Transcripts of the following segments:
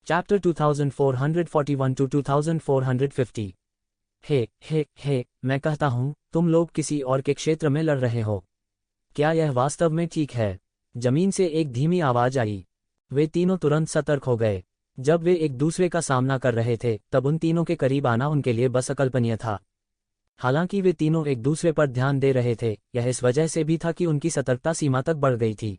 Chapter 2441 to 2450। हे, मैं कहता हूँ, तुम लोग किसी और के क्षेत्र में लड़ रहे हो। क्या यह वास्तव में ठीक है? जमीन से एक धीमी आवाज आई। वे तीनों तुरंत सतर्क हो गए। जब वे एक दूसरे का सामना कर रहे थे तब उन तीनों के करीब आना उनके लिए बस अकल्पनीय था। हालांकि वे तीनों एक दूसरे पर ध्यान दे रहे थे, यह इस वजह से भी था कि उनकी सतर्कता सीमा तक बढ़ गई थी।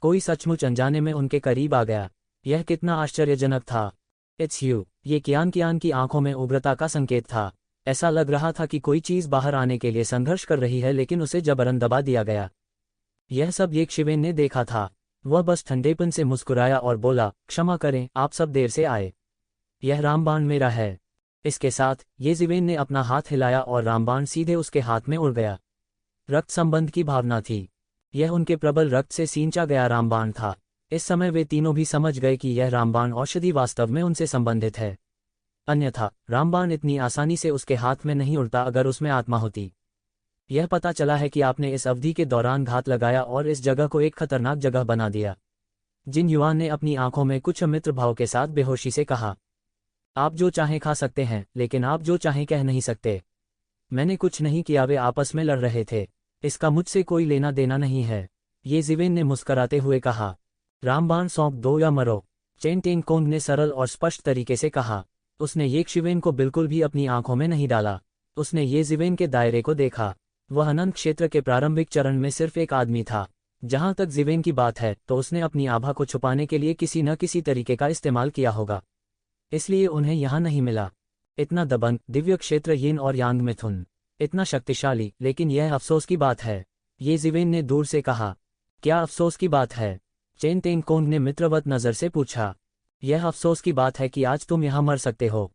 कोई सचमुच अनजाने में उनके करीब आ गया। यह कितना आश्चर्यजनक था। इट्स यू, ये कियान की आंखों में उग्रता का संकेत था। ऐसा लग रहा था कि कोई चीज बाहर आने के लिए संघर्ष कर रही है लेकिन उसे जबरन दबा दिया गया। यह सब ये शिवेन ने देखा था। वह बस ठंडेपन से मुस्कुराया और बोला, क्षमा करें, आप सब देर से आए। यह रामबाण मेरा है। इसके साथ ये जिवेन ने अपना हाथ हिलाया और रामबाण सीधे उसके हाथ में उड़ गया। रक्त संबंध की भावना थी। यह उनके प्रबल रक्त से सींचा गया रामबाण था। इस समय वे तीनों भी समझ गए कि यह रामबाण औषधि वास्तव में उनसे संबंधित है। अन्यथा रामबाण इतनी आसानी से उसके हाथ में नहीं उड़ता अगर उसमें आत्मा होती। यह पता चला है कि आपने इस अवधि के दौरान घात लगाया और इस जगह को एक खतरनाक जगह बना दिया। जिन युवान ने अपनी आंखों में कुछ अमित्र भाव के साथ बेहोशी से कहा, आप जो चाहें खा सकते हैं लेकिन आप जो चाहें कह नहीं सकते। मैंने कुछ नहीं किया, वे आपस में लड़ रहे थे। इसका मुझसे कोई लेना देना नहीं है, ये जिवेन ने मुस्कराते हुए कहा। रामबाण सौंप दो या मरो, चेन तेंगकोंग ने सरल और स्पष्ट तरीके से कहा। उसने ये शिवेन को बिल्कुल भी अपनी आंखों में नहीं डाला। उसने ये जिवेन के दायरे को देखा। वह अनंत क्षेत्र के प्रारंभिक चरण में सिर्फ एक आदमी था। जहां तक जिवेन की बात है तो उसने अपनी आभा को छुपाने के लिए किसी न किसी तरीके का इस्तेमाल किया होगा, इसलिए उन्हें यहां नहीं मिला। इतना दबंग दिव्य क्षेत्र यिन और यांग मिथुन, इतना शक्तिशाली। लेकिन यह अफसोस की बात है, ये जिवेन ने दूर से कहा। क्या अफसोस की बात है? चेन तेंगकोंग ने मित्रवत नजर से पूछा। यह अफसोस की बात है कि आज तुम यहां मर सकते हो।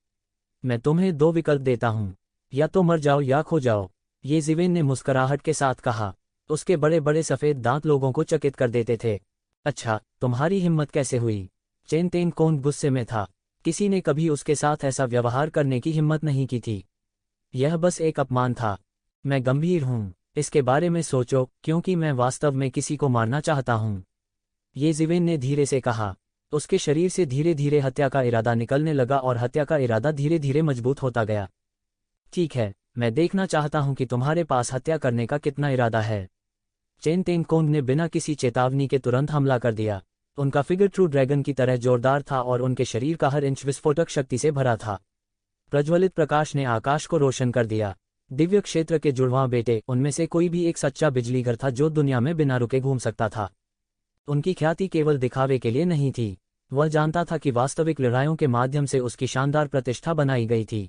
मैं तुम्हें दो विकल्प देता हूं, या तो मर जाओ या खो जाओ, ये जिवेन ने मुस्कुराहट के साथ कहा। उसके बड़े बड़े सफेद दांत लोगों को चकित कर देते थे। अच्छा, तुम्हारी हिम्मत कैसे हुई? चेन तेंगकोंग गुस्से में था। किसी ने कभी उसके साथ ऐसा व्यवहार करने की हिम्मत नहीं की थी। यह बस एक अपमान था। मैं गंभीर हूं, इसके बारे में सोचो, क्योंकि मैं वास्तव में किसी को मारना चाहता हूं, ये जिवेन ने धीरे से कहा। उसके शरीर से धीरे धीरे हत्या का इरादा निकलने लगा और हत्या का इरादा धीरे धीरे मजबूत होता गया। ठीक है, मैं देखना चाहता हूं कि तुम्हारे पास हत्या करने का कितना इरादा है। चेन तेंगकोंग ने बिना किसी चेतावनी के तुरंत हमला कर दिया। उनका फिगर ट्रू ड्रैगन की तरह जोरदार था और उनके शरीर का हर इंच विस्फोटक शक्ति से भरा था। प्रज्वलित प्रकाश ने आकाश को रोशन कर दिया। दिव्य क्षेत्र के जुड़वां बेटे, उनमें से कोई भी एक सच्चा बिजलीघर था जो दुनिया में बिना रुके घूम सकता था। उनकी ख्याति केवल दिखावे के लिए नहीं थी। वह जानता था कि वास्तविक लड़ाइयों के माध्यम से उसकी शानदार प्रतिष्ठा बनाई गई थी।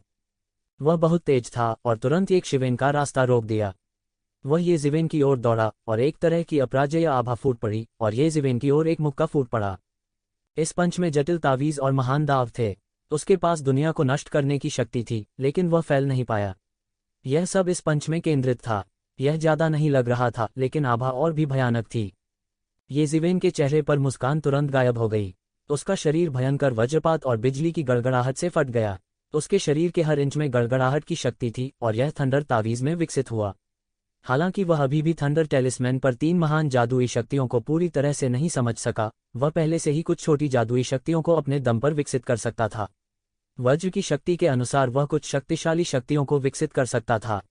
वह बहुत तेज था और तुरंत एक शिवेन का रास्ता रोक दिया। वह ये जिवेन की ओर दौड़ा और एक तरह की अपराजय आभा फूट पड़ी और ये जिवेन की ओर एक मुक्का फूट पड़ा। इस पंच में जटिल तावीज और महान दाव थे। उसके पास दुनिया को नष्ट करने की शक्ति थी, लेकिन वह फैल नहीं पाया। यह सब इस पंच में केंद्रित था। यह ज्यादा नहीं लग रहा था, लेकिन आभा और भी भयानक थी। ये जिवेन के चेहरे पर मुस्कान तुरंत गायब हो गई। उसका शरीर भयंकर वज्रपात और बिजली की गड़गड़ाहट से फट गया। उसके शरीर के हर इंच में गड़गड़ाहट की शक्ति थी और यह थंडर तावीज में विकसित हुआ। हालांकि वह अभी भी थंडर टेलिस्मैन पर 3 महान जादुई शक्तियों को पूरी तरह से नहीं समझ सका। वह पहले से ही कुछ छोटी जादुई शक्तियों को अपने दम पर विकसित कर सकता था। वज्र की शक्ति के अनुसार वह कुछ शक्तिशाली शक्तियों को विकसित कर सकता था।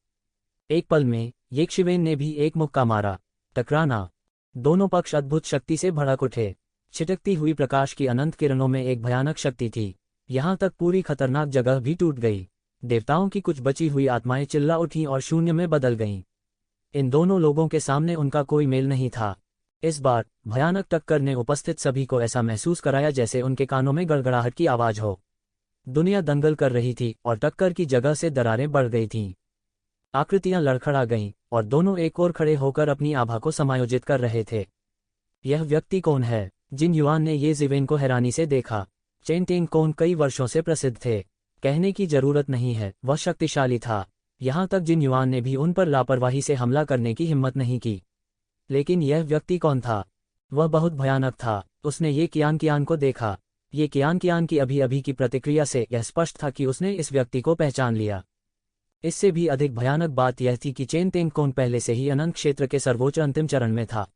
एक पल में ये शिवेन ने भी एक मुक्का मारा। टकराना। दोनों पक्ष अद्भुत शक्ति से भड़क उठे। छिटकती हुई प्रकाश की अनंत किरणों में एक भयानक शक्ति थी। यहां तक पूरी खतरनाक जगह भी टूट गई। देवताओं की कुछ बची हुई आत्माएं चिल्ला उठीं और शून्य में बदल गईं। इन दोनों लोगों के सामने उनका कोई मेल नहीं था। इस बार भयानक टक्कर ने उपस्थित सभी को ऐसा महसूस कराया जैसे उनके कानों में गड़गड़ाहट की आवाज हो। दुनिया दंगल कर रही थी और टक्कर की जगह से दरारें बढ़ गई थीं। आकृतियां लड़खड़ा गईं और दोनों एक ओर खड़े होकर अपनी आभा को समायोजित कर रहे थे। यह व्यक्ति कौन है? जिन युवान ने ये जिवेन को हैरानी से देखा। चेन तेंगकोंग कई वर्षों से प्रसिद्ध थे। कहने की जरूरत नहीं है, वह शक्तिशाली था। यहां तक जिन युवान ने भी उन पर लापरवाही से हमला करने की हिम्मत नहीं की। लेकिन यह व्यक्ति कौन था? वह बहुत भयानक था। उसने ये कियान को देखा। ये कियान की अभी अभी की प्रतिक्रिया से यह स्पष्ट था कि उसने इस व्यक्ति को पहचान लिया। इससे भी अधिक भयानक बात यह थी कि चेन तेंगकोंग पहले से ही अनंत क्षेत्र के सर्वोच्च अंतिम चरण में था।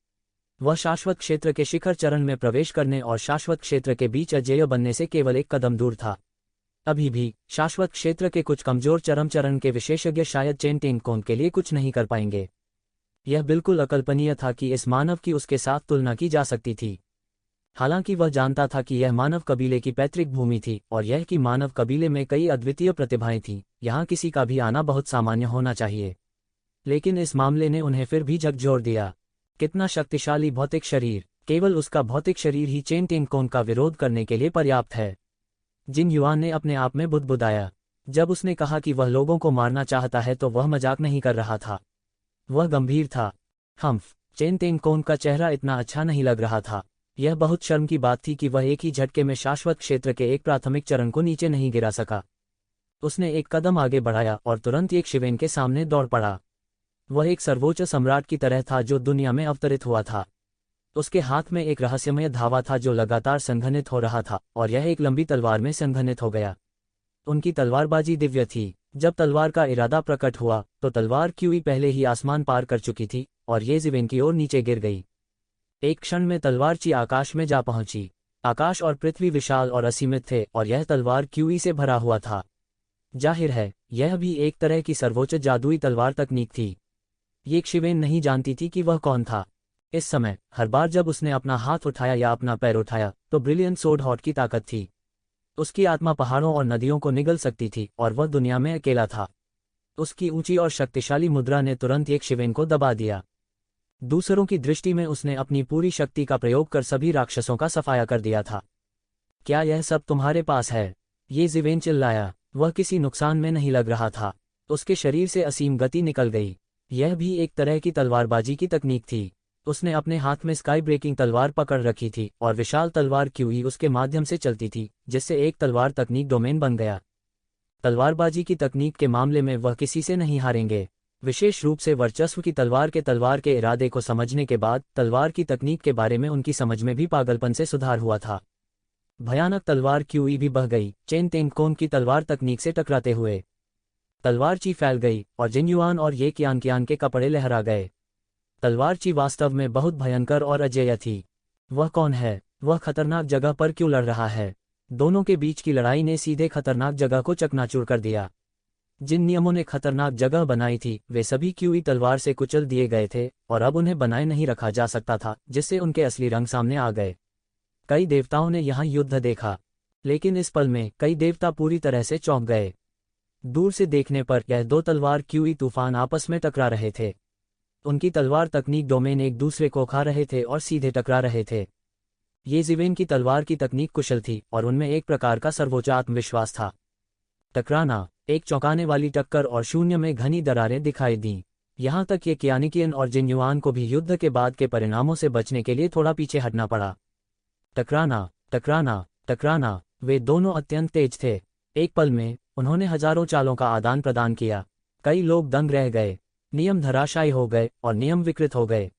वह शाश्वत क्षेत्र के शिखर चरण में प्रवेश करने और शाश्वत क्षेत्र के बीच अजेय बनने से केवल एक कदम दूर था। अभी भी शाश्वत क्षेत्र के कुछ कमजोर चरम चरण के विशेषज्ञ शायद चेन टेंगकोन के लिए कुछ नहीं कर पाएंगे। यह बिल्कुल अकल्पनीय था कि इस मानव की उसके साथ तुलना की जा सकती थी। हालांकि वह जानता था कि यह मानव कबीले की पैतृक भूमि थी और यह कि मानव कबीले में कई अद्वितीय प्रतिभाएं थीं, यहाँ किसी का भी आना बहुत सामान्य होना चाहिए। लेकिन इस मामले ने उन्हें फिर भी झकझोर दिया। कितना शक्तिशाली भौतिक शरीर! केवल उसका भौतिक शरीर ही चेन टेंगकोन का विरोध करने के लिए पर्याप्त है। जिन युआन ने अपने आप में बुदबुदाया। जब उसने कहा कि वह लोगों को मारना चाहता है तो वह मजाक नहीं कर रहा था, वह गंभीर था। हम्फ, चेन टेंगकोन का चेहरा इतना अच्छा नहीं लग रहा था। यह बहुत शर्म की बात थी कि वह एक ही झटके में शाश्वत क्षेत्र के एक प्राथमिक चरण को नीचे नहीं गिरा सका। उसने एक कदम आगे बढ़ाया और तुरंत एक शिवेन के सामने दौड़ पड़ा। वह एक सर्वोच्च सम्राट की तरह था जो दुनिया में अवतरित हुआ था। उसके हाथ में एक रहस्यमय धावा था जो लगातार संघनित हो रहा था और यह एक लंबी तलवार में संघनित हो गया। उनकी तलवारबाजी दिव्य थी। जब तलवार का इरादा प्रकट हुआ तो तलवार क्यूई पहले ही आसमान पार कर चुकी थी और ये ज़िवेन की ओर नीचे गिर गई। एक क्षण में तलवार ची आकाश में जा पहुंची। आकाश और पृथ्वी विशाल और असीमित थे और यह तलवार क्यूई से भरा हुआ था। जाहिर है यह भी एक तरह की सर्वोच्च जादुई तलवार तकनीक थी। ये शिवेन नहीं जानती थी कि वह कौन था। इस समय हर बार जब उसने अपना हाथ उठाया या अपना पैर उठाया तो ब्रिलियंट सोड हॉट की ताकत थी। उसकी आत्मा पहाड़ों और नदियों को निगल सकती थी और वह दुनिया में अकेला था। उसकी ऊंची और शक्तिशाली मुद्रा ने तुरंत एक शिवेन को दबा दिया। दूसरों की दृष्टि में उसने अपनी पूरी शक्ति का प्रयोग कर सभी राक्षसों का सफाया कर दिया था। क्या यह सब तुम्हारे पास है? ये ज़िवेन चिल्लाया। वह किसी नुकसान में नहीं लग रहा था। उसके शरीर से असीम गति निकल गई। यह भी एक तरह की तलवारबाजी की तकनीक थी। उसने अपने हाथ में स्काई ब्रेकिंग तलवार पकड़ रखी थी और विशाल तलवार क्यूई उसके माध्यम से चलती थी, जिससे एक तलवार तकनीक डोमेन बन गया। तलवारबाजी की तकनीक के मामले में वह किसी से नहीं हारेंगे। विशेष रूप से वर्चस्व की तलवार के इरादे को समझने के बाद तलवार की तकनीक के बारे में उनकी समझ में भी पागलपन से सुधार हुआ था। भयानक तलवार क्यूई भी बह गई, चेन टेंगकोन की तलवार तकनीक से टकराते हुए। तलवार ची फैल गई और जिन युआन और ये कियान के कपड़े लहरा गए। तलवार ची वास्तव में बहुत भयंकर और अजेय थी। वह कौन है? वह खतरनाक जगह पर क्यों लड़ रहा है? दोनों के बीच की लड़ाई ने सीधे खतरनाक जगह को चकनाचूर कर दिया। जिन नियमों ने खतरनाक जगह बनाई थी वे सभी क्यूई तलवार से कुचल दिए गए थे और अब उन्हें बनाए नहीं रखा जा सकता था, जिससे उनके असली रंग सामने आ गए। कई देवताओं ने यहाँ युद्ध देखा, लेकिन इस पल में कई देवता पूरी तरह से चौंक गए। दूर से देखने पर यह दो तलवार क्यूई तूफान आपस में टकरा रहे थे। उनकी तलवार तकनीक डोमेन एक दूसरे को खा रहे थे और सीधे टकरा रहे थे। ये ज़िवेन की तलवार की तकनीक कुशल थी और उनमें एक प्रकार का सर्वोच्च आत्मविश्वास था। टकराना, एक चौंकाने वाली टक्कर और शून्य में घनी दरारें दिखाई दीं। यहाँ तक कि कियानिकियन और जिन युआन को भी युद्ध के बाद के परिणामों से बचने के लिए थोड़ा पीछे हटना पड़ा। टकराना, टकराना, टकराना, वे दोनों अत्यंत तेज थे। एक पल में उन्होंने हजारों चालों का आदान प्रदान किया। कई लोग दंग रह गए। नियम धराशायी हो गए और नियम विकृत हो गए।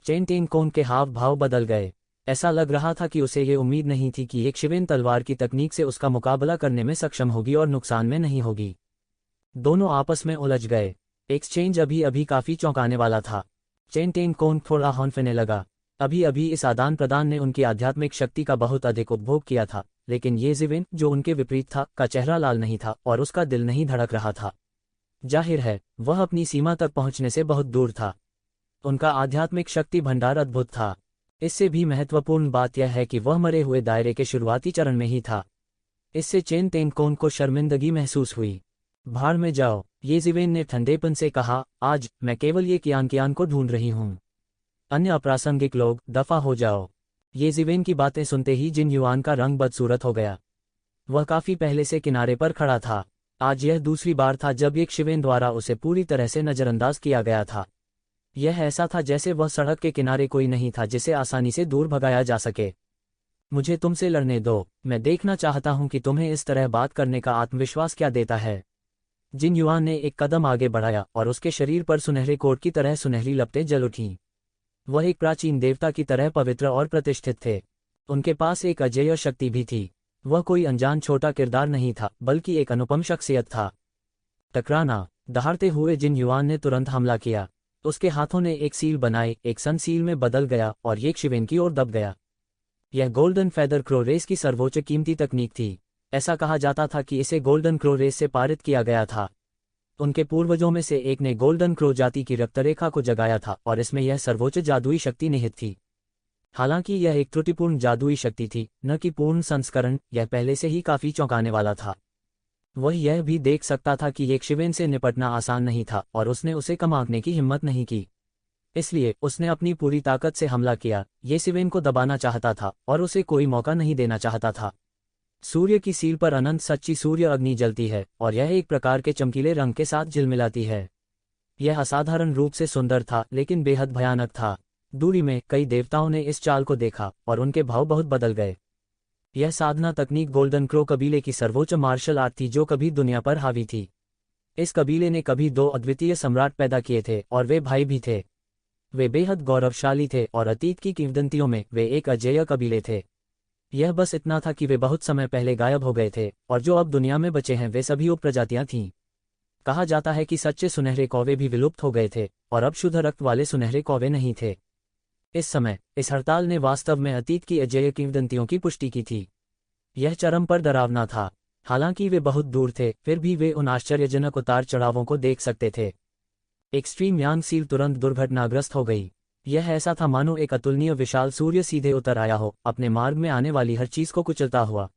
चेन टेंगकोन के हाव भाव बदल गए। ऐसा लग रहा था कि उसे ये उम्मीद नहीं थी कि एक शिवेन तलवार की तकनीक से उसका मुकाबला करने में सक्षम होगी और नुकसान में नहीं होगी। दोनों आपस में उलझ गए। एक्सचेंज अभी अभी काफी चौंकाने वाला था। चेन टेंगकोन थोड़ा हौंफने लगा। अभी अभी इस आदान प्रदान ने उनकी आध्यात्मिक शक्ति का बहुत अधिक उपभोग किया था, लेकिन ये ज़िवेन, जो उनके विपरीत था, का चेहरा लाल नहीं था और उसका दिल नहीं धड़क रहा था। जाहिर है वह अपनी सीमा तक पहुंचने से बहुत दूर था। उनका आध्यात्मिक शक्ति भंडार अद्भुत था। इससे भी महत्वपूर्ण बात यह है कि वह मरे हुए दायरे के शुरुआती चरण में ही था। इससे चेन टेंगकोन को शर्मिंदगी महसूस हुई। भाड़ में जाओ, ये ज़िवेन ने ठंडेपन से कहा। आज मैं केवल ये कियान को ढूंढ रही हूँ। अन्य अप्रासंगिक लोग दफा हो जाओ। ये ज़िवेन की बातें सुनते ही जिन युआन का रंग बदसूरत हो गया। वह काफी पहले से किनारे पर खड़ा था। आज यह दूसरी बार था जब एक शिवेन द्वारा उसे पूरी तरह से नजरअंदाज किया गया था। यह ऐसा था जैसे वह सड़क के किनारे कोई नहीं था जिसे आसानी से दूर भगाया जा सके। मुझे तुमसे लड़ने दो। मैं देखना चाहता हूं कि तुम्हें इस तरह बात करने का आत्मविश्वास क्या देता है। जिन युआन ने एक कदम आगे बढ़ाया और उसके शरीर पर सुनहरे कोट की तरह सुनहरी लपटें जल उठीं। वह एक प्राचीन देवता की तरह पवित्र और प्रतिष्ठित थे। उनके पास एक अजेय शक्ति भी थी। वह कोई अनजान छोटा किरदार नहीं था, बल्कि एक अनुपम शख्सियत था। टकराना, दहाड़ते हुए जिन युआन ने तुरंत हमला किया। उसके हाथों ने एक सील बनाई, एक सन सील में बदल गया और ये शिवेन की ओर दब गया। यह गोल्डन फेदर क्रो रेस की सर्वोच्च कीमती तकनीक थी। ऐसा कहा जाता था कि इसे गोल्डन क्रो रेस से पारित किया गया था। उनके पूर्वजों में से एक ने गोल्डन क्रो जाति की रक्तरेखा को जगाया था और इसमें यह सर्वोच्च जादुई शक्ति निहित थी। हालांकि यह एक त्रुटिपूर्ण जादुई शक्ति थी, न कि पूर्ण संस्करण, यह पहले से ही काफी चौंकाने वाला था। वह यह भी देख सकता था कि एक शिवेन से निपटना आसान नहीं था और उसने उसे कम आंकने की हिम्मत नहीं की। इसलिए उसने अपनी पूरी ताकत से हमला किया। ये शिवेन को दबाना चाहता था और उसे कोई मौका नहीं देना चाहता था। सूर्य की सील पर अनंत सच्ची सूर्य अग्नि जलती है और यह एक प्रकार के चमकीले रंग के साथ झिलमिलाती है। यह असाधारण रूप से सुंदर था लेकिन बेहद भयानक था। दूरी में कई देवताओं ने इस चाल को देखा और उनके भाव बहुत बदल गए। यह साधना तकनीक गोल्डन क्रो कबीले की सर्वोच्च मार्शल आर्ट थी जो कभी दुनिया पर हावी थी। इस कबीले ने कभी 2 अद्वितीय सम्राट पैदा किए थे और वे भाई भी थे। वे बेहद गौरवशाली थे और अतीत की किंवदंतियों में वे एक अजेय कबीले थे। यह बस इतना था कि वे बहुत समय पहले गायब हो गए थे और जो अब दुनिया में बचे हैं वे सभी उपप्रजातियां थीं। कहा जाता है कि सच्चे सुनहरे कौवे भी विलुप्त हो गए थे और अब शुद्ध रक्त वाले सुनहरे कौवे नहीं थे। इस समय इस हड़ताल ने वास्तव में अतीत की अजेय किंवदंतियों की पुष्टि की थी। यह चरम पर डरावना था। हालांकि वे बहुत दूर थे, फिर भी वे उन आश्चर्यजनक उतार चढ़ावों को देख सकते थे। एक्सट्रीम यांग सील तुरंत दुर्घटनाग्रस्त हो गई। यह ऐसा था मानो एक अतुलनीय विशाल सूर्य सीधे उतर आया हो, अपने मार्ग में आने वाली हर चीज को कुचलता हुआ।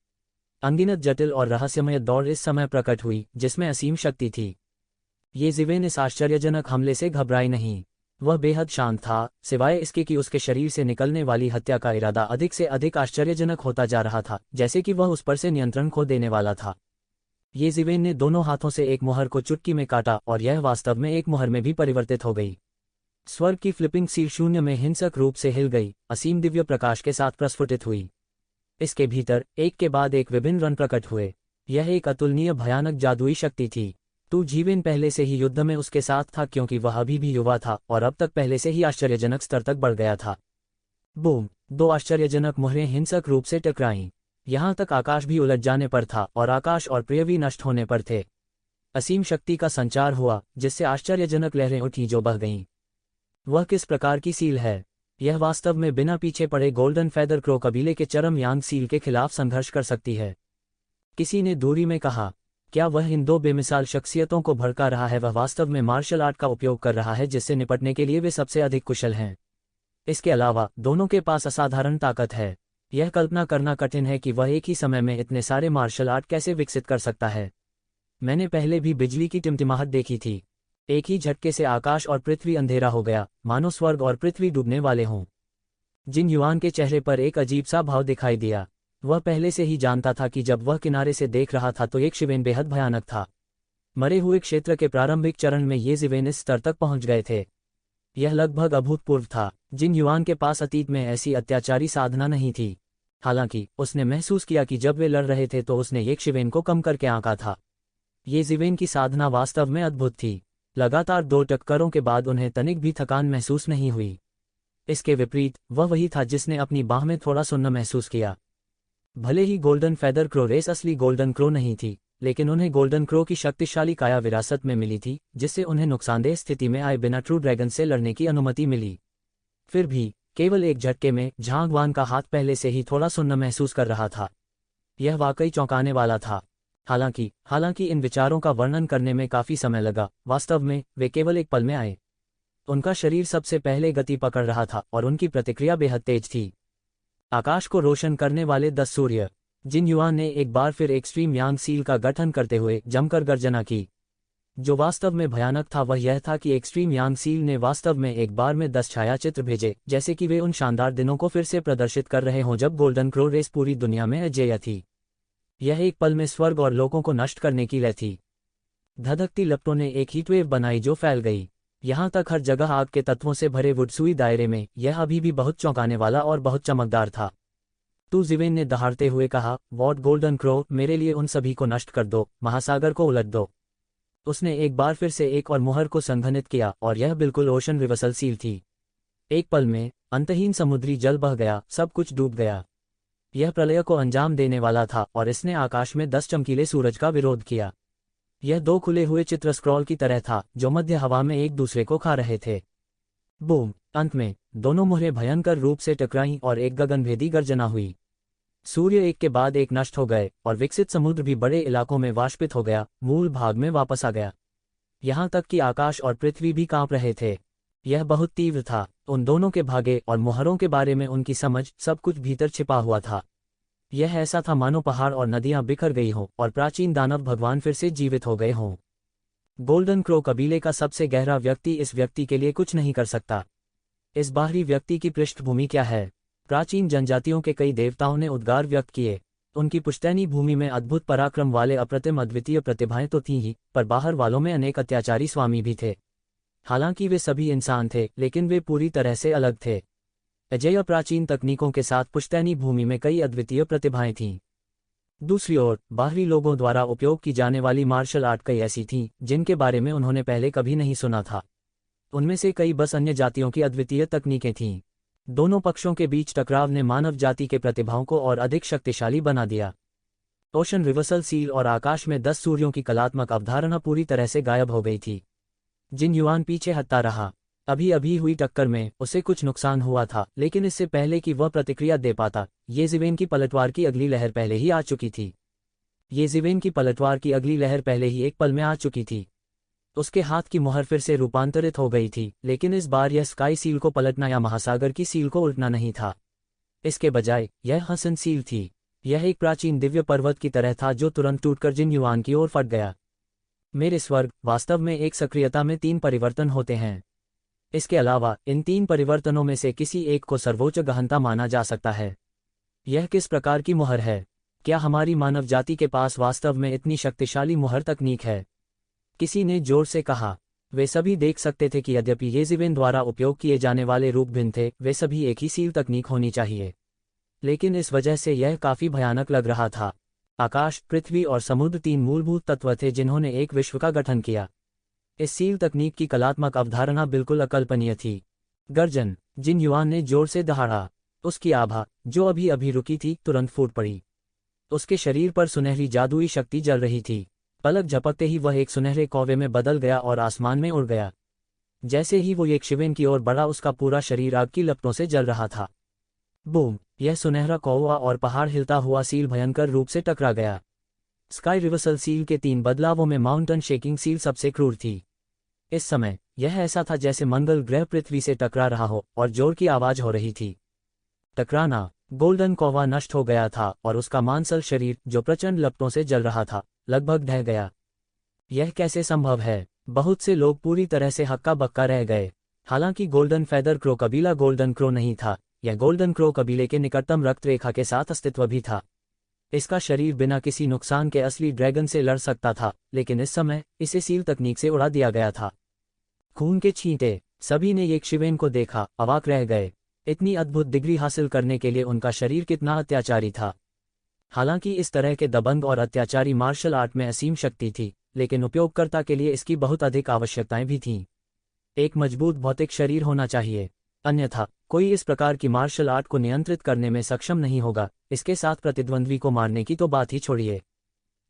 अनगिनत जटिल और रहस्यमय दौड़ इस समय प्रकट हुई जिसमें असीम शक्ति थी। ये जिवेन इस आश्चर्यजनक हमले से घबराई नहीं। वह बेहद शांत था, सिवाय इसके कि उसके शरीर से निकलने वाली हत्या का इरादा अधिक से अधिक आश्चर्यजनक होता जा रहा था, जैसे कि वह उस पर से नियंत्रण खो देने वाला था। ये जिवेन ने दोनों हाथों से एक मुहर को चुटकी में काटा और यह वास्तव में एक मुहर में भी परिवर्तित हो गई। स्वर्ग की फ्लिपिंग सील शून्य में हिंसक रूप से हिल गई, असीम दिव्य प्रकाश के साथ प्रस्फुटित हुई। इसके भीतर एक के बाद एक विभिन्न रंग प्रकट हुए। यह एक अतुलनीय भयानक जादुई शक्ति थी। तू जीवेन पहले से ही युद्ध में उसके साथ था क्योंकि वह अभी भी युवा था और अब तक पहले से ही आश्चर्यजनक स्तर तक बढ़ गया था। बूम! 2 आश्चर्यजनक मुहरें हिंसक रूप से टकराईं। यहां तक आकाश भी उलट जाने पर था और आकाश और पृथ्वी नष्ट होने पर थे। असीम शक्ति का संचार हुआ जिससे आश्चर्यजनक लहरें उठी जो बह गईं। वह किस प्रकार की सील है? यह वास्तव में बिना पीछे पड़े गोल्डन फेदर क्रो कबीले के चरम यांग सील के खिलाफ संघर्ष कर सकती है। किसी ने दूरी में कहा, क्या वह इन 2 बेमिसाल शख्सियतों को भड़का रहा है? वह वास्तव में मार्शल आर्ट का उपयोग कर रहा है जिससे निपटने के लिए वे सबसे अधिक कुशल हैं। इसके अलावा दोनों के पास असाधारण ताकत है। यह कल्पना करना कठिन है कि वह एक ही समय में इतने सारे मार्शल आर्ट कैसे विकसित कर सकता है। मैंने पहले भी बिजली की टिमटिमाहट देखी थी। एक ही झटके से आकाश और पृथ्वी अंधेरा हो गया, मानो स्वर्ग और पृथ्वी डूबने वाले हों। जिन युवान के चेहरे पर एक अजीब सा भाव दिखाई दिया। वह पहले से ही जानता था कि जब वह किनारे से देख रहा था तो एक शिवेन बेहद भयानक था। मरे हुए क्षेत्र के प्रारंभिक चरण में ये जिवेन इस स्तर तक पहुंच गए थे। यह लगभग अभूतपूर्व था। जिन युवान के पास अतीत में ऐसी अत्याचारी साधना नहीं थी। हालांकि उसने महसूस किया कि जब वे लड़ रहे थे तो उसने एक शिवेन को कम करके आंका था। ये जिवेन की साधना वास्तव में अद्भुत थी। लगातार 2 टक्करों के बाद उन्हें तनिक भी थकान महसूस नहीं हुई। इसके विपरीत वह वही था जिसने अपनी बाह में थोड़ा सुन्न महसूस किया। भले ही गोल्डन फेदर क्रो रेस असली गोल्डन क्रो नहीं थी, लेकिन उन्हें गोल्डन क्रो की शक्तिशाली काया विरासत में मिली थी जिससे उन्हें नुकसानदेह स्थिति में आए बिना ट्रू ड्रैगन से लड़ने की अनुमति मिली। फिर भी केवल एक झटके में झांग वान का हाथ पहले से ही थोड़ा सुन्न महसूस कर रहा था। यह वाकई चौंकाने वाला था। हालांकि इन विचारों का वर्णन करने में काफी समय लगा। वास्तव में वे केवल एक पल में आए। उनका शरीर सबसे पहले गति पकड़ रहा था और उनकी प्रतिक्रिया बेहद तेज थी। आकाश को रोशन करने वाले 10 सूर्य। जिन युवान ने एक बार फिर एक्सट्रीम यांग सील का गठन करते हुए जमकर गर्जना की। जो वास्तव में भयानक था वह यह था कि एक्सट्रीम यांग सील ने वास्तव में एक बार में 10 छायाचित्र भेजे, जैसे कि वे उन शानदार दिनों को फिर से प्रदर्शित कर रहे हों जब गोल्डन क्रो रेस पूरी दुनिया में अजेय थी। यह एक पल में स्वर्ग और लोगों को नष्ट करने की लय थी। धधकती लपटों ने एक हीटवेव बनाई जो फैल गई। यहां तक हर जगह आग के तत्वों से भरे वुडसुई दायरे में यह अभी भी बहुत चौंकाने वाला और बहुत चमकदार था। तू जिवेन ने दहाड़ते हुए कहा, वॉट गोल्डन क्रो, मेरे लिए उन सभी को नष्ट कर दो, महासागर को उलट दो। उसने एक बार फिर से एक और मुहर को संघनित किया और यह बिल्कुल ओशन रिवर्सल सील थी। एक पल में अंतहीन समुद्री जल बह गया, सब कुछ डूब गया। यह प्रलय को अंजाम देने वाला था और इसने आकाश में 10 चमकीले सूरज का विरोध किया। यह 2 खुले हुए चित्र स्क्रॉल की तरह था जो मध्य हवा में एक दूसरे को खा रहे थे। बूम! अंत में दोनों मुहरें भयंकर रूप से टकराईं और एक गगनभेदी गर्जना हुई। सूर्य एक के बाद एक नष्ट हो गए और विकसित समुद्र भी बड़े इलाकों में वाष्पित हो गया, मूल भाग में वापस आ गया। यहाँ तक कि आकाश और पृथ्वी भी कांप रहे थे। यह बहुत तीव्र था। उन दोनों के भागे और मुहरों के बारे में उनकी समझ, सब कुछ भीतर छिपा हुआ था। यह ऐसा था मानो पहाड़ और नदियां बिखर गई हों और प्राचीन दानव भगवान फिर से जीवित हो गए हों। गोल्डन क्रो कबीले का सबसे गहरा व्यक्ति इस व्यक्ति के लिए कुछ नहीं कर सकता। इस बाहरी व्यक्ति की पृष्ठभूमि क्या है? प्राचीन जनजातियों के कई देवताओं ने उद्गार व्यक्त किए। उनकी पुश्तैनी भूमि में अद्भुत पराक्रम वाले अप्रतिम अद्वितीय प्रतिभाएं तो थीं ही, पर बाहर वालों में अनेक अत्याचारी स्वामी भी थे। हालांकि वे सभी इंसान थे, लेकिन वे पूरी तरह से अलग थे। अजेय प्राचीन तकनीकों के साथ पुश्तैनी भूमि में कई अद्वितीय प्रतिभाएं थीं। दूसरी ओर बाहरी लोगों द्वारा उपयोग की जाने वाली मार्शल आर्ट कई ऐसी थीं जिनके बारे में उन्होंने पहले कभी नहीं सुना था। उनमें से कई बस अन्य जातियों की अद्वितीय तकनीकें थीं। दोनों पक्षों के बीच टकराव ने मानव जाति के प्रतिभाओं को और अधिक शक्तिशाली बना दिया। ओशन रिवर्सल सील और आकाश में 10 सूर्यों की कलात्मक अवधारणा पूरी तरह से गायब हो गई थी। जिन युआन पीछे हटता रहा। अभी अभी हुई टक्कर में उसे कुछ नुकसान हुआ था, लेकिन इससे पहले कि वह प्रतिक्रिया दे पाता, ये ज़िवेन की पलटवार की अगली लहर पहले ही आ चुकी थी। ये ज़िवेन की पलटवार की अगली लहर पहले ही एक पल में आ चुकी थी। उसके हाथ की मुहर फिर से रूपांतरित हो गई थी, लेकिन इस बार यह स्काई सील को पलटना या महासागर की सील को उल्टना नहीं था। इसके बजाय यह हसन सील थी। यह एक प्राचीन दिव्य पर्वत की तरह था जो तुरंत टूटकर जिन युआन की ओर फट गया। मेरे स्वर्ग, वास्तव में एक सक्रियता में 3 परिवर्तन होते हैं। इसके अलावा इन 3 परिवर्तनों में से किसी एक को सर्वोच्च गहनता माना जा सकता है। यह किस प्रकार की मुहर है? क्या हमारी मानव जाति के पास वास्तव में इतनी शक्तिशाली मुहर तकनीक है? किसी ने जोर से कहा। वे सभी देख सकते थे कि यद्यपि ये ज़िवेन द्वारा उपयोग किए जाने वाले रूप भिन्न थे, वे सभी एक ही सील तकनीक होनी चाहिए। लेकिन इस वजह से यह काफी भयानक लग रहा था। आकाश, पृथ्वी और समुद्र 3 मूलभूत तत्व थे जिन्होंने एक विश्व का गठन किया। इस सील तकनीक की कलात्मक अवधारणा बिल्कुल अकल्पनीय थी। गर्जन! जिन युआन ने जोर से दहाड़ा। उसकी आभा, जो अभी अभी रुकी थी, तुरंत फूट पड़ी। उसके शरीर पर सुनहरी जादुई शक्ति जल रही थी। पलक झपकते ही वह एक सुनहरे कौवे में बदल गया और आसमान में उड़ गया। जैसे ही वो एक शिवेन की ओर बढ़ा, उसका पूरा शरीर आग की लपटों से जल रहा था। बूम! यह सुनहरा कौवा और पहाड़ हिलता हुआ सील भयंकर रूप से टकरा गया। स्काई रिवर्सल सील के 3 बदलावों में माउंटेन शेकिंग सील सबसे क्रूर थी। इस समय यह ऐसा था जैसे मंगल ग्रह पृथ्वी से टकरा रहा हो और जोर की आवाज हो रही थी। टकराना! गोल्डन कौवा नष्ट हो गया था और उसका मांसल शरीर, जो प्रचंड लपटों से जल रहा था, लगभग ढह गया। यह कैसे संभव है? बहुत से लोग पूरी तरह से हक्का बक्का रह गए। हालांकि गोल्डन फैदर क्रो कबीला गोल्डन क्रो नहीं था। यह गोल्डन क्रो कबीले के निकटतम रक्त रेखा के साथ अस्तित्व भी था। इसका शरीर बिना किसी नुकसान के असली ड्रैगन से लड़ सकता था, लेकिन इस समय इसे सील तकनीक से उड़ा दिया गया था। खून के छींटे! सभी ने एक शिवेन को देखा, अवाक रह गए। इतनी अद्भुत डिग्री हासिल करने के लिए उनका शरीर कितना अत्याचारी था। हालांकि इस तरह के दबंग और अत्याचारी मार्शल आर्ट में असीम शक्ति थी, लेकिन उपयोगकर्ता के लिए इसकी बहुत अधिक आवश्यकताएं भी थीं। एक मजबूत भौतिक शरीर होना चाहिए, अन्यथा कोई इस प्रकार की मार्शल आर्ट को नियंत्रित करने में सक्षम नहीं होगा। इसके साथ प्रतिद्वंद्वी को मारने की तो बात ही छोड़िए।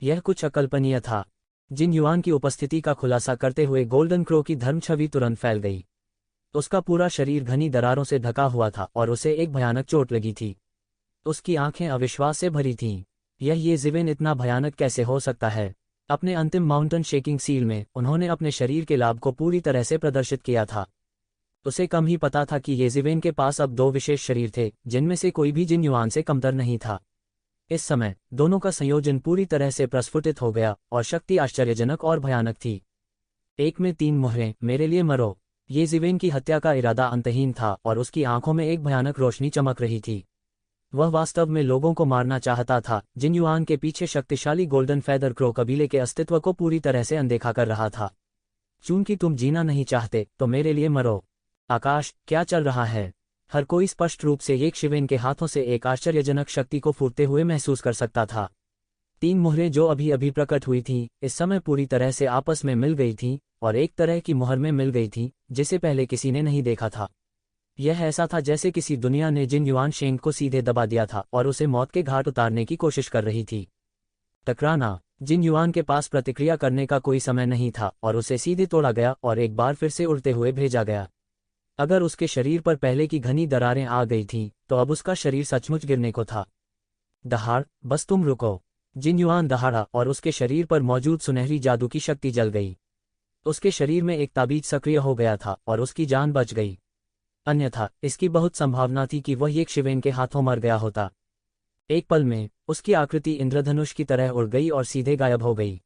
यह कुछ अकल्पनीय था। जिन युआन की उपस्थिति का खुलासा करते हुए गोल्डन क्रो की धर्म छवि तुरंत फैल गई। उसका पूरा शरीर घनी दरारों से ढका हुआ था और उसे एक भयानक चोट लगी थी। उसकी आंखें अविश्वास से भरी थीं। ये ज़िवेन इतना भयानक कैसे हो सकता है? अपने अंतिम माउंटेन शेकिंग सील में उन्होंने अपने शरीर के लाभ को पूरी तरह से प्रदर्शित किया था। उसे कम ही पता था कि ये ज़िवेन के पास अब 2 विशेष शरीर थे, जिनमें से कोई भी जिन युआन से कमतर नहीं था। इस समय दोनों का संयोजन पूरी तरह से प्रस्फुटित हो गया और शक्ति आश्चर्यजनक और भयानक थी। एक में 3 मुहरें, मेरे लिए मरो! ये ज़िवेन की हत्या का इरादा अंतहीन था और उसकी आंखों में एक भयानक रोशनी चमक रही थी। वह वास्तव में लोगों को मारना चाहता था। जिन युआन के पीछे शक्तिशाली गोल्डन फैदर क्रो कबीले के अस्तित्व को पूरी तरह से अनदेखा कर रहा था। चूंकि तुम जीना नहीं चाहते, तो मेरे लिए मरो। आकाश, क्या चल रहा है? हर कोई स्पष्ट रूप से एक शिवेन के हाथों से एक आश्चर्यजनक शक्ति को फूटते हुए महसूस कर सकता था। 3 मुहरें जो अभी अभी प्रकट हुई थीं, इस समय पूरी तरह से आपस में मिल गई थीं और एक तरह की मुहर में मिल गई थीं जिसे पहले किसी ने नहीं देखा था। यह ऐसा था जैसे किसी दुनिया ने जिन युआन शेंग को सीधे दबा दिया था और उसे मौत के घाट उतारने की कोशिश कर रही थी। टकराना! जिन युआन के पास प्रतिक्रिया करने का कोई समय नहीं था और उसे सीधे तोड़ा गया और एक बार फिर से उड़ते हुए भेजा गया। अगर उसके शरीर पर पहले की घनी दरारें आ गई थीं, तो अब उसका शरीर सचमुच गिरने को था। दहाड़, बस तुम रुको। जिन युआन दहाड़ा और उसके शरीर पर मौजूद सुनहरी जादू की शक्ति जल गई। उसके शरीर में एक ताबीज सक्रिय हो गया था और उसकी जान बच गई। अन्यथा इसकी बहुत संभावना थी कि वह येकशिवेन के हाथों मर गया होता। एक पल में उसकी आकृति इंद्रधनुष की तरह उड़ गई और सीधे गायब हो गई।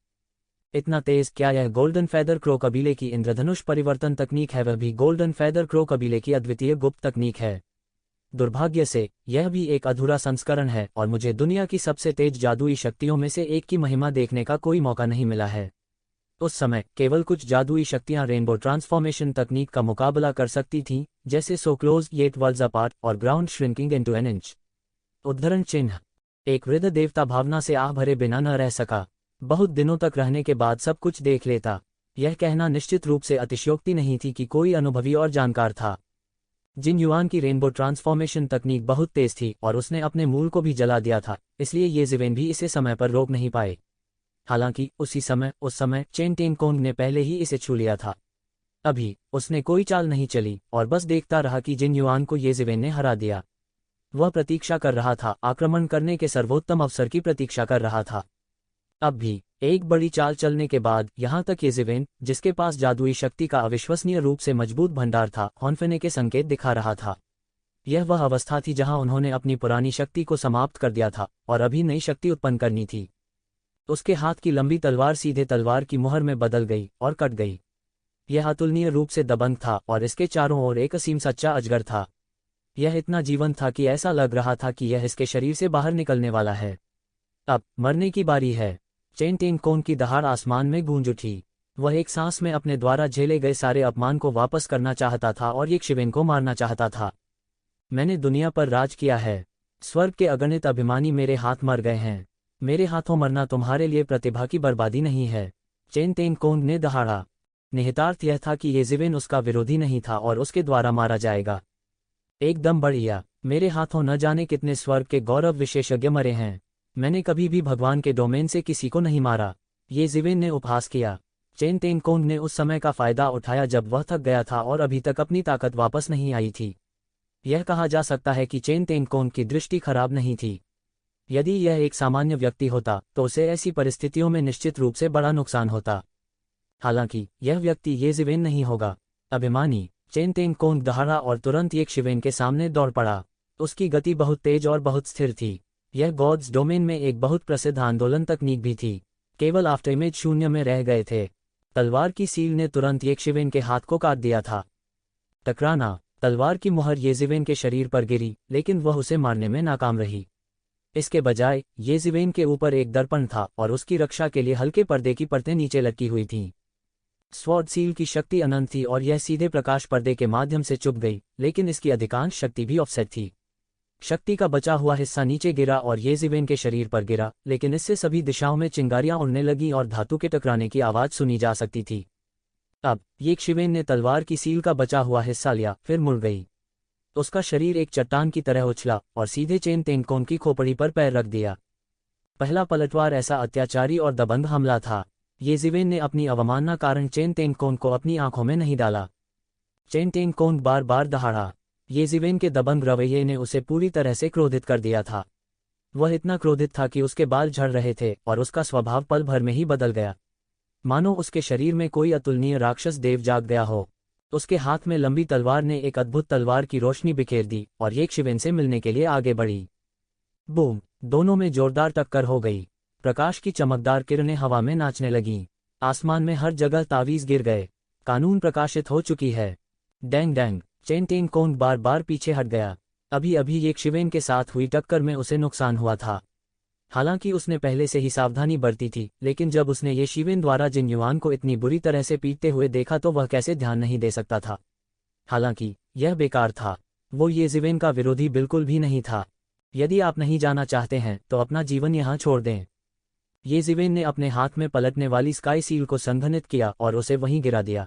इतना तेज! क्या यह गोल्डन फैदर क्रो कबीले की इंद्रधनुष परिवर्तन तकनीक है? वह भी गोल्डन फैदर क्रो कबीले की अद्वितीय गुप्त तकनीक है। दुर्भाग्य से यह भी एक अधूरा संस्करण है और मुझे दुनिया की सबसे तेज जादुई शक्तियों में से एक की महिमा देखने का कोई मौका नहीं मिला है। उस समय केवल कुछ जादुई शक्तियां रेनबो ट्रांसफॉर्मेशन तकनीक का मुकाबला कर सकती थीं, जैसे so close yet worlds apart और ground shrinking into an inch. उद्धरण चिन्ह। एक वृद्ध देवता भावना से आह भरे बिना न रह सका। बहुत दिनों तक रहने के बाद सब कुछ देख लेता। यह कहना निश्चित रूप से अतिशयोक्ति नहीं थी कि कोई अनुभवी और जानकार था। जिन युआन की रेनबो ट्रांसफॉर्मेशन तकनीक बहुत तेज थी और उसने अपने मूल को भी जला दिया था, इसलिए ये ज़िवेन भी इसे समय पर रोक नहीं पाए। हालांकि उस समय चेन टेनकोंग ने पहले ही इसे छू लिया था। अभी उसने कोई चाल नहीं चली और बस देखता रहा कि जिन युआन को ये ज़िवेन ने हरा दिया। वह प्रतीक्षा कर रहा था, आक्रमण करने के सर्वोत्तम अवसर की प्रतीक्षा कर रहा था। अब भी एक बड़ी चाल चलने के बाद यहाँ तक ये ज़िवेन, जिसके पास जादुई शक्ति का अविश्वसनीय रूप से मजबूत भंडार था, हौंफने के संकेत दिखा रहा था। यह वह अवस्था थी जहां उन्होंने अपनी पुरानी शक्ति को समाप्त कर दिया था और अभी नई शक्ति उत्पन्न करनी थी। उसके हाथ की लंबी तलवार सीधे तलवार की मुहर में बदल गई और कट गई। यह अतुलनीय रूप से दबंग था और इसके चारों ओर एक असीम सच्चा अजगर था। यह इतना जीवंत था कि ऐसा लग रहा था कि यह इसके शरीर से बाहर निकलने वाला है। अब मरने की बारी है। चेन टेनकोंग की दहाड़ आसमान में गूंज उठी। वह एक सांस में अपने द्वारा झेले गए सारे अपमान को वापस करना चाहता था और येकशिवेन को मारना चाहता था। मैंने दुनिया पर राज किया है। स्वर्ग के अगणित अभिमानी मेरे हाथ मर गए हैं। मेरे हाथों मरना तुम्हारे लिए प्रतिभा की बर्बादी नहीं है। चेन टेनकोंग ने दहाड़ा। निहितार्थ यह था कि ये ज़िवेन उसका विरोधी नहीं था और उसके द्वारा मारा जाएगा। एकदम बढ़िया। मेरे हाथों न जाने कितने स्वर्ग के गौरव विशेषज्ञ मरे हैं। मैंने कभी भी भगवान के डोमेन से किसी को नहीं मारा। ये ज़िवेन ने उपहास किया। चेन टेनकोंग ने उस समय का फायदा उठाया जब वह थक गया था और अभी तक अपनी ताकत वापस नहीं आई थी। यह कहा जा सकता है कि चेन टेनकोंग की दृष्टि खराब नहीं थी। यदि यह एक सामान्य व्यक्ति होता तो उसे ऐसी परिस्थितियों में निश्चित रूप से बड़ा नुकसान होता। हालांकि यह व्यक्ति ये ज़िवेन नहीं होगा। अभिमानी। चेन टेनकोंग दहाड़ा और तुरंत येकशिवेन के सामने दौड़ पड़ा। उसकी गति बहुत तेज और बहुत स्थिर थी। यह गॉड्स डोमेन में एक बहुत प्रसिद्ध आंदोलन तकनीक भी थी। केवल आफ्टर इमेज शून्य में रह गए थे। तलवार की सील ने तुरंत येकशिवेन के हाथ को काट दिया था। टकराना। तलवार की मुहर ये ज़िवेन के शरीर पर गिरी, लेकिन वह उसे मारने में नाकाम रही। इसके बजाय ये ज़िवेन के ऊपर एक दर्पण था और उसकी रक्षा के लिए हल्के पर्दे की परतें नीचे लटकी हुई थीं। स्वॉर्ड सील की शक्ति अनंत थी और यह सीधे प्रकाश पर्दे के माध्यम से चुभ गई, लेकिन इसकी अधिकांश शक्ति भी ऑफसेट थी। शक्ति का बचा हुआ हिस्सा नीचे गिरा और ये ज़िवेन के शरीर पर गिरा, लेकिन इससे सभी दिशाओं में चिंगारियां उड़ने लगीं और धातु के टकराने की आवाज़ सुनी जा सकती थी। अब येकशिवेन ने तलवार की सील का बचा हुआ हिस्सा लिया, फिर मुड़ गई। उसका शरीर एक चट्टान की तरह उछला और सीधे चेन टेनकोंग की खोपड़ी पर पैर रख दिया। पहला पलटवार ऐसा अत्याचारी और दबंग हमला था। ये ज़िवेन ने अपनी अवमानना कारण चेन टेनकोंग को अपनी आंखों में नहीं डाला। चेन टेनकोंग बार बार दहाड़ा। ये ज़िवेन के दबंग रवैये ने उसे पूरी तरह से क्रोधित कर दिया था। वह इतना क्रोधित था कि उसके बाल झड़ रहे थे और उसका स्वभाव पल भर में ही बदल गया, मानो उसके शरीर में कोई अतुलनीय राक्षस देव जाग गया हो। उसके हाथ में लंबी तलवार ने एक अद्भुत तलवार की रोशनी बिखेर दी और येकशिवेन से मिलने के लिए आगे बढ़ी। बूम! दोनों में जोरदार टक्कर हो गई। प्रकाश की चमकदार किरणें हवा में नाचने लगीं। आसमान में हर जगह तावीज़ गिर गए। कानून प्रकाशित हो चुकी है। Dang dang! चेन टेनकोंग बार बार पीछे हट गया। अभी अभी येकशिवेन के साथ हुई टक्कर में उसे नुकसान हुआ था। हालांकि उसने पहले से ही सावधानी बरती थी, लेकिन जब उसने येकशिवेन द्वारा जिन युआन को इतनी बुरी तरह से पीटते हुए देखा तो वह कैसे ध्यान नहीं दे सकता था। हालांकि यह बेकार था। वो ये ज़िवेन का विरोधी बिल्कुल भी नहीं था। यदि आप नहीं जाना चाहते हैं तो अपना जीवन यहाँ छोड़ दें। ये ज़िवेन ने अपने हाथ में पलटने वाली स्काई सील को संघनित किया और उसे वहीं गिरा दिया।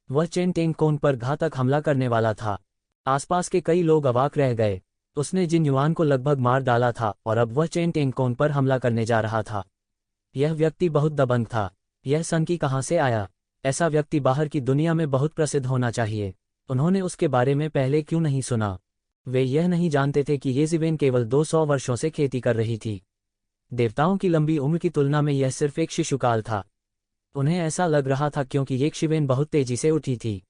वह चेन टेनकोंग पर घातक हमला करने वाला था। आसपास के कई लोग अवाक रह गए। उसने जिन युआन को लगभग मार डाला था और अब वह चेन टेनकोंग पर हमला करने जा रहा था। यह व्यक्ति बहुत दबंग था। यह सनकी कहाँ से आया? ऐसा व्यक्ति बाहर की दुनिया में बहुत प्रसिद्ध होना चाहिए। उन्होंने उसके बारे में पहले क्यों नहीं सुना? वे यह नहीं जानते थे कि येज़िवेन केवल 200 वर्षों से खेती कर रही थी। देवताओं की लंबी उम्र की तुलना में यह सिर्फ एक शिशुकाल था। उन्हें ऐसा लग रहा था क्योंकि येशिवेन बहुत तेजी से उठी थी।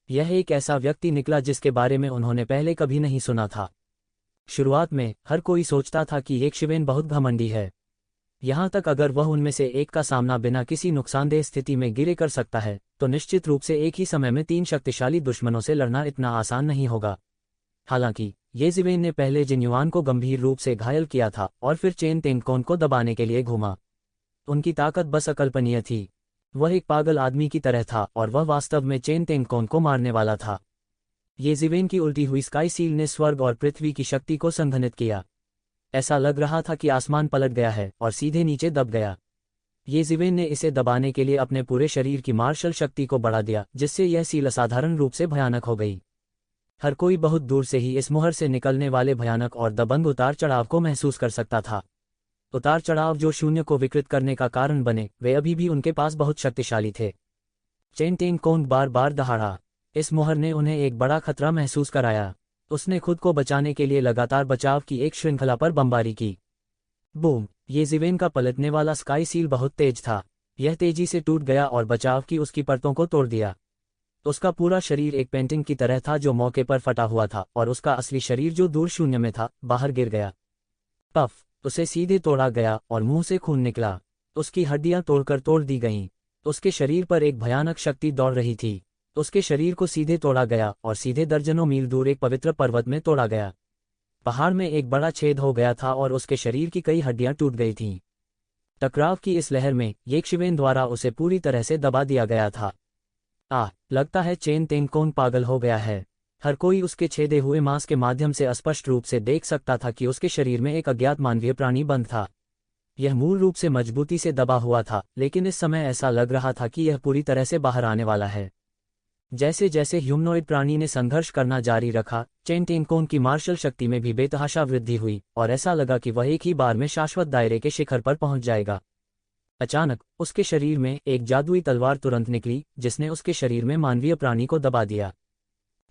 यह एक ऐसा व्यक्ति निकला जिसके बारे में उन्होंने पहले कभी नहीं सुना था। शुरुआत में हर कोई सोचता था कि येशिवेन बहुत घमंडी है। यहाँ तक अगर वह उनमें से एक का सामना बिना किसी नुकसानदेह स्थिति में गिरे कर सकता है, तो निश्चित रूप से एक ही समय में 3 शक्तिशाली दुश्मनों से लड़ना इतना आसान नहीं होगा। हालांकि येज़िवेन ने पहले जिन्युआन को गंभीर रूप से घायल किया था और फिर चेन तेंगकोन को दबाने के लिए घूमा। उनकी ताकत बस अकल्पनीय थी। वह एक पागल आदमी की तरह था और वह वास्तव में चेन तेंगकोन को मारने वाला था। येज़िवेन की उल्टी हुई स्काई सील ने स्वर्ग और पृथ्वी की शक्ति को संघनित किया। ऐसा लग रहा था कि आसमान पलट गया है और सीधे नीचे दब गया। येज़िवेन ने इसे दबाने के लिए अपने पूरे शरीर की मार्शल शक्ति को बढ़ा दिया, जिससे यह सील असाधारण रूप से भयानक हो गई। हर कोई बहुत दूर से ही इस मुहर से निकलने वाले भयानक और दबंग उतार चढ़ाव को महसूस कर सकता था। उतार चढ़ाव जो शून्य को विकृत करने का कारण बने, वे अभी भी उनके पास बहुत शक्तिशाली थे। चेन तेंगकोंग बार बार दहाड़ा। इस मुहर ने उन्हें एक बड़ा खतरा महसूस कराया। उसने खुद को बचाने के लिए लगातार बचाव की एक श्रृंखला पर बमबारी की। बूम! येज़िवेन का पलटने वाला स्काई सील बहुत तेज था। यह तेजी से टूट गया और बचाव की उसकी परतों को तोड़ दिया। उसका पूरा शरीर एक पेंटिंग की तरह था जो मौके पर फटा हुआ था, और उसका असली शरीर जो दूर शून्य में था, बाहर गिर गया। पफ! उसे सीधे तोड़ा गया और मुंह से खून निकला। उसकी हड्डियां तोड़कर तोड़ दी गईं। उसके शरीर पर एक भयानक शक्ति दौड़ रही थी। उसके शरीर को सीधे तोड़ा गया और सीधे दर्जनों मील दूर एक पवित्र पर्वत में तोड़ा गया। पहाड़ में एक बड़ा छेद हो गया था और उसके शरीर की कई हड्डियां टूट गई थीं। टकराव की इस लहर में येशिवेन द्वारा उसे पूरी तरह से दबा दिया गया था। लगता है चेन तेंगकोंग पागल हो गया है। हर कोई उसके छेदे हुए मांस के माध्यम से स्पष्ट रूप से देख सकता था कि उसके शरीर में एक अज्ञात मानवीय प्राणी बंद था। यह मूल रूप से मजबूती से दबा हुआ था, लेकिन इस समय ऐसा लग रहा था कि यह पूरी तरह से बाहर आने वाला है। जैसे जैसे ह्यूमनॉइड प्राणी ने संघर्ष करना जारी रखा, चेन तेंगकोंग की मार्शल शक्ति में भी बेतहाशा वृद्धि हुई और ऐसा लगा कि वह एक ही बार में शाश्वत दायरे के शिखर पर पहुंच जाएगा। अचानक उसके शरीर में एक जादुई तलवार तुरंत निकली, जिसने उसके शरीर में मानवीय प्राणी को दबा दिया।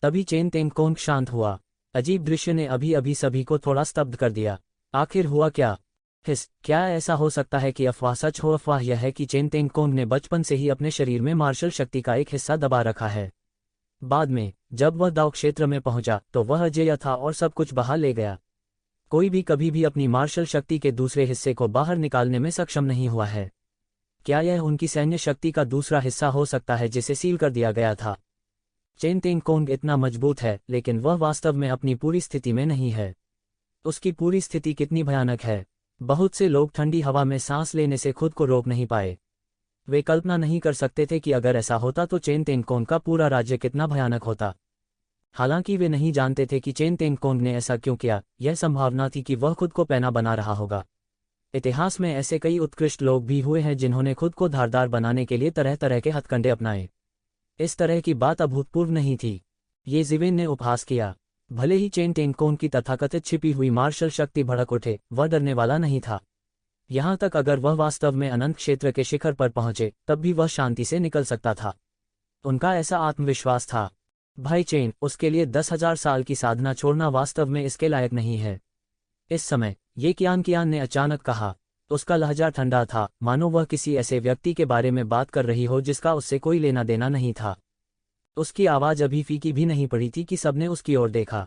तभी चेन तेंगकोंग शांत हुआ। अजीब दृश्य ने अभी अभी सभी को थोड़ा स्तब्ध कर दिया। आखिर हुआ क्या? क्या ऐसा हो सकता है कि अफवाह सच हो? अफवाह यह है कि चेन तेंगकोंग ने बचपन से ही अपने शरीर में मार्शल शक्ति का एक हिस्सा दबा रखा है। बाद में जब वह दाव क्षेत्र में पहुंचा तो वह अजेय था और सब कुछ बहा ले गया। कोई भी कभी भी अपनी मार्शल शक्ति के दूसरे हिस्से को बाहर निकालने में सक्षम नहीं हुआ है। क्या यह उनकी सैन्य शक्ति का दूसरा हिस्सा हो सकता है जिसे सील कर दिया गया था? चेन तेंगकोंग इतना मजबूत है, लेकिन वह वास्तव में अपनी पूरी स्थिति में नहीं है। उसकी पूरी स्थिति कितनी भयानक है! बहुत से लोग ठंडी हवा में सांस लेने से खुद को रोक नहीं पाए। वे कल्पना नहीं कर सकते थे कि अगर ऐसा होता तो चेन तेंगकोंग का पूरा राज्य कितना भयानक होता। हालांकि वे नहीं जानते थे कि चेन तेंगकोंग ने ऐसा क्यों किया। यह संभावना थी कि वह खुद को पैना बना रहा होगा। इतिहास में ऐसे कई उत्कृष्ट लोग भी हुए हैं जिन्होंने खुद को धारदार बनाने के लिए तरह तरह के हथकंडे अपनाए। इस तरह की बात अभूतपूर्व नहीं थी। येज़िवेन ने उपहास किया। भले ही चेन तेंगकोंग की तथाकथित छिपी हुई मार्शल शक्ति भड़क उठे, वह डरने वाला नहीं था। यहाँ तक अगर वह वास्तव में अनंत क्षेत्र के शिखर पर पहुंचे, तब भी वह शांति से निकल सकता था। उनका ऐसा आत्मविश्वास था। भाई चेन, उसके लिए 10,000 साल की साधना छोड़ना वास्तव में इसके लायक नहीं है। इस समय ये कियान ने अचानक कहा। उसका लहजा ठंडा था, मानो वह किसी ऐसे व्यक्ति के बारे में बात कर रही हो जिसका उससे कोई लेना देना नहीं था। उसकी आवाज़ अभी फीकी भी नहीं पड़ी थी कि सबने उसकी ओर देखा।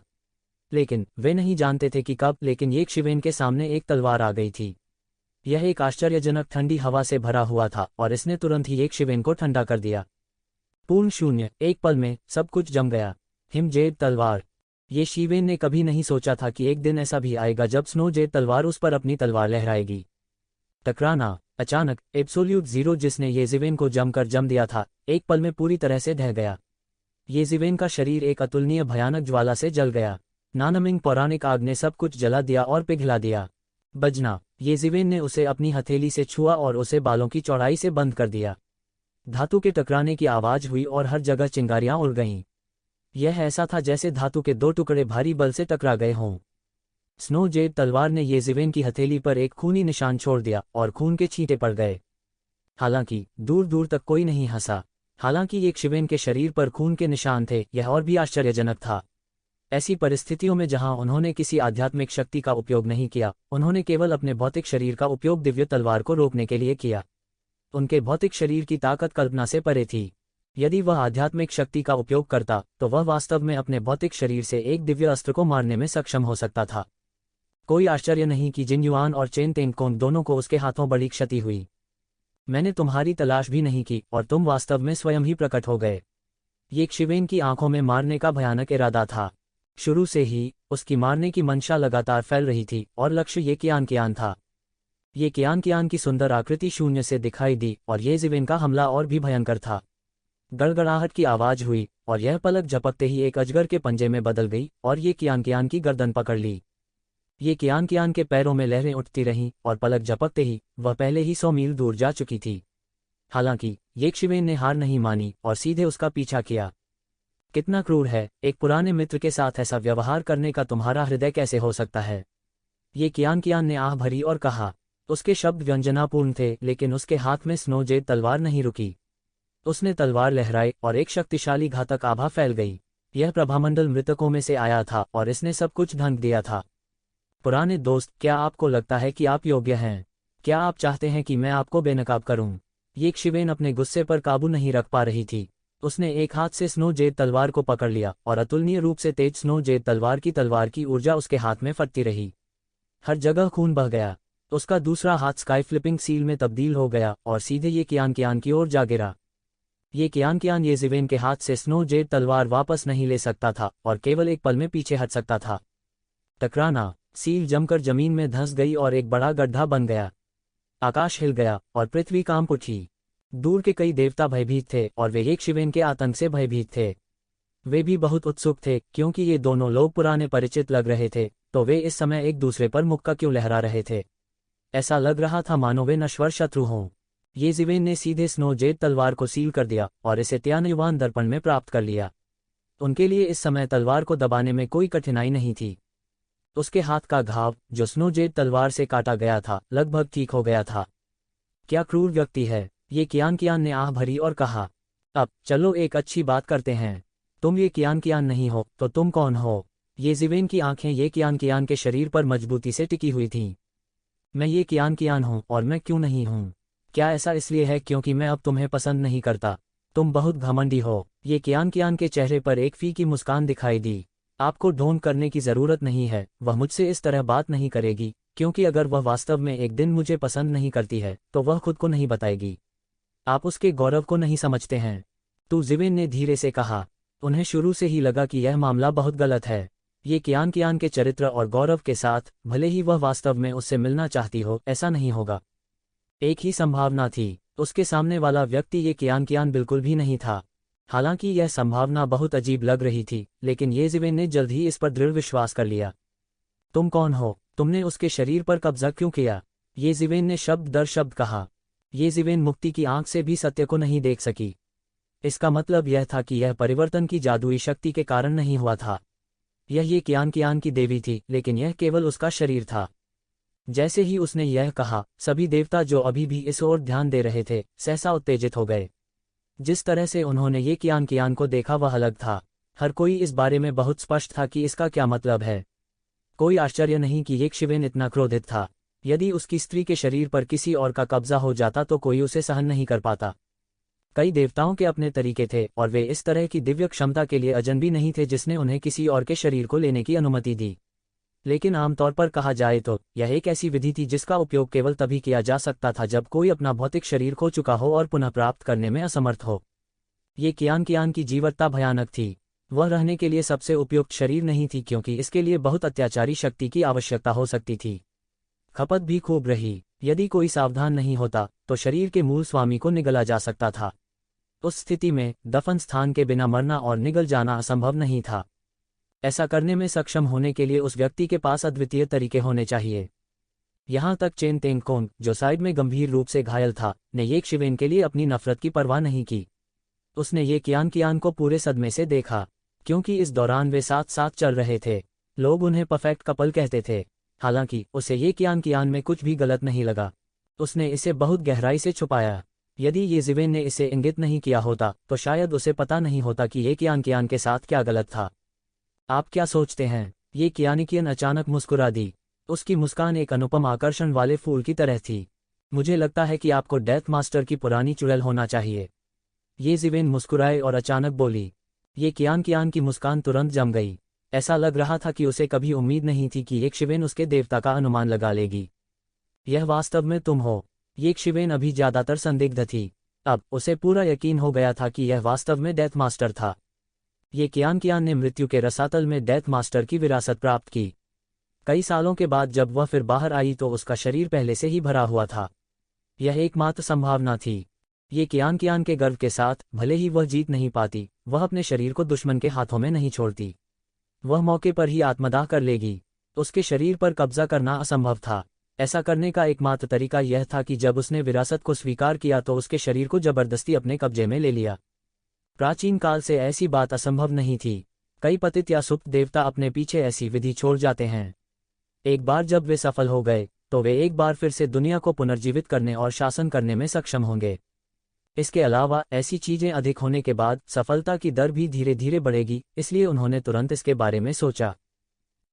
लेकिन वे नहीं जानते थे कि कब, लेकिन येशिवेन के सामने एक तलवार आ गई थी। यह एक आश्चर्यजनक ठंडी हवा से भरा हुआ था और इसने तुरंत ही येशिवेन को ठंडा कर दिया। पूर्ण शून्य, एक पल में सब कुछ जम गया। हिमजेड तलवार। येशिवेन ने कभी नहीं सोचा था कि एक दिन ऐसा भी आएगा जब स्नो जेड तलवार उस पर अपनी तलवार लहराएगी। टकराना। अचानक एब्सोल्यूट जीरो, जिसने येशिवेन को जमकर जम दिया था, एक पल में पूरी तरह से ढह गया। येशिवेन का शरीर एक अतुलनीय भयानक ज्वाला से जल गया। नानमिंग पौराणिक आग ने सब कुछ जला दिया और पिघला दिया। बजना। येशिवेन ने उसे अपनी हथेली से छुआ और उसे बालों की चौड़ाई से बंद कर दिया। धातु के टकराने की आवाज हुई और हर जगह चिंगारियां उड़ गईं। यह ऐसा था जैसे धातु के 2 टुकड़े भारी बल से टकरा गए हों। स्नो जेड तलवार ने येशिवेन की हथेली पर एक खूनी निशान छोड़ दिया और खून के छींटे पड़ गए। हालांकि दूर दूर तक कोई नहीं हंसा। हालांकि ये शिवेन के शरीर पर खून के निशान थे, यह और भी आश्चर्यजनक था। ऐसी परिस्थितियों में जहां उन्होंने किसी आध्यात्मिक शक्ति का उपयोग नहीं किया, उन्होंने केवल अपने भौतिक शरीर का उपयोग दिव्य तलवार को रोकने के लिए किया। उनके भौतिक शरीर की ताकत कल्पना से परे थी। यदि वह आध्यात्मिक शक्ति का उपयोग करता तो वह वास्तव में अपने भौतिक शरीर से एक दिव्य अस्त्र को मारने में सक्षम हो सकता था। कोई आश्चर्य नहीं कि जिन युआन और चेन तेंगकोंग दोनों को उसके हाथों बड़ी क्षति हुई। मैंने तुम्हारी तलाश भी नहीं की और तुम वास्तव में स्वयं ही प्रकट हो गए। ये शिवेन की आंखों में मारने का भयानक इरादा था। शुरू से ही उसकी मारने की मंशा लगातार फैल रही थी और लक्ष्य ये कियान था। ये कियान की सुंदर आकृति शून्य से दिखाई दी और ये जिवेन का हमला और भी भयंकर था। गड़गड़ाहट की आवाज हुई और यह पलक झपकते ही एक अजगर के पंजे में बदल गई और ये कियान की गर्दन पकड़ ली। ये कियान के पैरों में लहरें उठती रहीं और पलक झपकते ही वह पहले ही 100 मील दूर जा चुकी थी। हालांकि ये शिवेन ने हार नहीं मानी और सीधे उसका पीछा किया। कितना क्रूर है, एक पुराने मित्र के साथ ऐसा व्यवहार करने का तुम्हारा हृदय कैसे हो सकता है? ये कियान ने आह भरी और कहा। उसके शब्द व्यंजनापूर्ण थे, लेकिन उसके हाथ में स्नोजेड तलवार नहीं रुकी। उसने तलवार लहराई और एक शक्तिशाली घातक आभा फैल गई। यह प्रभामंडल मृतकों में से आया था और इसने सब कुछ ढंक दिया था। पुराने दोस्त, क्या आपको लगता है कि आप योग्य हैं? क्या आप चाहते हैं कि मैं आपको बेनकाब करूं? ये शिवेन अपने गुस्से पर काबू नहीं रख पा रही थी। उसने एक हाथ से स्नोजेड तलवार को पकड़ लिया और अतुलनीय रूप से तेज स्नोजेड तलवार की ऊर्जा उसके हाथ में फटती रही। हर जगह खून बह गया। उसका दूसरा हाथ स्काई फ्लिपिंग सील में तब्दील हो गया और सीधे ये कियान की ओर जा गिरा। ये कियान ये जिवेन के हाथ से स्नोजेड तलवार वापस नहीं ले सकता था और केवल एक पल में पीछे हट सकता था। टकराना, सील जमकर जमीन में धंस गई और एक बड़ा गड्ढा बन गया। आकाश हिल गया और पृथ्वी कांप उठी। दूर के कई देवता भयभीत थे और वे एक शिवेन के आतंक से भयभीत थे। वे भी बहुत उत्सुक थे क्योंकि ये दोनों लोग पुराने परिचित लग रहे थे, तो वे इस समय एक दूसरे पर मुक्का क्यों लहरा रहे थे? ऐसा लग रहा था मानो वे नश्वर शत्रु हों। ये जिवेन ने सीधे स्नोजेड तलवार को सील कर दिया और इसे त्यानयुवान दर्पण में प्राप्त कर लिया। उनके लिए इस समय तलवार को दबाने में कोई कठिनाई नहीं थी। उसके हाथ का घाव, जो स्नोजेड तलवार से काटा गया था, लगभग ठीक हो गया था। क्या क्रूर व्यक्ति है, ये कियान ने आह भरी और कहा। अब चलो एक अच्छी बात करते हैं। तुम ये कियान नहीं हो तो तुम कौन हो? ये जिवेन की आंखें ये कियान के शरीर पर मजबूती से टिकी हुई थीं। मैं ये कियान हूं और मैं क्यों नहीं हूं? क्या ऐसा इसलिए है क्योंकि मैं अब तुम्हें पसंद नहीं करता? तुम बहुत घमंडी हो। ये कियान के चेहरे पर एक फीकी मुस्कान दिखाई दी। आपको ढोंग करने की जरूरत नहीं है, वह मुझसे इस तरह बात नहीं करेगी, क्योंकि अगर वह वास्तव में एक दिन मुझे पसंद नहीं करती है तो वह खुद को नहीं बताएगी। आप उसके गौरव को नहीं समझते हैं। तू, जिवेन ने धीरे से कहा। उन्हें शुरू से ही लगा कि यह मामला बहुत गलत है। ये कियान के चरित्र और गौरव के साथ, भले ही वह वास्तव में उससे मिलना चाहती हो, ऐसा नहीं होगा। एक ही संभावना थी, उसके सामने वाला व्यक्ति ये कियान बिल्कुल भी नहीं था। हालांकि यह संभावना बहुत अजीब लग रही थी, लेकिन ये जिवेन ने जल्द ही इस पर दृढ़ विश्वास कर लिया। तुम कौन हो? तुमने उसके शरीर पर कब्जा क्यों किया? ये जिवेन ने शब्द दर शब्द कहा। ये जिवेन मुक्ति की आंख से भी सत्य को नहीं देख सकी। इसका मतलब यह था कि यह परिवर्तन की जादुई शक्ति के कारण नहीं हुआ था। यह कियान की देवी थी, लेकिन यह केवल उसका शरीर था। जैसे ही उसने यह कहा, सभी देवता जो अभी भी इस ओर ध्यान दे रहे थे, सहसा उत्तेजित हो गए। जिस तरह से उन्होंने ये कियान को देखा वह अलग था। हर कोई इस बारे में बहुत स्पष्ट था कि इसका क्या मतलब है। कोई आश्चर्य नहीं कि ये शिवेन इतना क्रोधित था। यदि उसकी स्त्री के शरीर पर किसी और का कब्जा हो जाता तो कोई उसे सहन नहीं कर पाता। कई देवताओं के अपने तरीके थे और वे इस तरह की दिव्य क्षमता के लिए अजनबी नहीं थे जिसने उन्हें किसी और के शरीर को लेने की अनुमति दी। लेकिन आमतौर पर कहा जाए तो यह एक ऐसी विधि थी जिसका उपयोग केवल तभी किया जा सकता था जब कोई अपना भौतिक शरीर खो चुका हो और पुनः प्राप्त करने में असमर्थ हो। ये कियान की जीवटता भयानक थी। वह रहने के लिए सबसे उपयुक्त शरीर नहीं थी क्योंकि इसके लिए बहुत अत्याचारी शक्ति की आवश्यकता हो सकती थी। खपत भी खूब रही। यदि कोई सावधान नहीं होता तो शरीर के मूल स्वामी को निगला जा सकता था। उस स्थिति में दफन स्थान के बिना मरना और निगल जाना असंभव नहीं था। ऐसा करने में सक्षम होने के लिए उस व्यक्ति के पास अद्वितीय तरीके होने चाहिए। यहाँ तक चेन तेंगकोंग, जो साइड में गंभीर रूप से घायल था, ने ये शिवेन के लिए अपनी नफरत की परवाह नहीं की। उसने ये कियान को पूरे सदमे से देखा, क्योंकि इस दौरान वे साथ साथ चल रहे थे। लोग उन्हें परफेक्ट कपल कहते थे। हालांकि उसे ये कियान में कुछ भी गलत नहीं लगा। उसने इसे बहुत गहराई से छुपाया। यदि ये जिवेन ने इसे इंगित नहीं किया होता तो शायद उसे पता नहीं होता कि ये कियान के साथ क्या गलत था। आप क्या सोचते हैं? ये कियान अचानक मुस्कुरा दी। उसकी मुस्कान एक अनुपम आकर्षण वाले फूल की तरह थी। मुझे लगता है कि आपको डेथ मास्टर की पुरानी चुड़ैल होना चाहिए। ये जिवेन मुस्कुराए और अचानक बोली। ये कियान की मुस्कान तुरंत जम गई। ऐसा लग रहा था कि उसे कभी उम्मीद नहीं थी कि एक शिवेन उसके देवता का अनुमान लगा लेगी। यह वास्तव में तुम हो? ये शिवेन अभी ज्यादातर संदिग्ध थी। अब उसे पूरा यकीन हो गया था कि यह वास्तव में डेथ मास्टर था। ये कियान ने मृत्यु के रसातल में डेथ मास्टर की विरासत प्राप्त की। कई सालों के बाद जब वह फिर बाहर आई तो उसका शरीर पहले से ही भरा हुआ था। यह एकमात्र संभावना थी। ये कियान के गर्व के साथ, भले ही वह जीत नहीं पाती, वह अपने शरीर को दुश्मन के हाथों में नहीं छोड़ती। वह मौके पर ही आत्मदाह कर लेगी। उसके शरीर पर कब्जा करना असंभव था। ऐसा करने का एकमात्र तरीका यह था कि जब उसने विरासत को स्वीकार किया तो उसके शरीर को जबरदस्ती अपने कब्जे में ले लिया। प्राचीन काल से ऐसी बात असंभव नहीं थी। कई पतित या सुप्त देवता अपने पीछे ऐसी विधि छोड़ जाते हैं। एक बार जब वे सफल हो गए तो वे एक बार फिर से दुनिया को पुनर्जीवित करने और शासन करने में सक्षम होंगे। इसके अलावा ऐसी चीजें अधिक होने के बाद सफलता की दर भी धीरे धीरे बढ़ेगी, इसलिए उन्होंने तुरंत इसके बारे में सोचा।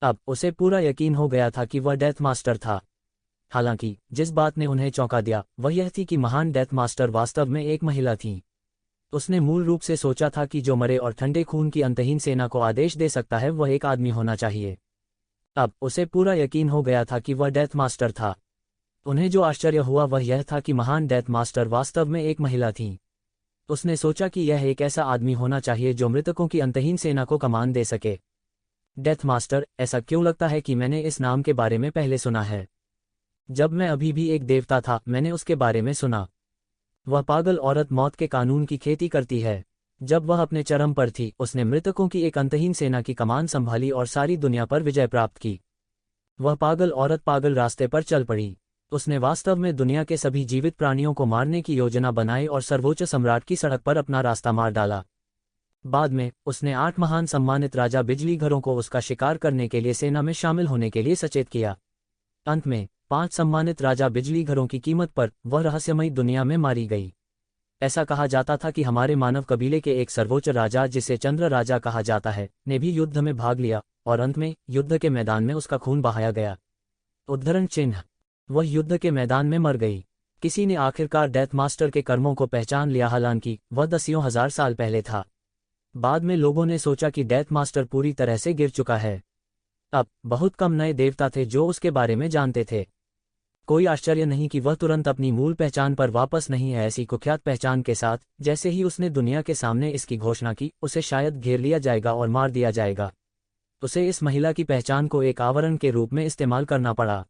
अब उसे पूरा यकीन हो गया था कि वह डेथ मास्टर था। हालांकि जिस बात ने उन्हें चौंका दिया वह यह थी कि महान डेथ मास्टर वास्तव में एक महिला थी। उसने मूल रूप से सोचा था कि जो मरे और ठंडे खून की अंतहीन सेना को आदेश दे सकता है वह एक आदमी होना चाहिए। अब उसे पूरा यकीन हो गया था कि वह डेथ मास्टर था। उन्हें जो आश्चर्य हुआ वह यह था कि महान डेथ मास्टर वास्तव में एक महिला थी। उसने सोचा कि यह एक ऐसा आदमी होना चाहिए जो मृतकों की अंतहीन सेना को कमान दे सके। डेथ मास्टर, ऐसा क्यों लगता है कि मैंने इस नाम के बारे में पहले सुना है। जब मैं अभी भी एक देवता था मैंने उसके बारे में सुना। वह पागल औरत मौत के कानून की खेती करती है। जब वह अपने चरम पर थी उसने मृतकों की एक अंतहीन सेना की कमान संभाली और सारी दुनिया पर विजय प्राप्त की। वह पागल औरत पागल रास्ते पर चल पड़ी। उसने वास्तव में दुनिया के सभी जीवित प्राणियों को मारने की योजना बनाई और सर्वोच्च सम्राट की सड़क पर अपना रास्ता मार डाला। बाद में उसने 8 महान सम्मानित राजा बिजली घरों को उसका शिकार करने के लिए सेना में शामिल होने के लिए सचेत किया। अंत में 5 सम्मानित राजा बिजली घरों की कीमत पर वह रहस्यमयी दुनिया में मारी गई। ऐसा कहा जाता था कि हमारे मानव कबीले के एक सर्वोच्च राजा जिसे चंद्र राजा कहा जाता है ने भी युद्ध में भाग लिया और अंत में युद्ध के मैदान में उसका खून बहाया गया। उद्धरण चिन्ह। वह युद्ध के मैदान में मर गई। किसी ने आखिरकार डेथ मास्टर के कर्मों को पहचान लिया, हालांकि वह दसियों हजार साल पहले था। बाद में लोगों ने सोचा कि डेथ मास्टर पूरी तरह से गिर चुका है। अब बहुत कम नए देवता थे जो उसके बारे में जानते थे। कोई आश्चर्य नहीं कि वह तुरंत अपनी मूल पहचान पर वापस नहीं है। ऐसी कुख्यात पहचान के साथ जैसे ही उसने दुनिया के सामने इसकी घोषणा की उसे शायद घेर लिया जाएगा और मार दिया जाएगा। उसे इस महिला की पहचान को एक आवरण के रूप में इस्तेमाल करना पड़ा।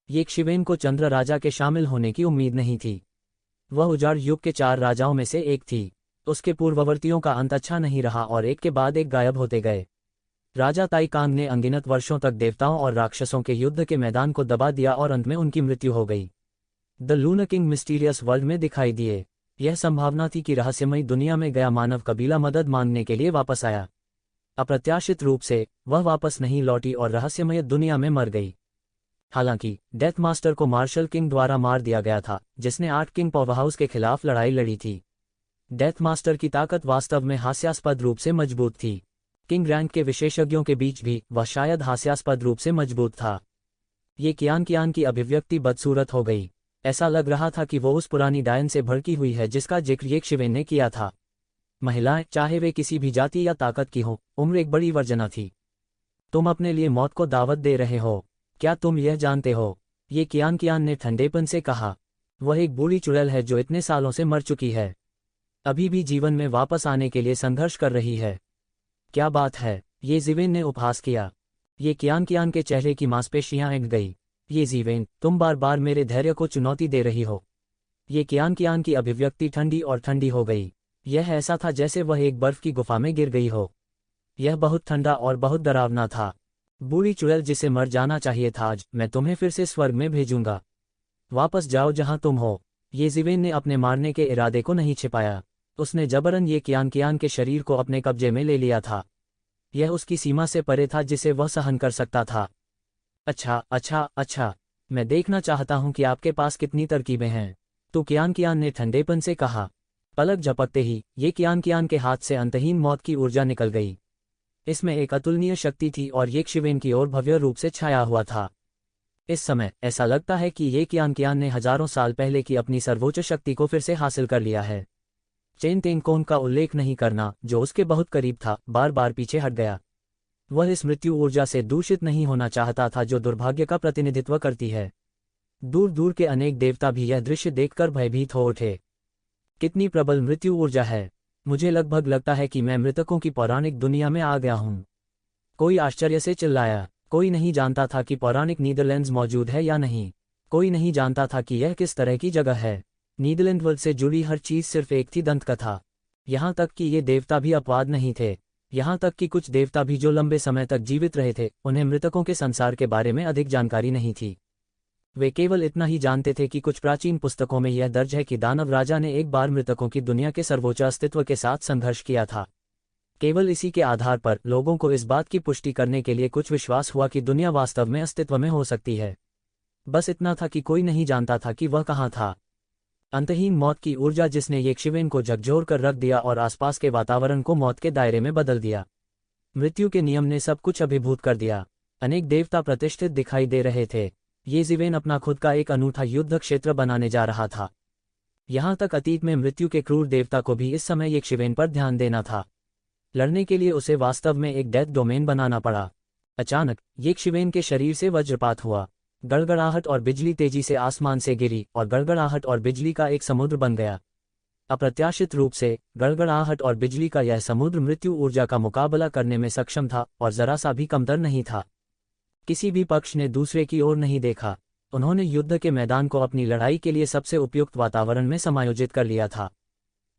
ये शिवेन को चंद्र राजा के शामिल होने की उम्मीद नहीं थी। वह उजाड़ युग के 4 राजाओं में से एक थी। उसके पूर्ववर्तियों का अंत अच्छा नहीं रहा और एक के बाद एक गायब होते गए। राजा ताई कांग ने अनगिनत वर्षों तक देवताओं और राक्षसों के युद्ध के मैदान को दबा दिया और अंत में उनकी मृत्यु हो गई। The lunar king mysterious world में दिखाई दिए। यह संभावना थी कि रहस्यमयी दुनिया में गया मानव कबीला मदद मांगने के लिए वापस आया। अप्रत्याशित रूप से वह वापस नहीं लौटी और रहस्यमय दुनिया में मर गई। हालांकि डेथ मास्टर को मार्शल किंग द्वारा मार दिया गया था, जिसने 8 किंग पावरहाउस के खिलाफ लड़ाई लड़ी थी। डेथ मास्टर की ताकत वास्तव में हास्यास्पद रूप से मजबूत थी। किंग रैंक के विशेषज्ञों के बीच भी वह शायद हास्यास्पद रूप से मजबूत था। ये कियान की अभिव्यक्ति बदसूरत हो गई। ऐसा लग रहा था कि वो उस पुरानी डायन से भड़की हुई है जिसका जिक्र ये शिवेन ने किया था। महिलाएं, चाहे वे किसी भी जाति या ताकत की हों, उम्र एक बड़ी वर्जना थी। तुम अपने लिए मौत को दावत दे रहे हो, क्या तुम यह जानते हो? ये कियान ने ठंडेपन से कहा। वह एक बूढ़ी चुड़ैल है जो इतने सालों से मर चुकी है, अभी भी जीवन में वापस आने के लिए संघर्ष कर रही है। क्या बात है, ये जिवेन ने उपहास किया। ये कियान के चेहरे की मांसपेशियां हिल गई। ये जिवेन, तुम बार बार मेरे धैर्य को चुनौती दे रही हो। ये कियान की अभिव्यक्ति ठंडी और ठंडी हो गई। यह ऐसा था जैसे वह एक बर्फ की गुफा में गिर गई हो। यह बहुत ठंडा और बहुत डरावना था। बूढ़ी चुड़ैल जिसे मर जाना चाहिए था, आज मैं तुम्हें फिर से स्वर्ग में भेजूंगा। वापस जाओ जहां तुम हो। ये जिवेन ने अपने मारने के इरादे को नहीं छिपाया। उसने जबरन ये कियान के शरीर को अपने कब्जे में ले लिया था। यह उसकी सीमा से परे था जिसे वह सहन कर सकता था। अच्छा, मैं देखना चाहता हूं कि आपके पास कितनी तरकीबें हैं। तो कियान ने ठंडेपन से कहा। पलक झपकते ही ये कियान के हाथ से अंतहीन मौत की ऊर्जा निकल गई। इसमें एक अतुलनीय शक्ति थी और ये शिवेन की ओर भव्य रूप से छाया हुआ था। इस समय ऐसा लगता है कि ये कियान ने हजारों साल पहले की अपनी सर्वोच्च शक्ति को फिर से हासिल कर लिया है। चेन तेंगकोंग का उल्लेख नहीं करना, जो उसके बहुत करीब था, बार बार पीछे हट गया। वह इस मृत्यु ऊर्जा से दूषित नहीं होना चाहता था जो दुर्भाग्य का प्रतिनिधित्व करती है। दूर दूर के अनेक देवता भी यह दृश्य देखकर भयभीत हो उठे। कितनी प्रबल मृत्यु ऊर्जा है! मुझे लगभग लगता है कि मैं मृतकों की पौराणिक दुनिया में आ गया हूँ। कोई आश्चर्य से चिल्लाया। कोई नहीं जानता था कि पौराणिक नीदरलैंड्स मौजूद है या नहीं। कोई नहीं जानता था कि यह किस तरह की जगह है। नीदरलैंड वर्ल्ड से जुड़ी हर चीज सिर्फ एक थी दंतकथा। यहाँ तक कि ये देवता भी अपवाद नहीं थे। यहाँ तक कि कुछ देवता भी जो लंबे समय तक जीवित रहे थे, उन्हें मृतकों के संसार के बारे में अधिक जानकारी नहीं थी। वे केवल इतना ही जानते थे कि कुछ प्राचीन पुस्तकों में यह दर्ज है कि दानव राजा ने एक बार मृतकों की दुनिया के सर्वोच्च अस्तित्व के साथ संघर्ष किया था। केवल इसी के आधार पर लोगों को इस बात की पुष्टि करने के लिए कुछ विश्वास हुआ कि दुनिया वास्तव में अस्तित्व में हो सकती है। बस इतना था कि कोई नहीं जानता था कि वह कहाँ था। अंतहीन मौत की ऊर्जा जिसने ये शिवेन को झकझोर कर रख दिया और आसपास के वातावरण को मौत के दायरे में बदल दिया। मृत्यु के नियम ने सब कुछ अभिभूत कर दिया। अनेक देवता प्रतिष्ठित दिखाई दे रहे थे। ये शिवेन अपना खुद का एक अनूठा युद्ध क्षेत्र बनाने जा रहा था। यहाँ तक अतीत में मृत्यु के क्रूर देवता को भी इस समय ये शिवेन पर ध्यान देना था। लड़ने के लिए उसे वास्तव में एक डेथ डोमेन बनाना पड़ा। अचानक ये शिवेन के शरीर से वज्रपात हुआ। गड़गड़ाहट और बिजली तेजी से आसमान से गिरी और गड़गड़ाहट और बिजली का एक समुद्र बन गया। अप्रत्याशित रूप से गड़गड़ाहट और बिजली का यह समुद्र मृत्यु ऊर्जा का मुकाबला करने में सक्षम था और जरा सा भी कमतर नहीं था। किसी भी पक्ष ने दूसरे की ओर नहीं देखा। उन्होंने युद्ध के मैदान को अपनी लड़ाई के लिए सबसे उपयुक्त वातावरण में समायोजित कर लिया था।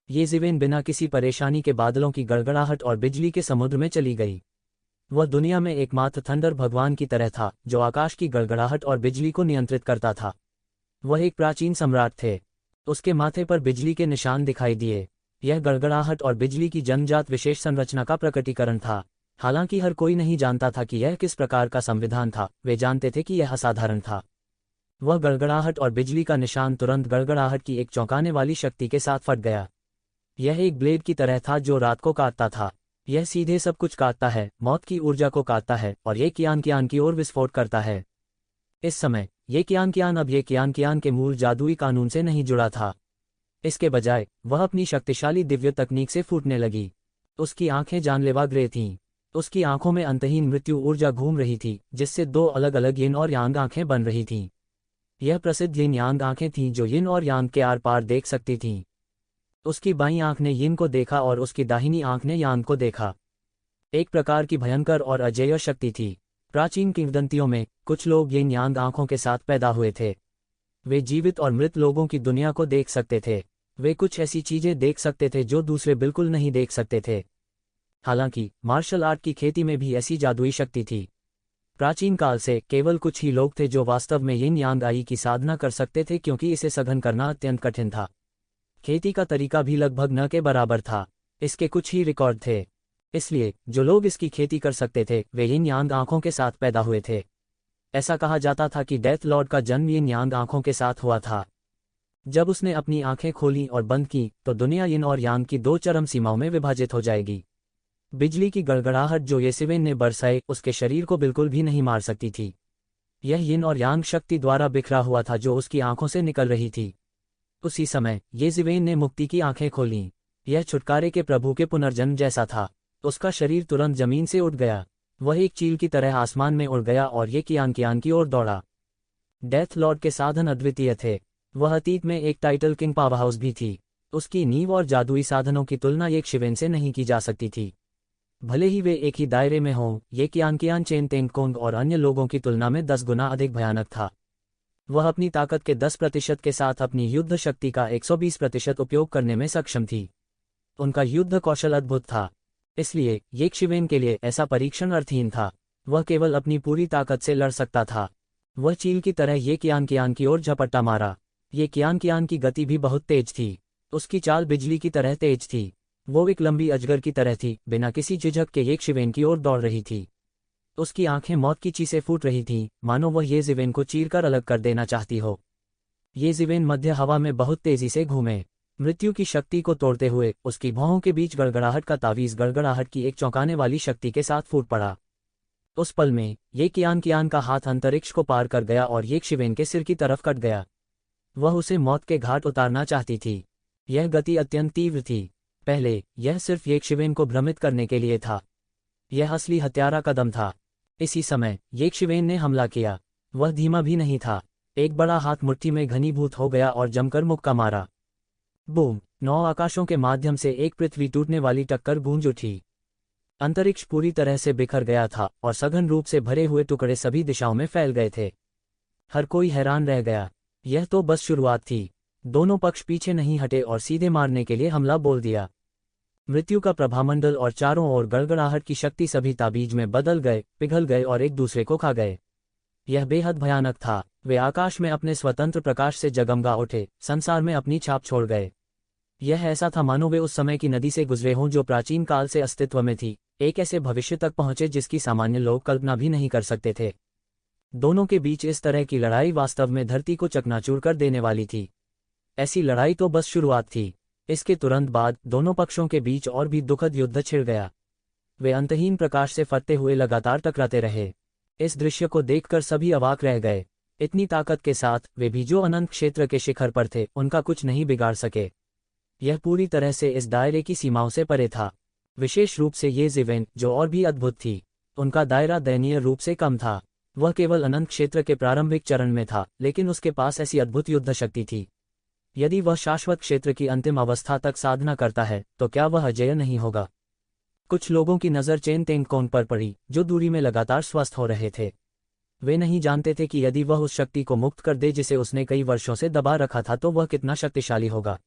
ये शिवेन बिना किसी परेशानी के बादलों की गड़गड़ाहट और बिजली के समुद्र में चली गई। वह दुनिया में एकमात्र थंडर भगवान की तरह था जो आकाश की गड़गड़ाहट और बिजली को नियंत्रित करता था। वह एक प्राचीन सम्राट थे। उसके माथे पर बिजली के निशान दिखाई दिए। यह गड़गड़ाहट और बिजली की जन्मजात विशेष संरचना का प्रकटीकरण था। हालांकि हर कोई नहीं जानता था कि यह किस प्रकार का संविधान था। वे जानते थे कि यह असाधारण था। वह गड़गड़ाहट और बिजली का निशान तुरंत गड़गड़ाहट की एक चौंकाने वाली शक्ति के साथ फट गया। यह एक ब्लेड की तरह था जो रात को काटता था। यह सीधे सब कुछ काटता है, मौत की ऊर्जा को काटता है और ये कियान की ओर विस्फोट करता है। इस समय ये कियान अब ये कियान के मूल जादुई कानून से नहीं जुड़ा था। इसके बजाय वह अपनी शक्तिशाली दिव्य तकनीक से फूटने लगी। उसकी आंखें जानलेवा ग्रे थीं। उसकी आंखों में अंतहीन मृत्यु ऊर्जा घूम रही थी, जिससे दो अलग अलग यिन और यांग आंखें बन रही थीं। यह प्रसिद्ध यिन यांग आंखें थीं जो यिन और यांग के आर पार देख सकती थीं। उसकी बाईं आंख ने यिन को देखा और उसकी दाहिनी आंख ने यांग को देखा। एक प्रकार की भयंकर और अजेय शक्ति थी। प्राचीन किंवदंतियों में कुछ लोग यिन यांग आंखों के साथ पैदा हुए थे। वे जीवित और मृत लोगों की दुनिया को देख सकते थे। वे कुछ ऐसी चीजें देख सकते थे जो दूसरे बिल्कुल नहीं देख सकते थे। हालांकि मार्शल आर्ट की खेती में भी ऐसी जादुई शक्ति थी। प्राचीन काल से केवल कुछ ही लोग थे जो वास्तव में यिन यांग आई की साधना कर सकते थे, क्योंकि इसे सघन करना अत्यंत कठिन था। खेती का तरीका भी लगभग न के बराबर था। इसके कुछ ही रिकॉर्ड थे। इसलिए जो लोग इसकी खेती कर सकते थे वे यिन यांग आंखों के साथ पैदा हुए थे। ऐसा कहा जाता था कि डेथ लॉर्ड का जन्म यिन यांग आंखों के साथ हुआ था। जब उसने अपनी आंखें खोली और बंद की तो दुनिया यिन और यांग की दो चरम सीमाओं में विभाजित हो जाएगी। बिजली की गड़गड़ाहट जो ये शिवेन ने बरसाई उसके शरीर को बिल्कुल भी नहीं मार सकती थी। यह यिन और यांग शक्ति द्वारा बिखरा हुआ था जो उसकी आंखों से निकल रही थी। उसी समय ये शिवेन ने मुक्ति की आंखें खोलीं। यह छुटकारे के प्रभु के पुनर्जन्म जैसा था। उसका शरीर तुरंत जमीन से उठ गया। वह एक चील की तरह आसमान में उड़ गया और ये कियान की ओर दौड़ा। डेथ लॉर्ड के साधन अद्वितीय थे। वह अतीत में एक टाइटल किंग पावरहाउस भी थी। उसकी नींव और जादुई साधनों की तुलना एक शिवेन से नहीं की जा सकती थी। भले ही वे एक ही दायरे में हों, ये कियान चेन तेंगकोंग और अन्य लोगों की तुलना में 10 गुना अधिक भयानक था। वह अपनी ताकत के 10% के साथ अपनी युद्ध शक्ति का 120% उपयोग करने में सक्षम थी। उनका युद्ध कौशल अद्भुत था। इसलिए ये शिवेन के लिए ऐसा परीक्षण अर्थहीन था। वह केवल अपनी पूरी ताकत से लड़ सकता था। वह चील की तरह ये कियान की ओर झपट्टा मारा। ये कियान की गति भी बहुत तेज थी। उसकी चाल बिजली की तरह तेज थी। वो एक लंबी अजगर की तरह थी, बिना किसी झिझक के ये शिवेन की ओर दौड़ रही थी। उसकी आंखें मौत की चीसें फूट रही थीं, मानो वह ये शिवेन को चीरकर अलग कर देना चाहती हो। ये जीवेन मध्य हवा में बहुत तेजी से घूमे। मृत्यु की शक्ति को तोड़ते हुए उसकी भौहों के बीच गड़गड़ाहट का तावीज गड़गड़ाहट की एक चौंकाने वाली शक्ति के साथ फूट पड़ा। उस पल में ये कियान का हाथ अंतरिक्ष को पार कर गया और ये शिवेन के सिर की तरफ कट गया। वह उसे मौत के घाट उतारना चाहती थी। यह गति अत्यंत तीव्र थी। पहले यह सिर्फ ये शिवेन को भ्रमित करने के लिए था। यह असली हत्यारा कदम था। इसी समय ये शिवेन ने हमला किया। वह धीमा भी नहीं था। एक बड़ा हाथ मुट्ठी में घनीभूत हो गया और जमकर मुक्का मारा। बूम! 9 आकाशों के माध्यम से एक पृथ्वी टूटने वाली टक्कर गूंज उठी। अंतरिक्ष पूरी तरह से बिखर गया था और सघन रूप से भरे हुए टुकड़े सभी दिशाओं में फैल गए थे। हर कोई हैरान रह गया। यह तो बस शुरुआत थी। दोनों पक्ष पीछे नहीं हटे और सीधे मारने के लिए हमला बोल दिया। मृत्यु का प्रभामंडल और चारों ओर गड़गड़ाहट की शक्ति सभी ताबीज में बदल गए, पिघल गए और एक दूसरे को खा गए। यह बेहद भयानक था। वे आकाश में अपने स्वतंत्र प्रकाश से जगमगा उठे, संसार में अपनी छाप छोड़ गए। यह ऐसा था मानो वे उस समय की नदी से गुजरे हों जो प्राचीन काल से अस्तित्व में थी, एक ऐसे भविष्य तक पहुंचे जिसकी सामान्य लोग कल्पना भी नहीं कर सकते थे। दोनों के बीच इस तरह की लड़ाई वास्तव में धरती को चकनाचूर कर देने वाली थी। ऐसी लड़ाई तो बस शुरुआत थी। इसके तुरंत बाद दोनों पक्षों के बीच और भी दुखद युद्ध छिड़ गया। वे अंतहीन प्रकाश से फटते हुए लगातार टकराते रहे। इस दृश्य को देखकर सभी अवाक रह गए। इतनी ताकत के साथ वे भी जो अनंत क्षेत्र के शिखर पर थे उनका कुछ नहीं बिगाड़ सके। यह पूरी तरह से इस दायरे की सीमाओं से परे था। विशेष रूप से ये जीवेन जो और भी अद्भुत थी, उनका दायरा दयनीय रूप से कम था। वह केवल अनंत क्षेत्र के प्रारंभिक चरण में था, लेकिन उसके पास ऐसी अद्भुत युद्ध शक्ति थी। यदि वह शाश्वत क्षेत्र की अंतिम अवस्था तक साधना करता है तो क्या वह अजेय नहीं होगा? कुछ लोगों की नज़र चेन तेंगकोंग पर पड़ी, जो दूरी में लगातार स्वस्थ हो रहे थे। वे नहीं जानते थे कि यदि वह उस शक्ति को मुक्त कर दे जिसे उसने कई वर्षों से दबा रखा था तो वह कितना शक्तिशाली होगा।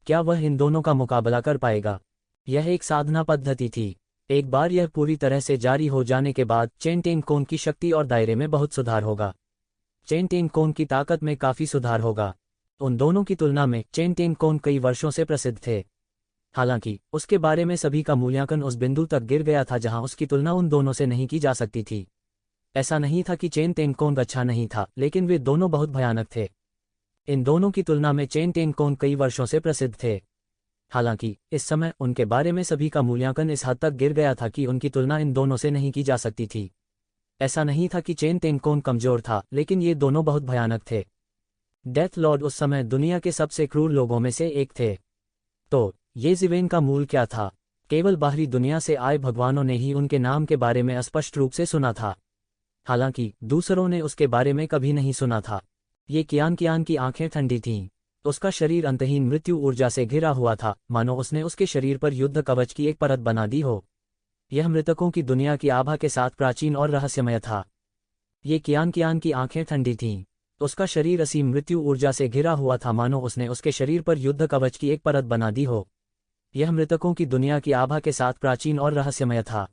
क्या वह इन दोनों का मुकाबला कर पाएगा? यह एक साधना पद्धति थी। एक बार यह पूरी तरह से जारी हो जाने के बाद चेन तेंगकोंग की शक्ति और दायरे में बहुत सुधार होगा। चेन तेंगकोंग की ताकत में काफी सुधार होगा। उन दोनों की तुलना में चेन तेंगकोंग कई वर्षों से प्रसिद्ध थे। हालांकि उसके बारे में सभी का मूल्यांकन उस बिंदु तक गिर गया था जहां उसकी तुलना उन दोनों से नहीं की जा सकती थी। ऐसा नहीं था कि चेन तेंगकोंग अच्छा नहीं था, लेकिन वे दोनों बहुत भयानक थे। इन दोनों की तुलना में चेन तेंगकोंग कई वर्षों से प्रसिद्ध थे। हालांकि इस समय उनके बारे में सभी का मूल्यांकन इस हद तक गिर गया था कि उनकी तुलना इन दोनों से नहीं की जा सकती थी। ऐसा नहीं था कि चेन तेंगकोंग कमजोर था, लेकिन ये दोनों बहुत भयानक थे। डेथ लॉर्ड उस समय दुनिया के सबसे क्रूर लोगों में से एक थे। तो ये जीवेन का मूल क्या था? केवल बाहरी दुनिया से आए भगवानों ने ही उनके नाम के बारे में स्पष्ट रूप से सुना था। हालांकि दूसरों ने उसके बारे में कभी नहीं सुना था। ये कियान की आंखें ठंडी थीं। उसका शरीर अंतहीन मृत्यु ऊर्जा से घिरा हुआ था, मानो उसने उसके शरीर पर युद्ध कवच की एक परत बना दी हो। यह मृतकों की दुनिया की आभा के साथ प्राचीन और रहस्यमय था। ये कियान की आंखें ठंडी थीं। उसका शरीर असीम मृत्यु ऊर्जा से घिरा हुआ था, मानो उसने उसके शरीर पर युद्ध कवच की एक परत बना दी हो। यह मृतकों की दुनिया की आभा के साथ प्राचीन और रहस्यमय था।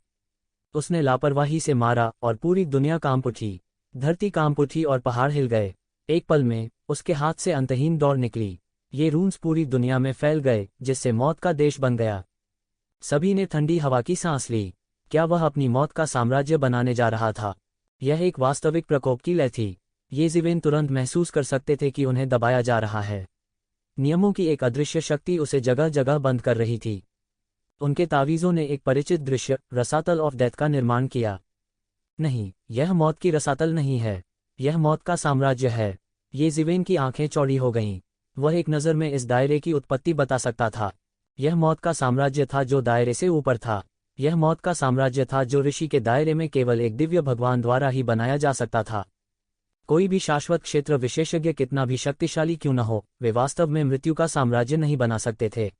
उसने लापरवाही से मारा और पूरी दुनिया कांप उठी। धरती कांप उठी और पहाड़ हिल गए। एक पल में उसके हाथ से अंतहीन दौड़ निकली। ये रून्स पूरी दुनिया में फैल गए, जिससे मौत का देश बन गया। सभी ने ठंडी हवा की सांस ली। क्या वह अपनी मौत का साम्राज्य बनाने जा रहा था? यह एक वास्तविक प्रकोप की लय थी। ये जीवेन तुरंत महसूस कर सकते थे कि उन्हें दबाया जा रहा है। नियमों की एक अदृश्य शक्ति उसे जगह जगह बंद कर रही थी। उनके तावीज़ों ने एक परिचित दृश्य, रसातल ऑफ डेथ का निर्माण किया। नहीं, यह मौत की रसातल नहीं है, यह मौत का साम्राज्य है। ये जीवेन की आंखें चौड़ी हो गईं। वह एक नज़र में इस दायरे की उत्पत्ति बता सकता था। यह मौत का साम्राज्य था जो दायरे से ऊपर था। यह मौत का साम्राज्य था जो ऋषि के दायरे में केवल एक दिव्य भगवान द्वारा ही बनाया जा सकता था। कोई भी शाश्वत क्षेत्र विशेषज्ञ कितना भी शक्तिशाली क्यों न हो, वे वास्तव में मृत्यु का साम्राज्य नहीं बना सकते थे।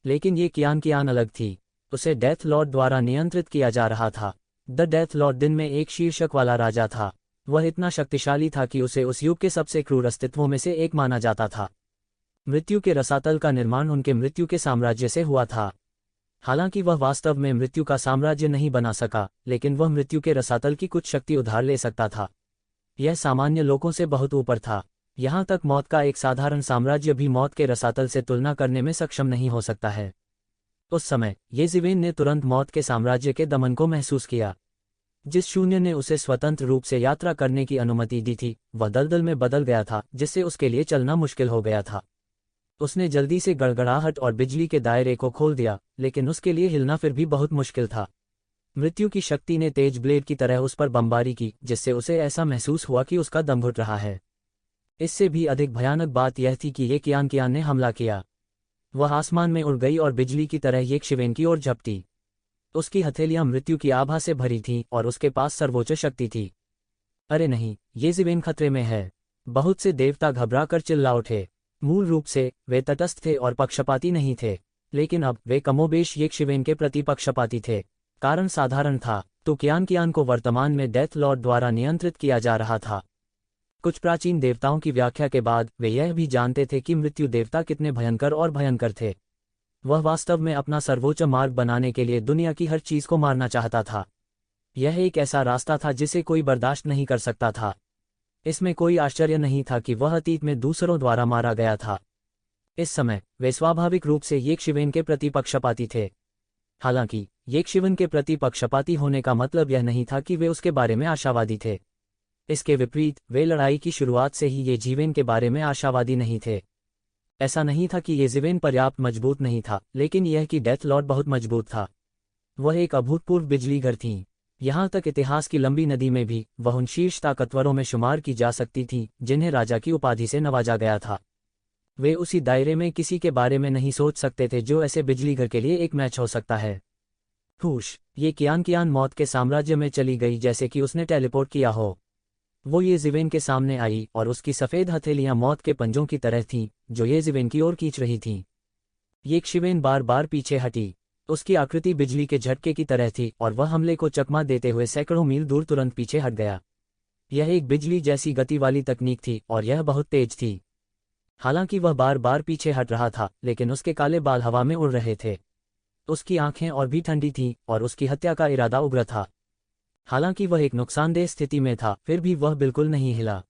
लेकिन ये कियान अलग थी। उसे डेथ लॉर्ड द्वारा नियंत्रित किया जा रहा था। द डेथ लॉर्ड दिन में एक शीर्षक वाला राजा था। वह इतना शक्तिशाली था कि उसे उस युग के सबसे क्रूर अस्तित्वों में से एक माना जाता था। मृत्यु के रसातल का निर्माण उनके मृत्यु के साम्राज्य से हुआ था। हालांकि वह वास्तव में मृत्यु का साम्राज्य नहीं बना सका, लेकिन वह मृत्यु के रसातल की कुछ शक्ति उधार ले सकता था। यह सामान्य लोगों से बहुत ऊपर था। यहाँ तक मौत का एक साधारण साम्राज्य भी मौत के रसातल से तुलना करने में सक्षम नहीं हो सकता है। उस समय ये जीवेन ने तुरंत मौत के साम्राज्य के दमन को महसूस किया। जिस शून्य ने उसे स्वतंत्र रूप से यात्रा करने की अनुमति दी थी वह दलदल में बदल गया था, जिससे उसके लिए चलना मुश्किल हो गया था। उसने जल्दी से गड़गड़ाहट और बिजली के दायरे को खोल दिया, लेकिन उसके लिए हिलना फिर भी बहुत मुश्किल था। मृत्यु की शक्ति ने तेज ब्लेड की तरह उस पर बमबारी की, जिससे उसे ऐसा महसूस हुआ कि उसका दम घुट रहा है। इससे भी अधिक भयानक बात यह थी कि ये कियान ने हमला किया। वह आसमान में उड़ गई और बिजली की तरह ये शिवेन की ओर झपटी। उसकी हथेलियां मृत्यु की आभा से भरी थीं और उसके पास सर्वोच्च शक्ति थी। अरे नहीं, ये शिवेन खतरे में है। बहुत से देवता घबरा कर चिल्ला उठे। मूल रूप से वे तटस्थ थे और पक्षपाती नहीं थे, लेकिन अब वे कमोबेश ये शिवेन के प्रति पक्षपाती थे। कारण साधारण था, तो कियान को वर्तमान में डेथ लॉर्ड द्वारा नियंत्रित किया जा रहा था। कुछ प्राचीन देवताओं की व्याख्या के बाद वे यह भी जानते थे कि मृत्यु देवता कितने भयंकर और भयंकर थे। वह वास्तव में अपना सर्वोच्च मार्ग बनाने के लिए दुनिया की हर चीज को मारना चाहता था। यह एक ऐसा रास्ता था जिसे कोई बर्दाश्त नहीं कर सकता था। इसमें कोई आश्चर्य नहीं था कि वह अतीत में दूसरों द्वारा मारा गया था। इस समय वे स्वाभाविक रूप से येकशिवेन के प्रति पक्षपाती थे। हालांकि येकशिवेन के प्रति पक्षपाती होने का मतलब यह नहीं था कि वे उसके बारे में आशावादी थे। इसके विपरीत, वे लड़ाई की शुरुआत से ही येजीवेन के बारे में आशावादी नहीं थे। ऐसा नहीं था कि येजीवेन पर्याप्त मजबूत नहीं था, लेकिन यह कि डेथ लॉर्ड बहुत मजबूत था। वह एक अभूतपूर्व बिजलीघर थीं। यहाँ तक इतिहास की लंबी नदी में भी वह उन शीर्ष ताकतवरों में शुमार की जा सकती थीं जिन्हें राजा की उपाधि से नवाजा गया था। वे उसी दायरे में किसी के बारे में नहीं सोच सकते थे जो ऐसे बिजलीघर के लिए एक मैच हो सकता है। हुश, ये कियान मौत के साम्राज्य में चली गई जैसे कि उसने टेलीपोर्ट किया हो। वो येजीवेन के सामने आई और उसकी सफ़ेद हथेलियां मौत के पंजों की तरह थीं जो येजीवेन की ओर खींच रही थीं। येकशिवेन बार बार पीछे हटी। उसकी आकृति बिजली के झटके की तरह थी और वह हमले को चकमा देते हुए सैकड़ों मील दूर तुरंत पीछे हट गया। यह एक बिजली जैसी गति वाली तकनीक थी और यह बहुत तेज थी। हालांकि वह बार बार पीछे हट रहा था, लेकिन उसके काले बाल हवा में उड़ रहे थे। उसकी आंखें और भी ठंडी थीं और उसकी हत्या का इरादा उग्र था। हालांकि वह एक नुकसानदेह स्थिति में था, फिर भी वह बिल्कुल नहीं हिला।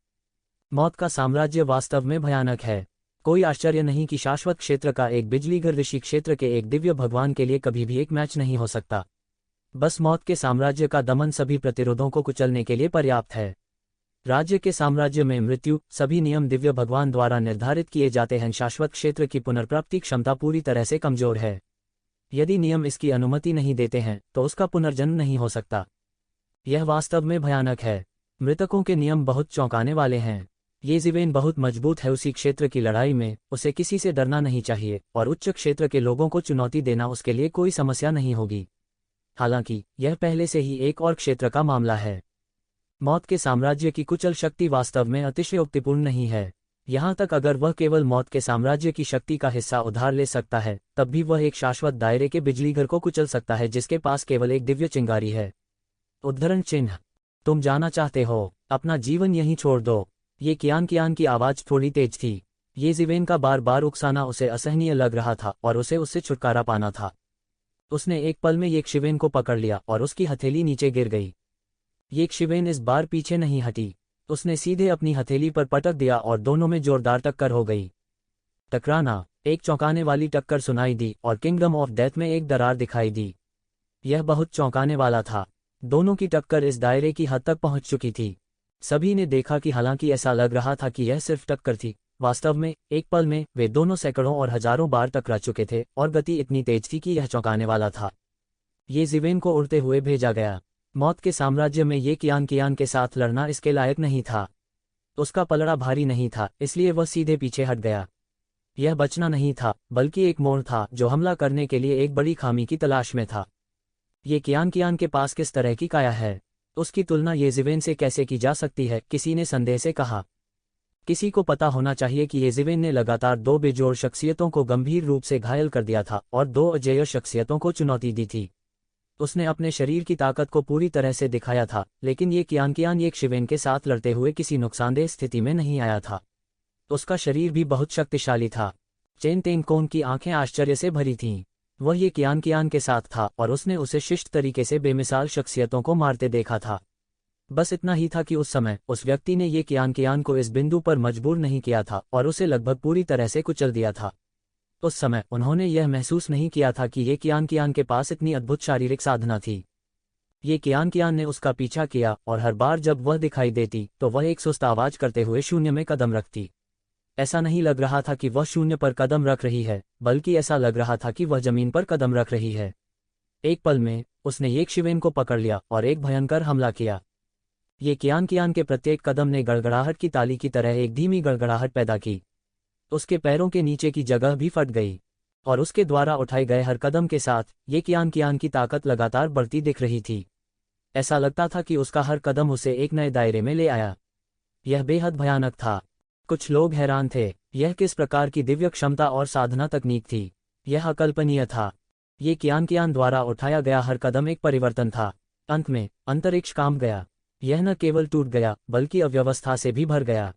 मौत का साम्राज्य वास्तव में भयानक है। कोई आश्चर्य नहीं कि शाश्वत क्षेत्र का एक बिजलीघर ऋषि क्षेत्र के एक दिव्य भगवान के लिए कभी भी एक मैच नहीं हो सकता। बस मौत के साम्राज्य का दमन सभी प्रतिरोधों को कुचलने के लिए पर्याप्त है। राज्य के साम्राज्य में मृत्यु, सभी नियम दिव्य भगवान द्वारा निर्धारित किए जाते हैं। शाश्वत क्षेत्र की पुनर्प्राप्ति क्षमता पूरी तरह से कमजोर है। यदि नियम इसकी अनुमति नहीं देते हैं तो उसका पुनर्जन्म नहीं हो सकता। यह वास्तव में भयानक है। मृतकों के नियम बहुत चौंकाने वाले हैं। येजीवेन बहुत मजबूत है। उसी क्षेत्र की लड़ाई में उसे किसी से डरना नहीं चाहिए और उच्च क्षेत्र के लोगों को चुनौती देना उसके लिए कोई समस्या नहीं होगी। हालांकि यह पहले से ही एक और क्षेत्र का मामला है। मौत के साम्राज्य की कुचल शक्ति वास्तव में अतिशयोक्तिपूर्ण नहीं है। यहाँ तक अगर वह केवल मौत के साम्राज्य की शक्ति का हिस्सा उधार ले सकता है, तब भी वह एक शाश्वत दायरे के बिजलीघर को कुचल सकता है जिसके पास केवल एक दिव्य चिंगारी है। उद्धरण चिन्ह, तुम जाना चाहते हो, अपना जीवन यहीं छोड़ दो। ये कियान की आवाज थोड़ी तेज थी। येजीवेन का बार बार उकसाना उसे असहनीय लग रहा था और उसे उससे छुटकारा पाना था। उसने एक पल में येकशिवेन को पकड़ लिया और उसकी हथेली नीचे गिर गई। येकशिवेन इस बार पीछे नहीं हटी। उसने सीधे अपनी हथेली पर पटक दिया और दोनों में जोरदार टक्कर हो गई। टकराना, एक चौंकाने वाली टक्कर सुनाई दी और किंगडम ऑफ डेथ में एक दरार दिखाई दी। यह बहुत चौंकाने वाला था। दोनों की टक्कर इस दायरे की हद तक पहुंच चुकी थी। सभी ने देखा कि हालांकि ऐसा लग रहा था कि यह सिर्फ टक्कर थी, वास्तव में एक पल में वे दोनों सैकड़ों और हजारों बार टकरा चुके थे और गति इतनी तेज थी कि यह चौंकाने वाला था। येजीवेन को उड़ते हुए भेजा गया। मौत के साम्राज्य में ये कियान के साथ लड़ना इसके लायक नहीं था। उसका पलड़ा भारी नहीं था, इसलिए वह सीधे पीछे हट गया। यह बचना नहीं था, बल्कि एक मोड़ था जो हमला करने के लिए एक बड़ी खामी की तलाश में था। ये कियान के पास किस तरह की काया है? उसकी तुलना येजीवेन से कैसे की जा सकती है? किसी ने संदेह से कहा। किसी को पता होना चाहिए कि येजीवेन ने लगातार 2 बेजोड़ शख्सियतों को गंभीर रूप से घायल कर दिया था और 2 अजेय शख्सियतों को चुनौती दी थी। उसने अपने शरीर की ताकत को पूरी तरह से दिखाया था, लेकिन ये कियान येकशिवेन के साथ लड़ते हुए किसी नुकसानदेह स्थिति में नहीं आया था। उसका शरीर भी बहुत शक्तिशाली था। चेन तेंगकोन की आंखें आश्चर्य से भरी थीं। वह ये कियान के साथ था और उसने उसे शिष्ट तरीके से बेमिसाल शख्सियतों को मारते देखा था। बस इतना ही था कि उस समय उस व्यक्ति ने ये कियान को इस बिंदु पर मजबूर नहीं किया था और उसे लगभग पूरी तरह से कुचल दिया था। उस समय उन्होंने यह महसूस नहीं किया था कि ये कियान के पास इतनी अद्भुत शारीरिक साधना थी। ये कियान ने उसका पीछा किया और हर बार जब वह दिखाई देती तो वह एक सुस्त आवाज करते हुए शून्य में कदम रखती। ऐसा नहीं लग रहा था कि वह शून्य पर कदम रख रही है, बल्कि ऐसा लग रहा था कि वह जमीन पर कदम रख रही है। एक पल में उसने येशिवेन को पकड़ लिया और एक भयंकर हमला किया। ये कियान के प्रत्येक कदम ने गड़गड़ाहट की ताली की तरह एक धीमी गड़गड़ाहट पैदा की। उसके पैरों के नीचे की जगह भी फट गई और उसके द्वारा उठाए गए हर कदम के साथ ये कियान की ताकत लगातार बढ़ती दिख रही थी। ऐसा लगता था कि उसका हर कदम उसे एक नए दायरे में ले आया। यह बेहद भयानक था। कुछ लोग हैरान थे, यह किस प्रकार की दिव्य क्षमता और साधना तकनीक थी। यह अकल्पनीय था। ये कियान द्वारा उठाया गया हर कदम एक परिवर्तन था। अंत में अंतरिक्ष कांप गया। यह न केवल टूट गया बल्कि अव्यवस्था से भी भर गया।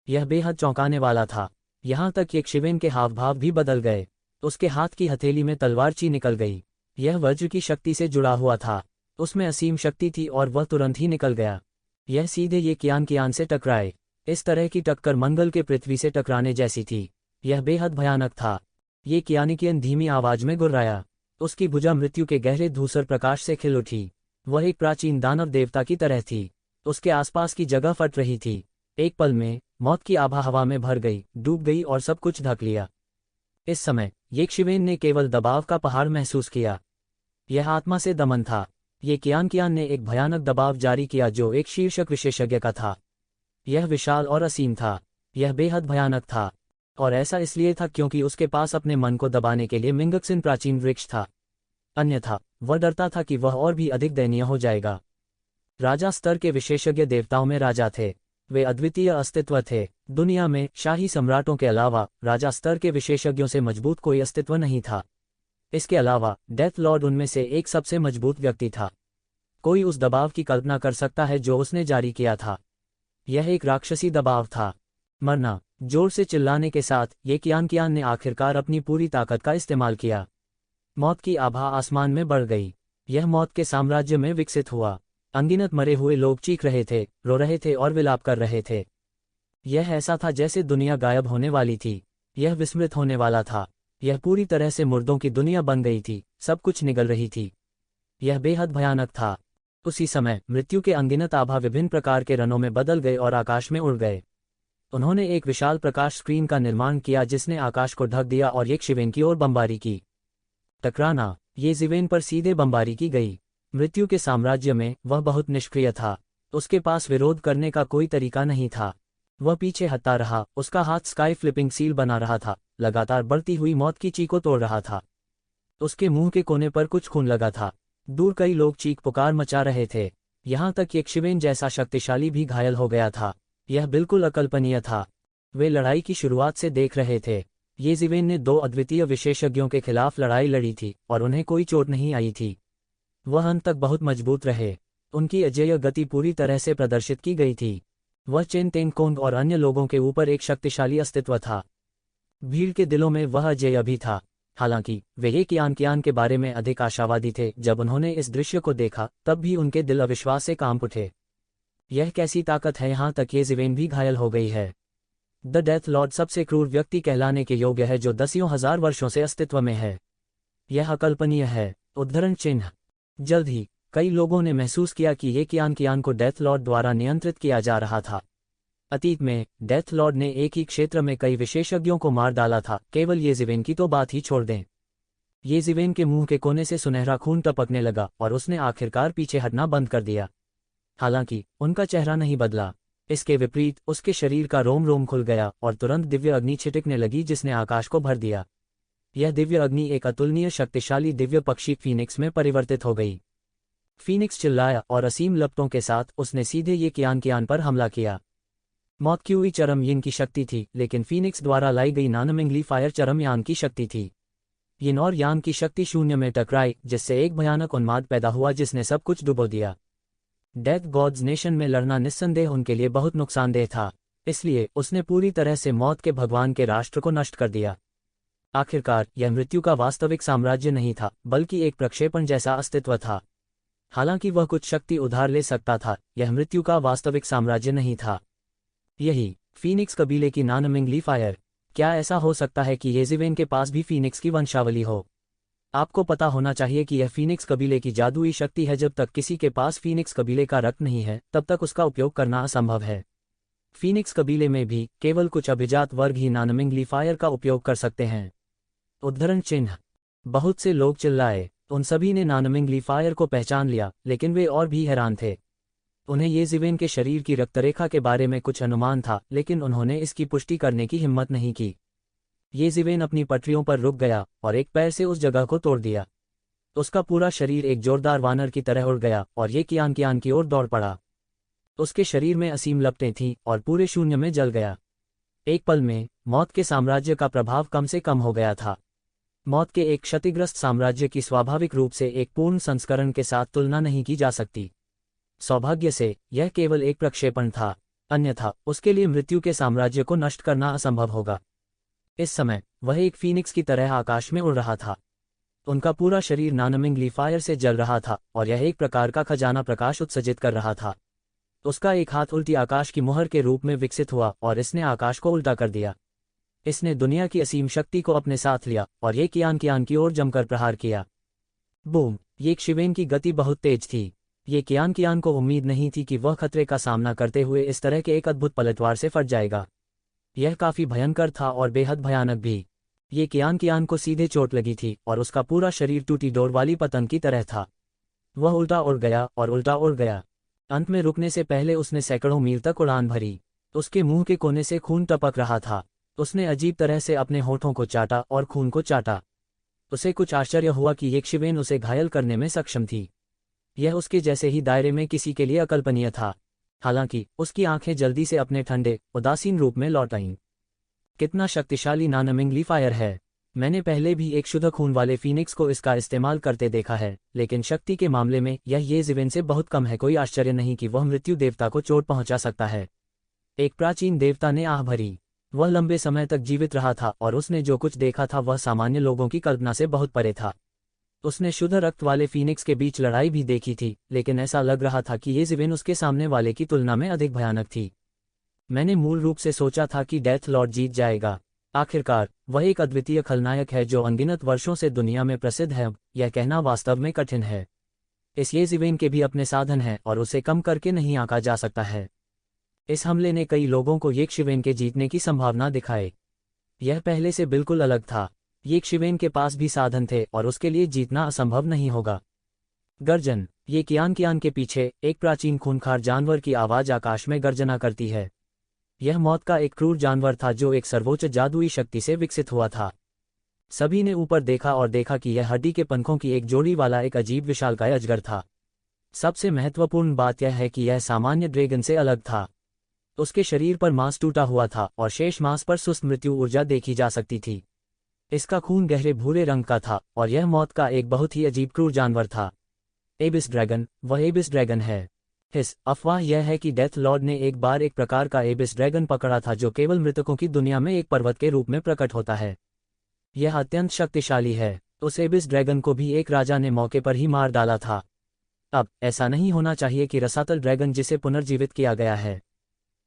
यह बेहद चौंकाने वाला था। यहाँ तक येशिवेन के हाव भाव भी बदल गए। उसके हाथ की हथेली में तलवार ची निकल गई। यह वज्र की शक्ति से जुड़ा हुआ था। उसमें असीम शक्ति थी और वह तुरंत ही निकल गया। यह सीधे ये कियान से टकराए। इस तरह की टक्कर मंगल के पृथ्वी से टकराने जैसी थी। यह बेहद भयानक था। ये कियान धीमी आवाज में गुर्राया। उसकी भुजा मृत्यु के गहरे धूसर प्रकाश से खिल उठी। वह एक प्राचीन दानव देवता की तरह थी। उसके आसपास की जगह फट रही थी। एक पल में मौत की आभा हवा में भर गई, डूब गई और सब कुछ ढक लिया। इस समय येशिवेन ने केवल दबाव का पहाड़ महसूस किया। यह आत्मा से दमन था। ये कियान ने एक भयानक दबाव जारी किया जो एक शीर्षक विशेषज्ञ का था। यह विशाल और असीम था। यह बेहद भयानक था और ऐसा इसलिए था क्योंकि उसके पास अपने मन को दबाने के लिए मिंगक्सिन प्राचीन वृक्ष था। अन्यथा वह डरता था कि वह और भी अधिक दयनीय हो जाएगा। राजा स्तर के विशेषज्ञ देवताओं में राजा थे। वे अद्वितीय अस्तित्व थे। दुनिया में शाही सम्राटों के अलावा राजा स्तर के विशेषज्ञों से मजबूत कोई अस्तित्व नहीं था। इसके अलावा डेथ लॉर्ड उनमें से एक सबसे मजबूत व्यक्ति था। कोई उस दबाव की कल्पना कर सकता है जो उसने जारी किया था। यह एक राक्षसी दबाव था। मरना। जोर से चिल्लाने के साथ ये कियान ने आखिरकार अपनी पूरी ताकत का इस्तेमाल किया। मौत की आभा आसमान में बढ़ गई। यह मौत के साम्राज्य में विकसित हुआ। अनगिनत मरे हुए लोग चीख रहे थे, रो रहे थे और विलाप कर रहे थे। यह ऐसा था जैसे दुनिया गायब होने वाली थी। यह विस्मृत होने वाला था। यह पूरी तरह से मुर्दों की दुनिया बन गई थी। सब कुछ निगल रही थी। यह बेहद भयानक था। उसी समय मृत्यु के अनगिनत आभा विभिन्न प्रकार के रनों में बदल गए और आकाश में उड़ गए। उन्होंने एक विशाल प्रकाश स्क्रीन का निर्माण किया जिसने आकाश को ढक दिया और येशिवेन की ओर बमबारी की। टकराना। येशिवेन पर सीधे बमबारी की गई। मृत्यु के साम्राज्य में वह बहुत निष्क्रिय था। उसके पास विरोध करने का कोई तरीका नहीं था। वह पीछे हटता रहा। उसका हाथ स्काई फ्लिपिंग सील बना रहा था, लगातार बढ़ती हुई मौत की चीख को तोड़ रहा था। उसके मुंह के कोने पर कुछ खून लगा था। दूर कई लोग चीख पुकार मचा रहे थे। यहाँ तक येशिवेन जैसा शक्तिशाली भी घायल हो गया था। यह बिल्कुल अकल्पनीय था। वे लड़ाई की शुरुआत से देख रहे थे। येशिवेन ने दो अद्वितीय विशेषज्ञों के खिलाफ लड़ाई लड़ी थी और उन्हें कोई चोट नहीं आई थी। वह अंत तक बहुत मजबूत रहे। उनकी अजेय गति पूरी तरह से प्रदर्शित की गई थी। वह चेन तेंगकोंग और अन्य लोगों के ऊपर एक शक्तिशाली अस्तित्व था। भीड़ के दिलों में वह अजेय भी था। हालांकि वे ये कियान के बारे में अधिक आशावादी थे। जब उन्होंने इस दृश्य को देखा तब भी उनके दिल अविश्वास से कांप उठे। यह कैसी ताकत है। यहाँ तक येशिवेन भी घायल हो गई है। द डेथ लॉर्ड सबसे क्रूर व्यक्ति कहलाने के योग्य है जो दसियों हजार वर्षों से अस्तित्व में है। यह अकल्पनीय है। उद्धरण चिन्ह। जल्द ही कई लोगों ने महसूस किया कि ये कियान को डेथ लॉर्ड द्वारा नियंत्रित किया जा रहा था। अतीत में डेथ लॉर्ड ने एक ही क्षेत्र में कई विशेषज्ञों को मार डाला था। केवल येशिवेन की तो बात ही छोड़ दें। येशिवेन के मुंह के कोने से सुनहरा खून टपकने लगा और उसने आखिरकार पीछे हटना बंद कर दिया। हालांकि उनका चेहरा नहीं बदला। इसके विपरीत उसके शरीर का रोम रोम खुल गया और तुरंत दिव्य अग्नि छिटकने लगी जिसने आकाश को भर दिया। यह दिव्य अग्नि एक अतुलनीय शक्तिशाली दिव्य पक्षी फीनिक्स में परिवर्तित हो गई। फीनिक्स चिल्लाया और असीम लपटों के साथ उसने सीधे ये कियान पर हमला किया। मौत की हुई चरम यिन की शक्ति थी, लेकिन फीनिक्स द्वारा लाई गई नानमिंगली फायर चरम यान की शक्ति थी। यिन और यान की शक्ति शून्य में टकराई जिससे एक भयानक उन्माद पैदा हुआ जिसने सब कुछ डुबो दिया। डेथ गॉड्स नेशन में लड़ना निस्संदेह उनके लिए बहुत नुकसानदेह था, इसलिए उसने पूरी तरह से मौत के भगवान के राष्ट्र को नष्ट कर दिया। आखिरकार यह मृत्यु का वास्तविक साम्राज्य नहीं था बल्कि एक प्रक्षेपण जैसा अस्तित्व था। हालांकि वह कुछ शक्ति उधार ले सकता था, यह मृत्यु का वास्तविक साम्राज्य नहीं था। यही फीनिक्स कबीले की नानमिंगली फायर। क्या ऐसा हो सकता है कि येशिवेन के पास भी फीनिक्स की वंशावली हो? आपको पता होना चाहिए कि यह फीनिक्स कबीले की जादुई शक्ति है। जब तक किसी के पास फीनिक्स कबीले का रक्त नहीं है तब तक उसका उपयोग करना असंभव है। फीनिक्स कबीले में भी केवल कुछ अभिजात वर्ग ही नानमिंगली फायर का उपयोग कर सकते हैं। उद्धरण चिन्ह। बहुत से लोग चिल्लाए। उन सभी ने नानमिंगली फायर को पहचान लिया, लेकिन वे और भी हैरान थे। उन्हें ये जिवेन के शरीर की रक्तरेखा के बारे में कुछ अनुमान था, लेकिन उन्होंने इसकी पुष्टि करने की हिम्मत नहीं की। ये जिवेन अपनी पटरियों पर रुक गया और एक पैर से उस जगह को तोड़ दिया। उसका पूरा शरीर एक जोरदार वानर की तरह उड़ गया और ये कियान की ओर दौड़ पड़ा। उसके शरीर में असीम लपटें थीं और पूरे शून्य में जल गया। एक पल में मौत के साम्राज्य का प्रभाव कम से कम हो गया था। मौत के एक क्षतिग्रस्त साम्राज्य की स्वाभाविक रूप से एक पूर्ण संस्करण के साथ तुलना नहीं की जा सकती। सौभाग्य से यह केवल एक प्रक्षेपण था, अन्यथा उसके लिए मृत्यु के साम्राज्य को नष्ट करना असंभव होगा। इस समय वह एक फीनिक्स की तरह आकाश में उड़ रहा था। उनका पूरा शरीर नानमिंगली फायर से जल रहा था और यह एक प्रकार का खजाना प्रकाश उत्सर्जित कर रहा था। उसका एक हाथ उल्टी आकाश की मुहर के रूप में विकसित हुआ और इसने आकाश को उल्टा कर दिया। इसने दुनिया की असीम शक्ति को अपने साथ लिया और ये कियान की ओर जमकर प्रहार किया। बूम! ये शिवेन की गति बहुत तेज थी। ये कियान को उम्मीद नहीं थी कि वह खतरे का सामना करते हुए इस तरह के एक अद्भुत पलटवार से फट जाएगा। यह काफी भयंकर था और बेहद भयानक भी। ये कियान को सीधे चोट लगी थी और उसका पूरा शरीर टूटी डोर वाली पतंग की तरह था। वह उल्टा उड़ गया और उल्टा उड़ गया। अंत में रुकने से पहले उसने सैकड़ों मील तक उड़ान भरी। उसके मुंह के कोने से खून टपक रहा था। उसने अजीब तरह से अपने होठों को चाटा और खून को चाटा। उसे कुछ आश्चर्य हुआ कि ये शिवेन उसे घायल करने में सक्षम थी। यह उसके जैसे ही दायरे में किसी के लिए अकल्पनीय था। हालांकि उसकी आंखें जल्दी से अपने ठंडे, उदासीन रूप में लौट आईं। कितना शक्तिशाली नानमिंगली फायर है! मैंने पहले भी एक शुद्ध खून वाले फीनिक्स को इसका इस्तेमाल करते देखा है, लेकिन शक्ति के मामले में यह ये जिवेन से बहुत कम है। कोई आश्चर्य नहीं कि वह मृत्यु देवता को चोट पहुंचा सकता है। एक प्राचीन देवता ने आह भरी। वह लंबे समय तक जीवित रहा था और उसने जो कुछ देखा था वह सामान्य लोगों की कल्पना से बहुत परे था। उसने शुद्ध रक्त वाले फीनिक्स के बीच लड़ाई भी देखी थी, लेकिन ऐसा लग रहा था कि ये जिवेन उसके सामने वाले की तुलना में अधिक भयानक थी। मैंने मूल रूप से सोचा था कि डेथ लॉर्ड जीत जाएगा। आखिरकार वह एक अद्वितीय खलनायक है जो अनगिनत वर्षों से दुनिया में प्रसिद्ध है। यह कहना वास्तव में कठिन है। इस ये जिवेन के भी अपने साधन हैं और उसे कम करके नहीं आंका जा सकता है। इस हमले ने कई लोगों को ये शिवेन के जीतने की संभावना दिखाई। यह पहले से बिल्कुल अलग था। ये शिवेन के पास भी साधन थे और उसके लिए जीतना असंभव नहीं होगा। गर्जन। ये कियान के पीछे एक प्राचीन खूंखार जानवर की आवाज आकाश में गर्जना करती है। यह मौत का एक क्रूर जानवर था जो एक सर्वोच्च जादुई शक्ति से विकसित हुआ था। सभी ने ऊपर देखा और देखा कि यह हड्डी के पंखों की एक जोड़ी वाला एक अजीब विशालकाय अजगर था। सबसे महत्वपूर्ण बात यह है कि यह सामान्य ड्रैगन से अलग था। उसके शरीर पर मांस टूटा हुआ था और शेष मांस पर सुस्त मृत्यु ऊर्जा देखी जा सकती थी। इसका खून गहरे भूरे रंग का था और यह मौत का एक बहुत ही अजीब क्रूर जानवर था। एबिस ड्रैगन। वह एबिस ड्रैगन है। अफवाह यह है कि डेथ लॉर्ड ने एक बार एक प्रकार का एबिस ड्रैगन पकड़ा था जो केवल मृतकों की दुनिया में एक पर्वत के रूप में प्रकट होता है। यह अत्यंत शक्तिशाली है। उस एबिस ड्रैगन को भी एक राजा ने मौके पर ही मार डाला था। अब ऐसा नहीं होना चाहिए कि रसातल ड्रैगन जिसे पुनर्जीवित किया गया है,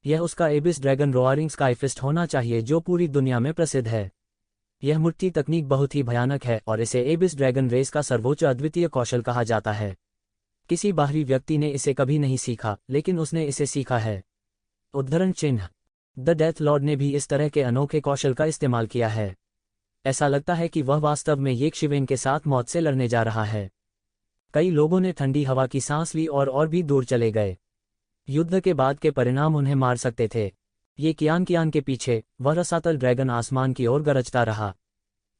यह उसका एबिस ड्रैगन रोआरिंग स्काईफिस्ट होना चाहिए जो पूरी दुनिया में प्रसिद्ध है। यह मुट्ठी तकनीक बहुत ही भयानक है और इसे एबिस ड्रैगन रेस का सर्वोच्च अद्वितीय कौशल कहा जाता है। किसी बाहरी व्यक्ति ने इसे कभी नहीं सीखा, लेकिन उसने इसे सीखा है। उद्धरण चिन्ह। द डेथ लॉर्ड ने भी इस तरह के अनोखे कौशल का इस्तेमाल किया है। ऐसा लगता है कि वह वास्तव में ये शिवेन के साथ मौत से लड़ने जा रहा है। कई लोगों ने ठंडी हवा की सांस ली और भी दूर चले गए। युद्ध के बाद के परिणाम उन्हें मार सकते थे। ये कियान के पीछे वह रसातल ड्रैगन आसमान की ओर गरजता रहा।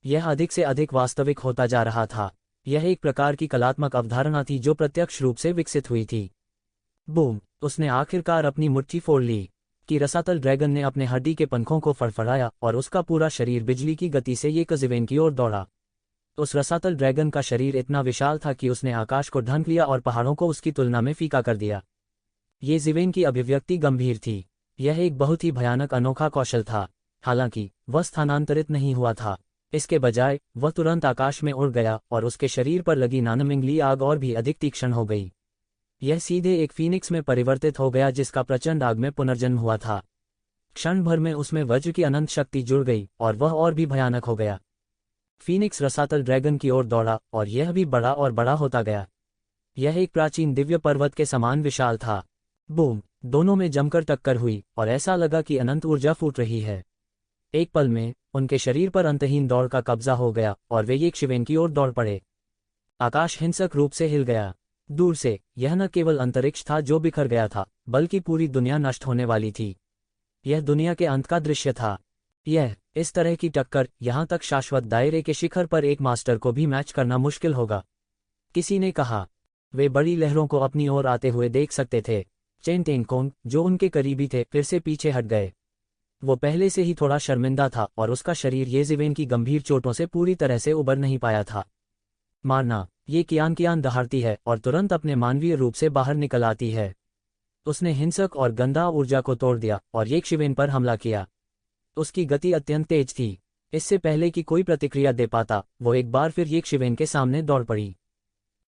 यह अधिक से अधिक वास्तविक होता जा रहा था। यह एक प्रकार की कलात्मक अवधारणा थी जो प्रत्यक्ष रूप से विकसित हुई थी। बूम! उसने आखिरकार अपनी मुट्ठी फोड़ ली कि रसातल ड्रैगन ने अपने हड्डी के पंखों को फड़फड़ाया और उसका पूरा शरीर बिजली की गति से ये जिवेन की ओर दौड़ा। उस रसातल ड्रैगन का शरीर इतना विशाल था कि उसने आकाश को ढक लिया और पहाड़ों को उसकी तुलना में फीका कर दिया। ये जिवेन की अभिव्यक्ति गंभीर थी। यह एक बहुत ही भयानक अनोखा कौशल था। हालांकि वह स्थानांतरित नहीं हुआ था। इसके बजाय वह तुरंत आकाश में उड़ गया और उसके शरीर पर लगी नानमिंगली आग और भी अधिक तीक्ष्ण हो गई। यह सीधे एक फीनिक्स में परिवर्तित हो गया जिसका प्रचंड आग में पुनर्जन्म हुआ था। क्षण भर में उसमें वज्र की अनंत शक्ति जुड़ गई और वह और भी भयानक हो गया। फीनिक्स रसातल ड्रैगन की ओर दौड़ा और यह भी बड़ा और बड़ा होता गया। यह एक प्राचीन दिव्य पर्वत के समान विशाल था। बूम! दोनों में जमकर टक्कर हुई और ऐसा लगा कि अनंत ऊर्जा फूट रही है। एक पल में उनके शरीर पर अंतहीन दौड़ का कब्जा हो गया और वे यक्षवेन की ओर दौड़ पड़े। आकाश हिंसक रूप से हिल गया। दूर से यह न केवल अंतरिक्ष था जो बिखर गया था, बल्कि पूरी दुनिया नष्ट होने वाली थी। यह दुनिया के अंत का दृश्य था। इस तरह की टक्कर, यहाँ तक शाश्वत दायरे के शिखर पर एक मास्टर को भी मैच करना मुश्किल होगा। किसी ने कहा। वे बड़ी लहरों को अपनी ओर आते हुए देख सकते थे। चेन टेंगकोंग, जो उनके करीबी थे, फिर से पीछे हट गए। वो पहले से ही थोड़ा शर्मिंदा था और उसका शरीर येज़िवेन की गंभीर चोटों से पूरी तरह से उबर नहीं पाया था। मारना, ये कियान दहाड़ती है और तुरंत अपने मानवीय रूप से बाहर निकल आती है। उसने हिंसक और गंदा ऊर्जा को तोड़ दिया और यक्षवेन पर हमला किया। उसकी गति अत्यंत तेज थी। इससे पहले कि कोई प्रतिक्रिया दे पाता, वो एक बार फिर यक्षवेन के सामने दौड़ पड़ी।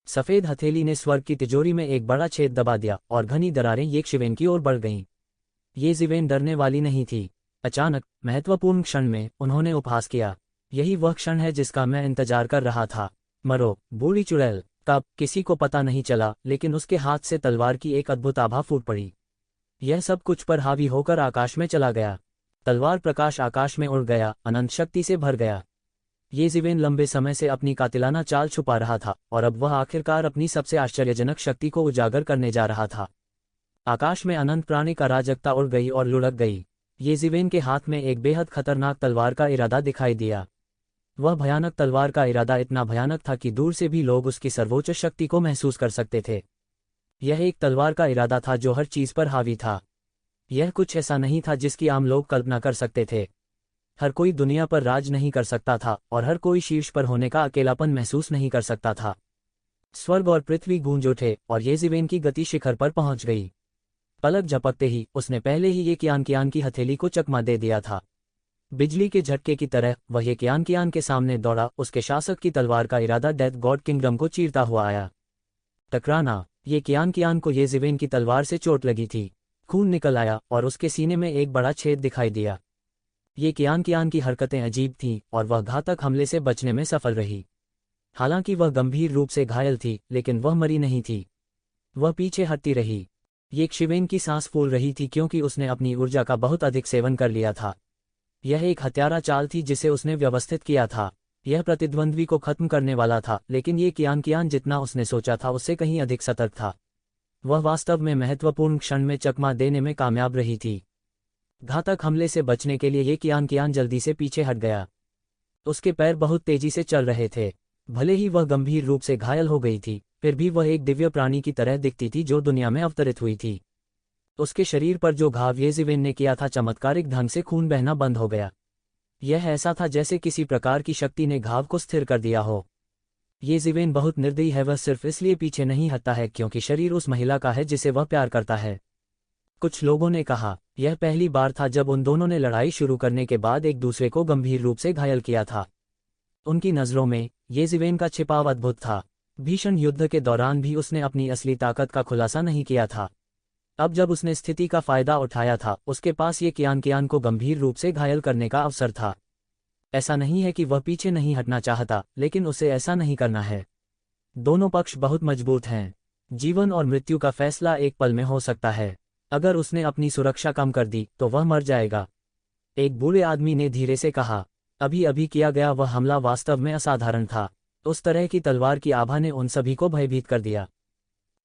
सफेद हथेली ने स्वर्ग की तिजोरी में एक बड़ा छेद दबा दिया और घनी दरारें यक्षवेन की ओर बढ़ गईं। येज़िवेन डरने वाली नहीं थी। अचानक, महत्वपूर्ण क्षण में, उन्होंने उपहास किया। यही वह क्षण है जिसका मैं इंतजार कर रहा था। मरो, बूढ़ी चुड़ैल। कब, किसी को पता नहीं चला, लेकिन उसके हाथ से तलवार की एक अद्भुत आभा फूट पड़ी। यह सब कुछ पर हावी होकर आकाश में चला गया। तलवार प्रकाश आकाश में उड़ गया, अनंत शक्ति से भर गया। येज़िवेन लंबे समय से अपनी कातिलाना चाल छुपा रहा था और अब वह आखिरकार अपनी सबसे आश्चर्यजनक शक्ति को उजागर करने जा रहा था। आकाश में अनंत प्राणी का अराजकता उड़ गई और लुढ़क गई। येज़िवेन के हाथ में एक बेहद खतरनाक तलवार का इरादा दिखाई दिया। वह भयानक तलवार का इरादा इतना भयानक था कि दूर से भी लोग उसकी सर्वोच्च शक्ति को महसूस कर सकते थे। यह एक तलवार का इरादा था जो हर चीज पर हावी था। यह कुछ ऐसा नहीं था जिसकी आम लोग कल्पना कर सकते थे। हर कोई दुनिया पर राज नहीं कर सकता था और हर कोई शीर्ष पर होने का अकेलापन महसूस नहीं कर सकता था। स्वर्ग और पृथ्वी गूंज उठे और येज़िवेन की गति शिखर पर पहुंच गई। पलक झपकते ही उसने पहले ही ये कियान की हथेली को चकमा दे दिया था। बिजली के झटके की तरह वह ये कियान के सामने दौड़ा। उसके शासक की तलवार का इरादा डेथ गॉड किंगडम को चीरता हुआ आया। टकराना, ये कियान को येज़िवेन की तलवार से चोट लगी थी। खून निकल आया और उसके सीने में एक बड़ा छेद दिखाई दिया। ये कियान की हरकतें अजीब थीं और वह घातक हमले से बचने में सफल रही। हालांकि वह गंभीर रूप से घायल थी, लेकिन वह मरी नहीं थी। वह पीछे हटती रही। यक्षवेन की सांस फूल रही थी क्योंकि उसने अपनी ऊर्जा का बहुत अधिक सेवन कर लिया था। यह एक हत्यारा चाल थी जिसे उसने व्यवस्थित किया था। यह प्रतिद्वंद्वी को खत्म करने वाला था, लेकिन ये कियान जितना उसने सोचा था उससे कहीं अधिक सतर्क था। वह वास्तव में महत्वपूर्ण क्षण में चकमा देने में कामयाब रही थी। घातक हमले से बचने के लिए ये कियान जल्दी से पीछे हट गया। उसके पैर बहुत तेजी से चल रहे थे। भले ही वह गंभीर रूप से घायल हो गई थी, फिर भी वह एक दिव्य प्राणी की तरह दिखती थी जो दुनिया में अवतरित हुई थी। उसके शरीर पर जो घाव येज़िवेन ने किया था, चमत्कारिक ढंग से खून बहना बंद हो गया। यह ऐसा था जैसे किसी प्रकार की शक्ति ने घाव को स्थिर कर दिया हो। येज़िवेन बहुत निर्दयी है। वह सिर्फ इसलिए पीछे नहीं हटता है क्योंकि शरीर उस महिला का है जिसे वह प्यार करता है। कुछ लोगों ने कहा, यह पहली बार था जब उन दोनों ने लड़ाई शुरू करने के बाद एक दूसरे को गंभीर रूप से घायल किया था। उनकी नज़रों में येज़िवेन का छिपाव अद्भुत था। भीषण युद्ध के दौरान भी उसने अपनी असली ताकत का खुलासा नहीं किया था। अब जब उसने स्थिति का फायदा उठाया था, उसके पास ये कियान को गंभीर रूप से घायल करने का अवसर था। ऐसा नहीं है कि वह पीछे नहीं हटना चाहता, लेकिन उसे ऐसा नहीं करना है। दोनों पक्ष बहुत मजबूत हैं। जीवन और मृत्यु का फैसला एक पल में हो सकता है। अगर उसने अपनी सुरक्षा कम कर दी तो वह मर जाएगा। एक बूढ़े आदमी ने धीरे से कहा। अभी अभी किया गया वह हमला वास्तव में असाधारण था। उस तरह की तलवार की आभा ने उन सभी को भयभीत कर दिया।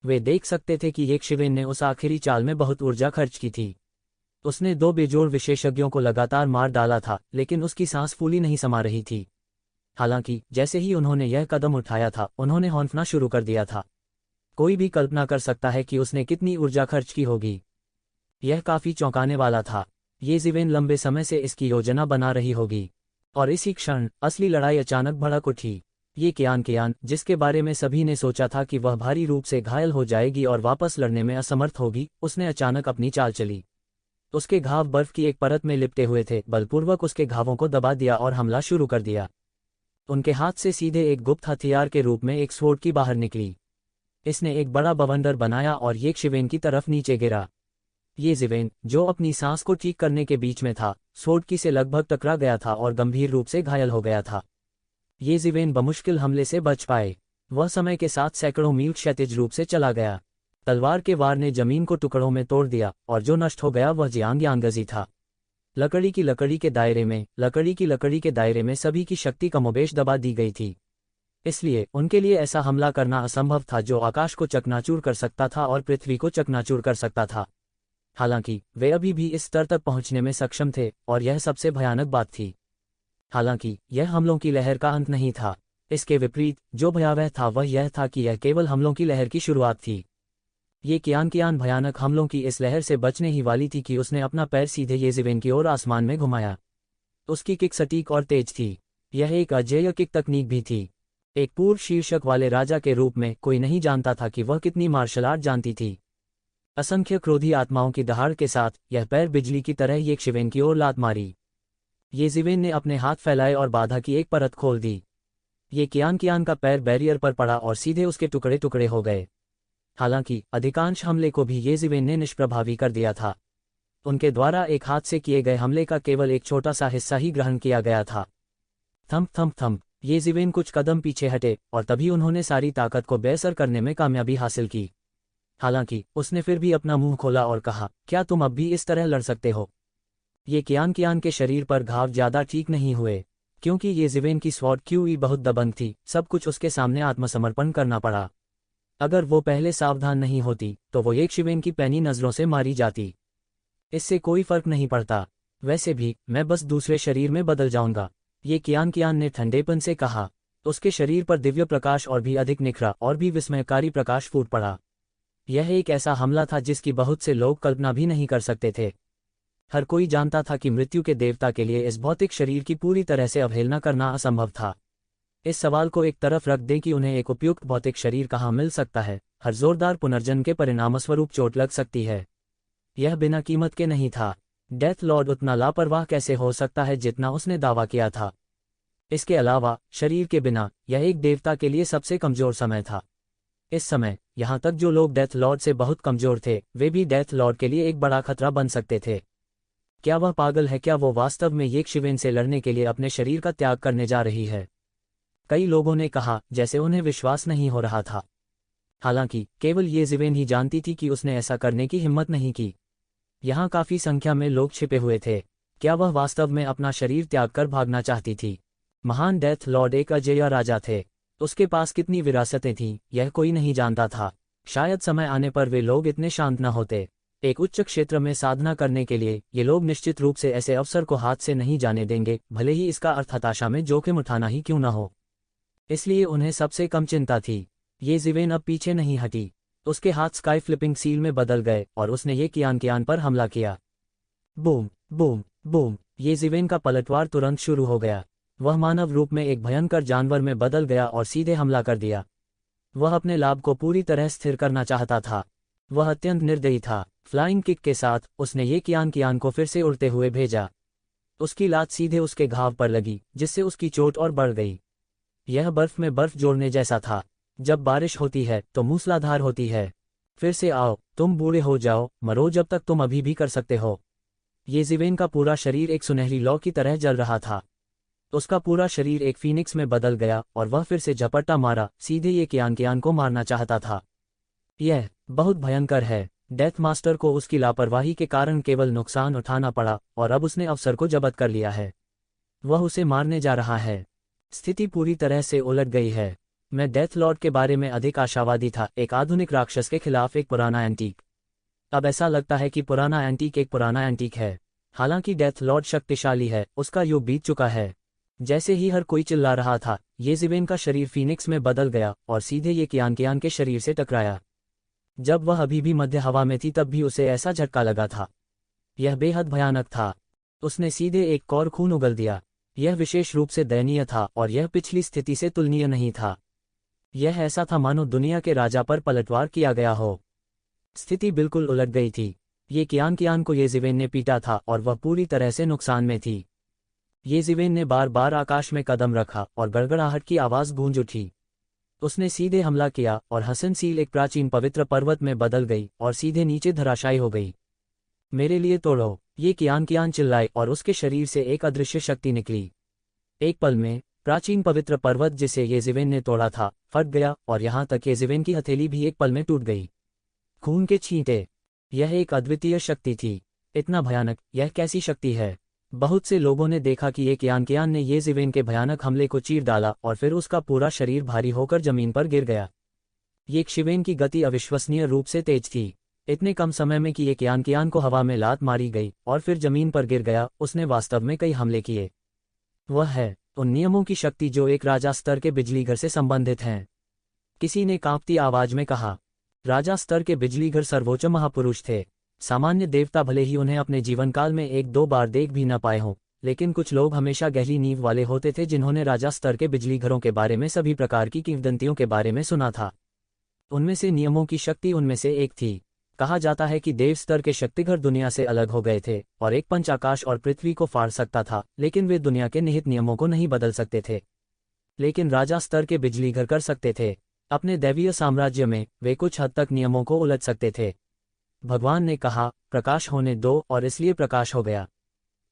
वे देख सकते थे कि यक्षवेन ने उस आखिरी चाल में बहुत ऊर्जा खर्च की थी। उसने दो बेजोड़ विशेषज्ञों को लगातार मार डाला था, लेकिन उसकी सांस फूली नहीं समा रही थी। हालांकि जैसे ही उन्होंने यह कदम उठाया था, उन्होंने हौंफना शुरू कर दिया था। कोई भी कल्पना कर सकता है कि उसने कितनी ऊर्जा खर्च की होगी। यह काफी चौंकाने वाला था। येज़िवेन लंबे समय से इसकी योजना बना रही होगी, और इसी क्षण असली लड़ाई अचानक भड़क उठी। ये कियान जिसके बारे में सभी ने सोचा था कि वह भारी रूप से घायल हो जाएगी और वापस लड़ने में असमर्थ होगी, उसने अचानक अपनी चाल चली। उसके घाव बर्फ की एक परत में लिपटे हुए थे। बलपूर्वक उसके घावों को दबा दिया और हमला शुरू कर दिया। उनके हाथ से सीधे एक गुप्त हथियार के रूप में एक स्वॉर्ड की बाहर निकली। इसने एक बड़ा बवंडर बनाया और यक्षवेन की तरफ नीचे गिरा। येज़िवेन, जो अपनी सांस को ठीक करने के बीच में था, स्वॉर्ड की से लगभग टकरा गया था और गंभीर रूप से घायल हो गया था। ये ज़िवेन बमुश्किल हमले से बच पाए। वह समय के साथ सैकड़ों मील क्षैतिज रूप से चला गया। तलवार के वार ने जमीन को टुकड़ों में तोड़ दिया और जो नष्ट हो गया वह जियांग यांगजी था। लकड़ी की लकड़ी के दायरे में सभी की शक्ति कमोबेश दबा दी गई थी। इसलिए उनके लिए ऐसा हमला करना असंभव था जो आकाश को चकनाचूर कर सकता था और पृथ्वी को चकनाचूर कर सकता था। हालांकि वे अभी भी इस स्तर तक पहुंचने में सक्षम थे और यह सबसे भयानक बात थी। हालांकि यह हमलों की लहर का अंत नहीं था। इसके विपरीत जो भयावह था वह यह था कि यह केवल हमलों की लहर की शुरुआत थी। ये कियान भयानक हमलों की इस लहर से बचने ही वाली थी कि उसने अपना पैर सीधे ये ज़िवेन की ओर आसमान में घुमाया। उसकी किक सटीक और तेज थी। यह एक अजेय किक तकनीक भी थी। एक पूर्व शीर्षक वाले राजा के रूप में कोई नहीं जानता था कि वह कितनी मार्शल आर्ट जानती थी। असंख्य क्रोधी आत्माओं की दहाड़ के साथ यह पैर बिजली की तरह ये ज़िवेन की ओर लात मारी। ये ज़िवेन ने अपने हाथ फैलाए और बाधा की एक परत खोल दी। ये कियान का पैर बैरियर पर पड़ा और सीधे उसके टुकड़े टुकड़े हो गए। हालांकि अधिकांश हमले को भी ये ज़िवेन ने निष्प्रभावी कर दिया था। उनके द्वारा एक हाथ से किए गए हमले का केवल एक छोटा सा हिस्सा ही ग्रहण किया गया था। थम्प थम्प थम्प, ये ज़िवेन कुछ कदम पीछे हटे और तभी उन्होंने सारी ताकत को बेअसर करने में कामयाबी हासिल की। हालांकि उसने फिर भी अपना मुंह खोला और कहा, क्या तुम अब भी इस तरह लड़ सकते हो? ये कियान के शरीर पर घाव ज्यादा ठीक नहीं हुए, क्योंकि ये ज़िवेन की स्वॉर्ड क्यूई बहुत दबंग थी। सब कुछ उसके सामने आत्मसमर्पण करना पड़ा। अगर वो पहले सावधान नहीं होती तो वो एक ज़िवेन की पैनी नज़रों से मारी जाती। इससे कोई फर्क नहीं पड़ता। वैसे भी मैं बस दूसरे शरीर में बदल जाऊंगा, ये कियान ने ठंडेपन से कहा। उसके शरीर पर दिव्य प्रकाश और भी अधिक निखरा और भी विस्मयकारी प्रकाश फूट पड़ा। यह एक ऐसा हमला था जिसकी बहुत से लोग कल्पना भी नहीं कर सकते थे। हर कोई जानता था कि मृत्यु के देवता के लिए इस भौतिक शरीर की पूरी तरह से अवहेलना करना असंभव था। इस सवाल को एक तरफ रख दें कि उन्हें एक उपयुक्त भौतिक शरीर कहाँ मिल सकता है। हर जोरदार पुनर्जन्म के परिणामस्वरूप चोट लग सकती है। यह बिना कीमत के नहीं था। डेथ लॉर्ड उतना लापरवाह कैसे हो सकता है जितना उसने दावा किया था? इसके अलावा शरीर के बिना यह एक देवता के लिए सबसे कमजोर समय था। इस समय यहाँ तक जो लोग डेथ लॉर्ड से बहुत कमजोर थे वे भी डेथ लॉर्ड के लिए एक बड़ा खतरा बन सकते थे। क्या वह पागल है? क्या वो वास्तव में ये ज़िवेन से लड़ने के लिए अपने शरीर का त्याग करने जा रही है? कई लोगों ने कहा, जैसे उन्हें विश्वास नहीं हो रहा था। हालांकि केवल ये ज़िवेन ही जानती थी कि उसने ऐसा करने की हिम्मत नहीं की। यहाँ काफी संख्या में लोग छिपे हुए थे। क्या वह वास्तव में अपना शरीर त्याग कर भागना चाहती थी? महान डेथ लॉर्ड एक अजेय राजा थे। उसके पास कितनी विरासतें थीं यह कोई नहीं जानता था। शायद समय आने पर वे लोग इतने शांत न होते। एक उच्च क्षेत्र में साधना करने के लिए ये लोग निश्चित रूप से ऐसे अवसर को हाथ से नहीं जाने देंगे, भले ही इसका अर्थ हताशा में जोखिम उठाना ही क्यों न हो। इसलिए उन्हें सबसे कम चिंता थी। ये ज़िवेन अब पीछे नहीं हटी। उसके हाथ स्काई फ्लिपिंग सील में बदल गए और उसने ये कियान पर हमला किया। बूम बूम बूम, ये ज़िवेन का पलटवार तुरंत शुरू हो गया। वह मानव रूप में एक भयंकर जानवर में बदल गया और सीधे हमला कर दिया। वह अपने लाभ को पूरी तरह स्थिर करना चाहता था। वह अत्यंत निर्दयी था। फ्लाइंग किक के साथ उसने ये कियान को फिर से उड़ते हुए भेजा। उसकी लात सीधे उसके घाव पर लगी, जिससे उसकी चोट और बढ़ गई। यह बर्फ में बर्फ जोड़ने जैसा था। जब बारिश होती है तो मूसलाधार होती है। फिर से आओ, तुम बूढ़े हो जाओ, मरो जब तक तुम अभी भी कर सकते हो। ये ज़िवेन का पूरा शरीर एक सुनहरी लौ की तरह जल रहा था। उसका पूरा शरीर एक फीनिक्स में बदल गया और वह फिर से झपट्टा मारा, सीधे ये कियान को मारना चाहता था। यह बहुत भयंकर है। डेथ मास्टर को उसकी लापरवाही के कारण केवल नुकसान उठाना पड़ा और अब उसने अवसर को जब्त कर लिया है। वह उसे मारने जा रहा है। स्थिति पूरी तरह से उलट गई है। मैं डेथ लॉर्ड के बारे में अधिक आशावादी था, एक आधुनिक राक्षस के खिलाफ एक पुराना एंटीक। अब ऐसा लगता है कि पुराना एंटीक एक पुराना एंटीक है। हालांकि डेथ लॉर्ड शक्तिशाली है, उसका युग बीत चुका है। जैसे ही हर कोई चिल्ला रहा था, ये ज़िवेन का शरीर फीनिक्स में बदल गया और सीधे ये कियान के शरीर से टकराया। जब वह अभी भी मध्य हवा में थी तब भी उसे ऐसा झटका लगा था। यह बेहद भयानक था। उसने सीधे एक कौर खून उगल दिया। यह विशेष रूप से दयनीय था और यह पिछली स्थिति से तुलनीय नहीं था। यह ऐसा था मानो दुनिया के राजा पर पलटवार किया गया हो। स्थिति बिल्कुल उलट गई थी। ये कियान को ये ज़िवेन ने पीटा था और वह पूरी तरह से नुकसान में थी। ये ज़िवेन ने बार बार आकाश में कदम रखा और गड़गड़ाहट की आवाज़ गूंज उठी। उसने सीधे हमला किया और हसन सील एक प्राचीन पवित्र पर्वत में बदल गई और सीधे नीचे धराशायी हो गई। मेरे लिए तोड़ो, ये कियान चिल्लाए और उसके शरीर से एक अदृश्य शक्ति निकली। एक पल में प्राचीन पवित्र पर्वत जिसे येज़िवेन ने तोड़ा था फट गया और यहाँ तक येज़िवेन की हथेली भी एक पल में टूट गई। खून के छींटे। यह एक अद्वितीय शक्ति थी। इतना भयानक, यह कैसी शक्ति है? बहुत से लोगों ने देखा कि एक यानकियान ने येज़िवेन के भयानक हमले को चीर डाला और फिर उसका पूरा शरीर भारी होकर जमीन पर गिर गया। येज़िवेन की गति अविश्वसनीय रूप से तेज थी। इतने कम समय में कि एक यानकियान को हवा में लात मारी गई और फिर जमीन पर गिर गया, उसने वास्तव में कई हमले किए। वह है उन नियमों की शक्ति जो एक राजा स्तर के बिजलीघर से संबंधित हैं। किसी ने कांपती आवाज में कहा। राजा स्तर के बिजलीघर सर्वोच्च महापुरुष थे। सामान्य देवता भले ही उन्हें अपने जीवनकाल में एक दो बार देख भी न पाए हों, लेकिन कुछ लोग हमेशा गहरी नींव वाले होते थे जिन्होंने राजा स्तर के बिजलीघरों के बारे में सभी प्रकार की किंवदंतियों के बारे में सुना था। उनमें से नियमों की शक्ति उनमें से एक थी। कहा जाता है कि देव स्तर के शक्तिघर दुनिया से अलग हो गए थे और एक पंच आकाश और पृथ्वी को फाड़ सकता था, लेकिन वे दुनिया के निहित नियमों को नहीं बदल सकते थे। लेकिन राजा स्तर के बिजलीघर कर सकते थे। अपने दैवीय साम्राज्य में वे कुछ हद तक नियमों को उलट सकते थे। भगवान ने कहा, प्रकाश होने दो, और इसलिए प्रकाश हो गया।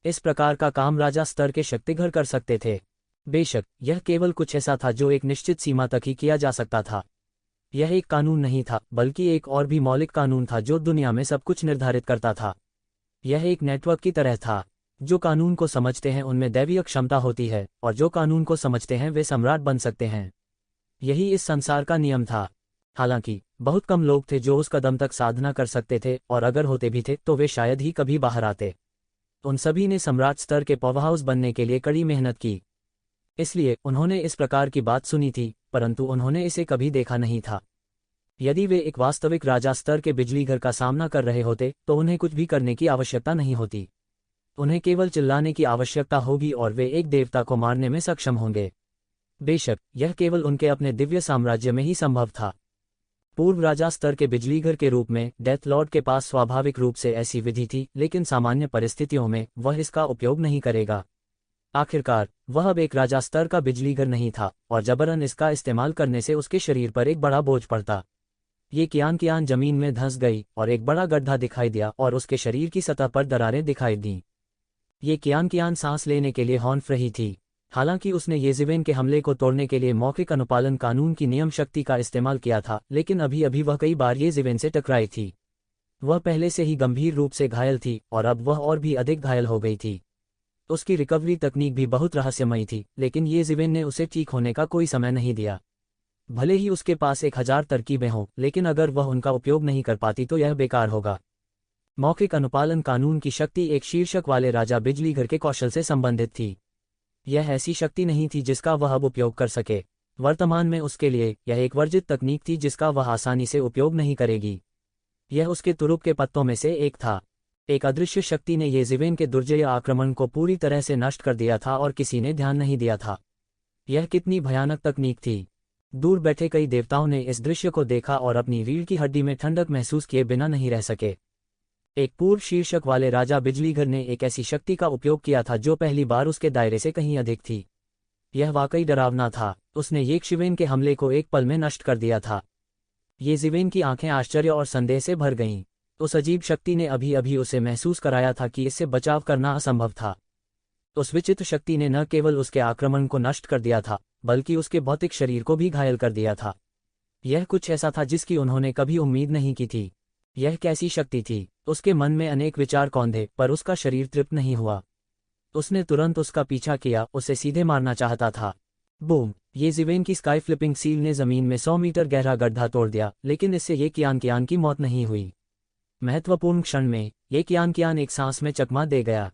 इस प्रकार का काम राजा स्तर के शक्तिघर कर सकते थे। बेशक यह केवल कुछ ऐसा था जो एक निश्चित सीमा तक ही किया जा सकता था। यह एक कानून नहीं था, बल्कि एक और भी मौलिक कानून था जो दुनिया में सब कुछ निर्धारित करता था। यह एक नेटवर्क की तरह था। जो कानून को समझते हैं उनमें दैवीय क्षमता होती है, और जो कानून को समझते हैं वे सम्राट बन सकते हैं। यही इस संसार का नियम था। हालांकि बहुत कम लोग थे जो उस कदम तक साधना कर सकते थे, और अगर होते भी थे तो वे शायद ही कभी बाहर आते। उन सभी ने सम्राट स्तर के पावरहाउस बनने के लिए कड़ी मेहनत की। इसलिए उन्होंने इस प्रकार की बात सुनी थी, परंतु उन्होंने इसे कभी देखा नहीं था। यदि वे एक वास्तविक राजा स्तर के बिजलीघर का सामना कर रहे होते तो उन्हें कुछ भी करने की आवश्यकता नहीं होती। उन्हें केवल चिल्लाने की आवश्यकता होगी और वे एक देवता को मारने में सक्षम होंगे। बेशक यह केवल उनके अपने दिव्य साम्राज्य में ही संभव था। पूर्व राजा स्तर के बिजलीघर के रूप में डेथ लॉर्ड के पास स्वाभाविक रूप से ऐसी विधि थी, लेकिन सामान्य परिस्थितियों में वह इसका उपयोग नहीं करेगा। आखिरकार वह अब एक राजा स्तर का बिजलीघर नहीं था, और जबरन इसका इस्तेमाल करने से उसके शरीर पर एक बड़ा बोझ पड़ता। ये कियान जमीन में धंस गई और एक बड़ा गड्ढा दिखाई दिया और उसके शरीर की सतह पर दरारें दिखाई दीं। ये कियान सांस लेने के लिए हॉर्न फ्री थी। हालांकि उसने येज़िवेन के हमले को तोड़ने के लिए मौखिक अनुपालन कानून की नियम शक्ति का इस्तेमाल किया था, लेकिन अभी अभी वह कई बार येज़िवेन से टकराई थी। वह पहले से ही गंभीर रूप से घायल थी और अब वह और भी अधिक घायल हो गई थी। उसकी रिकवरी तकनीक भी बहुत रहस्यमयी थी, लेकिन येज़िवेन ने उसे ठीक होने का कोई समय नहीं दिया। भले ही उसके पास 1000 तरकीबें हों, लेकिन अगर वह उनका उपयोग नहीं कर पाती तो यह बेकार होगा। मौखिक अनुपालन कानून की शक्ति एक शीर्षक वाले राजा बिजलीघर के कौशल से संबंधित थी। यह ऐसी शक्ति नहीं थी जिसका वह अब उपयोग कर सके। वर्तमान में उसके लिए यह एक वर्जित तकनीक थी जिसका वह आसानी से उपयोग नहीं करेगी। यह उसके तुरुप के पत्तों में से एक था। एक अदृश्य शक्ति ने येज़िवेन के दुर्जय आक्रमण को पूरी तरह से नष्ट कर दिया था और किसी ने ध्यान नहीं दिया था। यह कितनी भयानक तकनीक थी। दूर बैठे कई देवताओं ने इस दृश्य को देखा और अपनी रीढ़ की हड्डी में ठंडक महसूस किए बिना नहीं रह सके। एक पूर्व शीर्षक वाले राजा बिजलीघर ने एक ऐसी शक्ति का उपयोग किया था जो पहली बार उसके दायरे से कहीं अधिक थी। यह वाकई डरावना था। उसने येज़िवेन के हमले को एक पल में नष्ट कर दिया था। येज़िवेन की आंखें आश्चर्य और संदेह से भर गईं। उस अजीब शक्ति ने अभी अभी उसे महसूस कराया था कि इससे बचाव करना असंभव था। उस विचित्र शक्ति ने न केवल उसके आक्रमण को नष्ट कर दिया था, बल्कि उसके भौतिक शरीर को भी घायल कर दिया था। यह कुछ ऐसा था जिसकी उन्होंने कभी उम्मीद नहीं की थी। यह कैसी शक्ति थी? उसके मन में अनेक विचार कौंधे, पर उसका शरीर तृप्त नहीं हुआ। उसने तुरंत उसका पीछा किया, उसे सीधे मारना चाहता था। बूम! येज़िवेन की स्काई फ्लिपिंग सील ने जमीन में 100 मीटर गहरा गड्ढा तोड़ दिया, लेकिन इससे ये कियान की मौत नहीं हुई। महत्वपूर्ण क्षण में ये कियान एक सांस में चकमा दे गया।